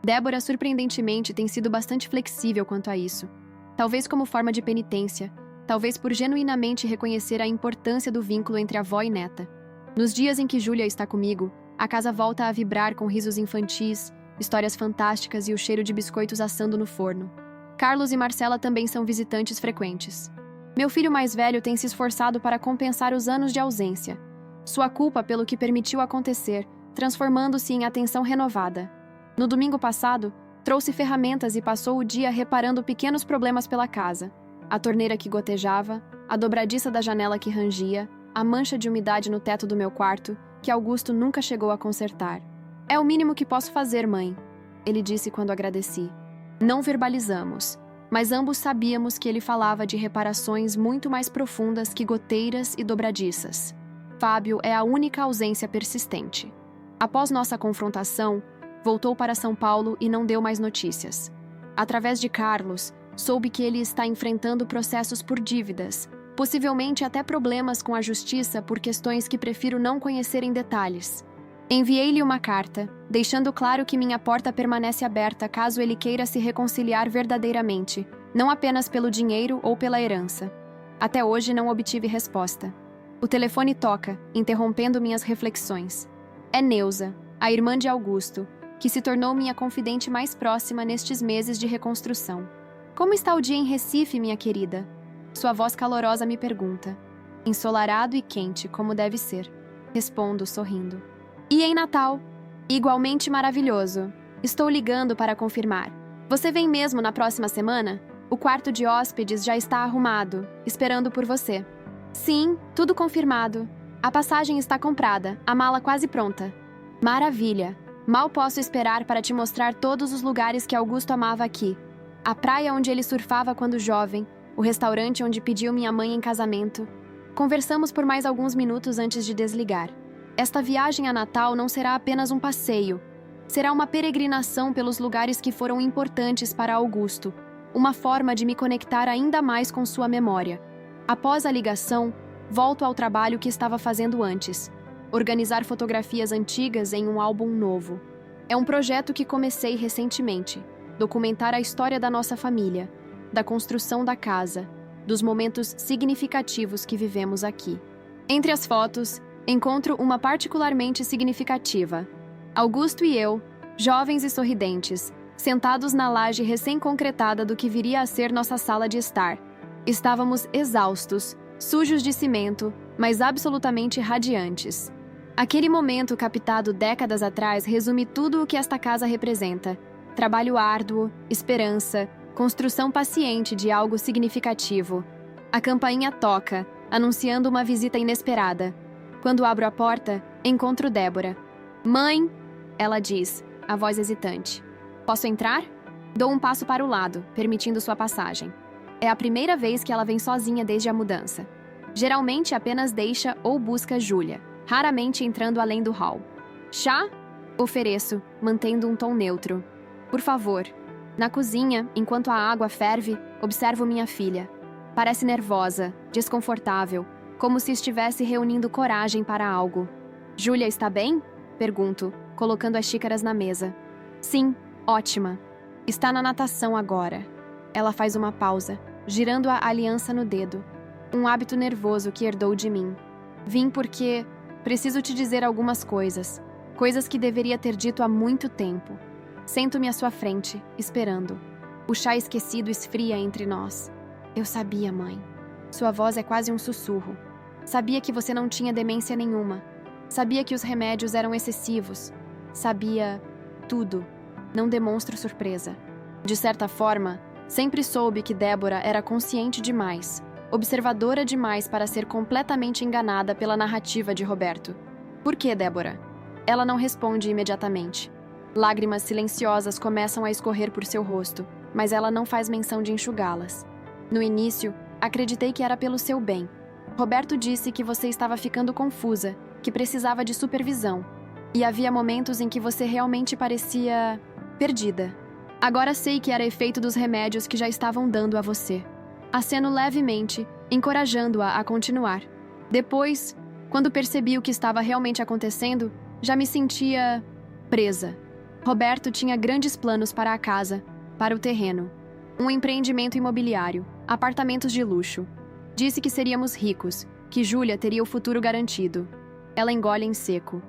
Débora, surpreendentemente, tem sido bastante flexível quanto a isso. Talvez como forma de penitência, talvez por genuinamente reconhecer a importância do vínculo entre avó e neta. Nos dias em que Júlia está comigo, a casa volta a vibrar com risos infantis, histórias fantásticas e o cheiro de biscoitos assando no forno. Carlos e Marcela também são visitantes frequentes. Meu filho mais velho tem se esforçado para compensar os anos de ausência. Sua culpa pelo que permitiu acontecer, transformando-se em atenção renovada. No domingo passado, trouxe ferramentas e passou o dia reparando pequenos problemas pela casa. A torneira que gotejava, a dobradiça da janela que rangia, a mancha de umidade no teto do meu quarto, que Augusto nunca chegou a consertar. É o mínimo que posso fazer, mãe, ele disse quando agradeci. Não verbalizamos, mas ambos sabíamos que ele falava de reparações muito mais profundas que goteiras e dobradiças. Fábio é a única ausência persistente. Após nossa confrontação, voltou para São Paulo e não deu mais notícias. Através de Carlos, soube que ele está enfrentando processos por dívidas, possivelmente até problemas com a justiça por questões que prefiro não conhecer em detalhes. Enviei-lhe uma carta, deixando claro que minha porta permanece aberta caso ele queira se reconciliar verdadeiramente, não apenas pelo dinheiro ou pela herança. Até hoje não obtive resposta. O telefone toca, interrompendo minhas reflexões. É Neuza, a irmã de Augusto, que se tornou minha confidente mais próxima nestes meses de reconstrução. Como está o dia em Recife, minha querida? Sua voz calorosa me pergunta. Ensolarado e quente, como deve ser. Respondo, sorrindo. E em Natal? Igualmente maravilhoso. Estou ligando para confirmar. Você vem mesmo na próxima semana? O quarto de hóspedes já está arrumado, esperando por você. Sim, tudo confirmado. A passagem está comprada, a mala quase pronta. Maravilha! Mal posso esperar para te mostrar todos os lugares que Augusto amava aqui. A praia onde ele surfava quando jovem, o restaurante onde pediu minha mãe em casamento. Conversamos por mais alguns minutos antes de desligar. Esta viagem a Natal não será apenas um passeio. Será uma peregrinação pelos lugares que foram importantes para Augusto, uma forma de me conectar ainda mais com sua memória. Após a ligação, volto ao trabalho que estava fazendo antes. Organizar fotografias antigas em um álbum novo. É um projeto que comecei recentemente. Documentar a história da nossa família, da construção da casa, dos momentos significativos que vivemos aqui. Entre as fotos, encontro uma particularmente significativa. Augusto e eu, jovens e sorridentes, sentados na laje recém-concretada do que viria a ser nossa sala de estar. Estávamos exaustos, sujos de cimento, mas absolutamente radiantes. Aquele momento captado décadas atrás resume tudo o que esta casa representa. Trabalho árduo, esperança, construção paciente de algo significativo. A campainha toca, anunciando uma visita inesperada. Quando abro a porta, encontro Débora. Mãe, ela diz, a voz hesitante. Posso entrar? Dou um passo para o lado, permitindo sua passagem. É a primeira vez que ela vem sozinha desde a mudança. Geralmente apenas deixa ou busca Júlia, raramente entrando além do hall. Chá? Ofereço, mantendo um tom neutro. Por favor. Na cozinha, enquanto a água ferve, observo minha filha. Parece nervosa, desconfortável, como se estivesse reunindo coragem para algo. Júlia está bem? Pergunto, colocando as xícaras na mesa. Sim, ótima. Está na natação agora. Ela faz uma pausa, girando a aliança no dedo. Um hábito nervoso que herdou de mim. Vim porque preciso te dizer algumas coisas. Coisas que deveria ter dito há muito tempo. Sento-me à sua frente, esperando. O chá esquecido esfria entre nós. Eu sabia, mãe. Sua voz é quase um sussurro. Sabia que você não tinha demência nenhuma. Sabia que os remédios eram excessivos. Sabia tudo. Não demonstro surpresa. De certa forma, sempre soube que Débora era consciente demais, observadora demais para ser completamente enganada pela narrativa de Roberto. Por que, Débora? Ela não responde imediatamente. Lágrimas silenciosas começam a escorrer por seu rosto, mas ela não faz menção de enxugá-las. No início, acreditei que era pelo seu bem. Roberto disse que você estava ficando confusa, que precisava de supervisão. E havia momentos em que você realmente parecia perdida. Agora sei que era efeito dos remédios que já estavam dando a você. Aceno levemente, encorajando-a a continuar. Depois, quando percebi o que estava realmente acontecendo, já me sentia presa. Roberto tinha grandes planos para a casa, para o terreno. Um empreendimento imobiliário, apartamentos de luxo. Disse que seríamos ricos, que Júlia teria o futuro garantido. Ela engole em seco.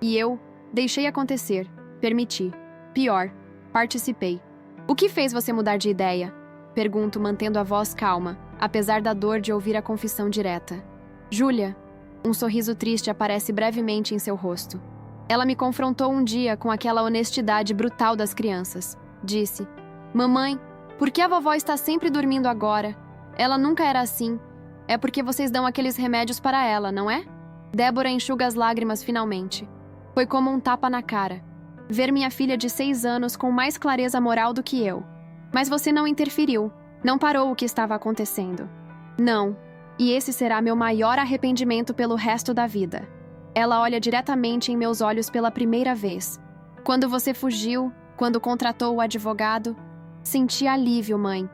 E eu deixei acontecer, permiti. Pior, participei. O que fez você mudar de ideia? Pergunto, mantendo a voz calma, apesar da dor de ouvir a confissão direta. Júlia, um sorriso triste aparece brevemente em seu rosto. Ela me confrontou um dia com aquela honestidade brutal das crianças. Disse, mamãe, por que a vovó está sempre dormindo agora? Ela nunca era assim. É porque vocês dão aqueles remédios para ela, não é? Débora enxuga as lágrimas finalmente. Foi como um tapa na cara. Ver minha filha de 6 anos com mais clareza moral do que eu. Mas você não interferiu. Não parou o que estava acontecendo. Não, e esse será meu maior arrependimento pelo resto da vida. Ela olha diretamente em meus olhos pela primeira vez. Quando você fugiu, quando contratou o advogado, senti alívio, mãe.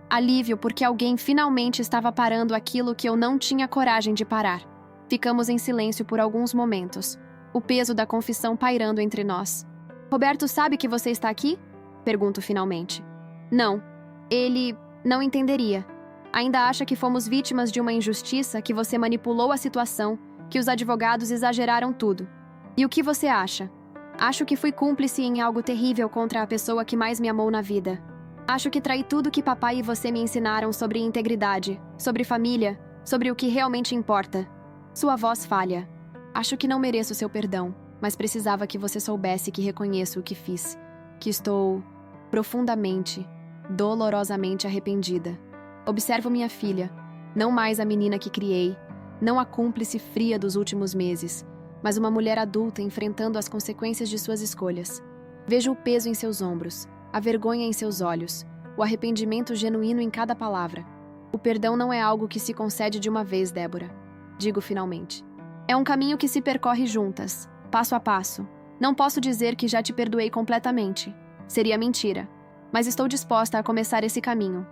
Alívio porque alguém finalmente estava parando aquilo que eu não tinha coragem de parar. Ficamos em silêncio por alguns momentos, o peso da confissão pairando entre nós. Roberto sabe que você está aqui? Pergunto finalmente. Não. Ele não entenderia. Ainda acha que fomos vítimas de uma injustiça, que você manipulou a situação, que os advogados exageraram tudo. E o que você acha? Acho que fui cúmplice em algo terrível contra a pessoa que mais me amou na vida. Acho que traí tudo que papai e você me ensinaram sobre integridade, sobre família, sobre o que realmente importa. Sua voz falha. Acho que não mereço seu perdão, mas precisava que você soubesse que reconheço o que fiz, que estou profundamente, dolorosamente arrependida. Observo minha filha, não mais a menina que criei, não a cúmplice fria dos últimos meses, mas uma mulher adulta enfrentando as consequências de suas escolhas. Vejo o peso em seus ombros, a vergonha em seus olhos, o arrependimento genuíno em cada palavra. O perdão não é algo que se concede de uma vez, Débora. Digo finalmente. É um caminho que se percorre juntas, passo a passo. Não posso dizer que já te perdoei completamente. Seria mentira. Mas estou disposta a começar esse caminho.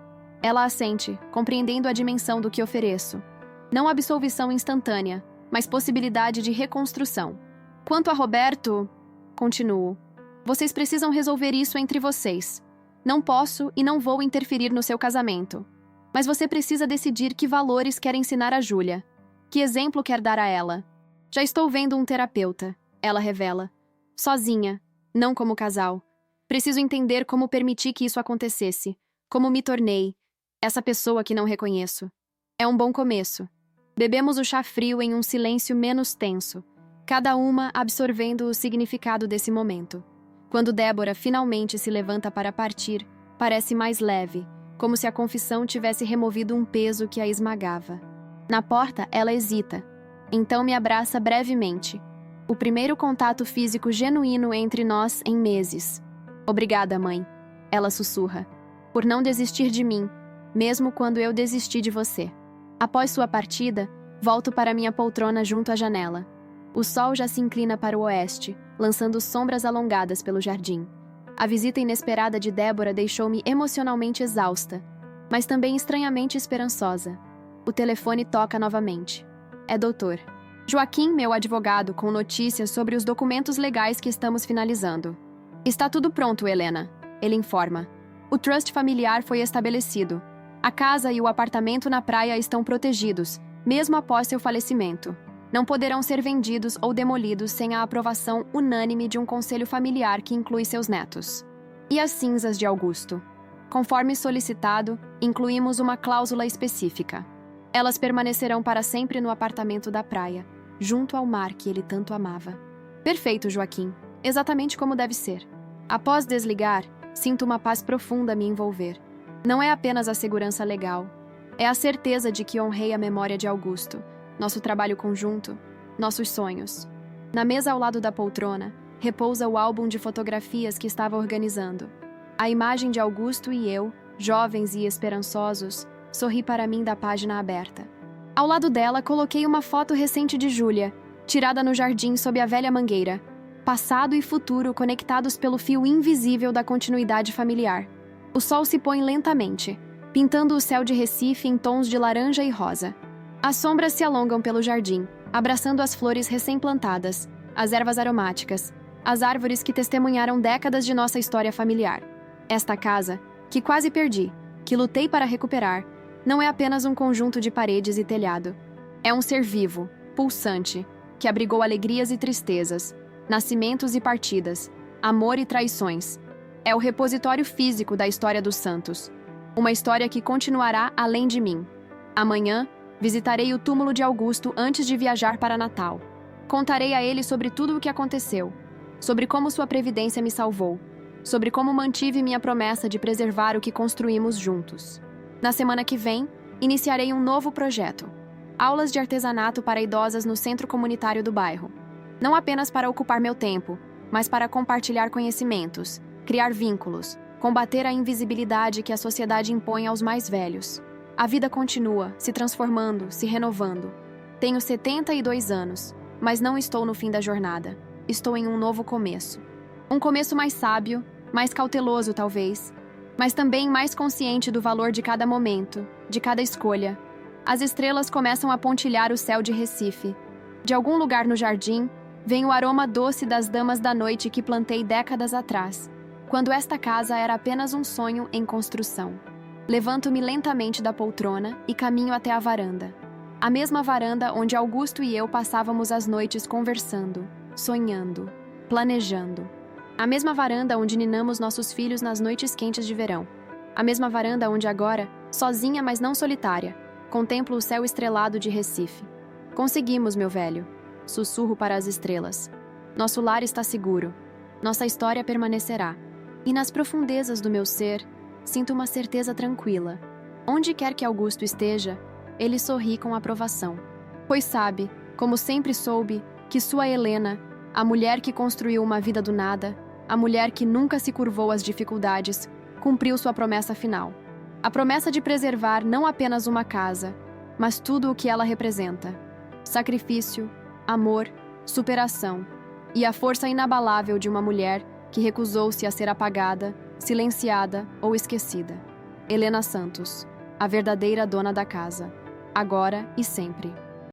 Ela assente, compreendendo a dimensão do que ofereço. Não absolvição instantânea, mas possibilidade de reconstrução. Quanto a Roberto, continuo. Vocês precisam resolver isso entre vocês. Não posso e não vou interferir no seu casamento. Mas você precisa decidir que valores quer ensinar a Júlia. Que exemplo quer dar a ela? Já estou vendo um terapeuta, ela revela. Sozinha, não como casal. Preciso entender como permitir que isso acontecesse. Como me tornei essa pessoa que não reconheço. É um bom começo. Bebemos o chá frio em um silêncio menos tenso, cada uma absorvendo o significado desse momento. Quando Débora finalmente se levanta para partir, parece mais leve, como se a confissão tivesse removido um peso que a esmagava. Na porta, ela hesita. Então me abraça brevemente. O primeiro contato físico genuíno entre nós em meses. Obrigada, mãe. Ela sussurra. Por não desistir de mim, mesmo quando eu desisti de você. Após sua partida, volto para minha poltrona junto à janela. O sol já se inclina para o oeste, lançando sombras alongadas pelo jardim. A visita inesperada de Débora deixou-me emocionalmente exausta, mas também estranhamente esperançosa. O telefone toca novamente. É Dr. Joaquim, meu advogado, com notícias sobre os documentos legais que estamos finalizando. Está tudo pronto, Helena, ele informa. O trust familiar foi estabelecido. A casa e o apartamento na praia estão protegidos, mesmo após seu falecimento. Não poderão ser vendidos ou demolidos sem a aprovação unânime de um conselho familiar que inclui seus netos. E as cinzas de Augusto? Conforme solicitado, incluímos uma cláusula específica. Elas permanecerão para sempre no apartamento da praia, junto ao mar que ele tanto amava. Perfeito, Joaquim. Exatamente como deve ser. Após desligar, sinto uma paz profunda me envolver. Não é apenas a segurança legal. É a certeza de que honrei a memória de Augusto, nosso trabalho conjunto, nossos sonhos. Na mesa ao lado da poltrona, repousa o álbum de fotografias que estava organizando. A imagem de Augusto e eu, jovens e esperançosos, sorri para mim da página aberta. Ao lado dela, coloquei uma foto recente de Júlia, tirada no jardim sob a velha mangueira. Passado e futuro conectados pelo fio invisível da continuidade familiar. O sol se põe lentamente, pintando o céu de Recife em tons de laranja e rosa. As sombras se alongam pelo jardim, abraçando as flores recém-plantadas, as ervas aromáticas, as árvores que testemunharam décadas de nossa história familiar. Esta casa, que quase perdi, que lutei para recuperar, não é apenas um conjunto de paredes e telhado. É um ser vivo, pulsante, que abrigou alegrias e tristezas, nascimentos e partidas, amor e traições. É o repositório físico da história dos Santos. Uma história que continuará além de mim. Amanhã, visitarei o túmulo de Augusto antes de viajar para Natal. Contarei a ele sobre tudo o que aconteceu, sobre como sua previdência me salvou, sobre como mantive minha promessa de preservar o que construímos juntos. Na semana que vem, iniciarei um novo projeto. Aulas de artesanato para idosas no centro comunitário do bairro. Não apenas para ocupar meu tempo, mas para compartilhar conhecimentos, criar vínculos, combater a invisibilidade que a sociedade impõe aos mais velhos. A vida continua, se transformando, se renovando. Tenho 72 anos, mas não estou no fim da jornada. Estou em um novo começo. Um começo mais sábio, mais cauteloso talvez, mas também mais consciente do valor de cada momento, de cada escolha. As estrelas começam a pontilhar o céu de Recife. De algum lugar no jardim, vem o aroma doce das damas da noite que plantei décadas atrás, quando esta casa era apenas um sonho em construção. Levanto-me lentamente da poltrona e caminho até a varanda. A mesma varanda onde Augusto e eu passávamos as noites conversando, sonhando, planejando. A mesma varanda onde ninamos nossos filhos nas noites quentes de verão. A mesma varanda onde agora, sozinha mas não solitária, contemplo o céu estrelado de Recife. Conseguimos, meu velho. Sussurro para as estrelas. Nosso lar está seguro. Nossa história permanecerá. E nas profundezas do meu ser, sinto uma certeza tranquila. Onde quer que Augusto esteja, ele sorri com aprovação. Pois sabe, como sempre soube, que sua Helena, a mulher que construiu uma vida do nada, a mulher que nunca se curvou às dificuldades, cumpriu sua promessa final. A promessa de preservar não apenas uma casa, mas tudo o que ela representa. Sacrifício, amor, superação e a força inabalável de uma mulher que recusou-se a ser apagada, silenciada ou esquecida. Helena Santos, a verdadeira dona da casa, agora e sempre.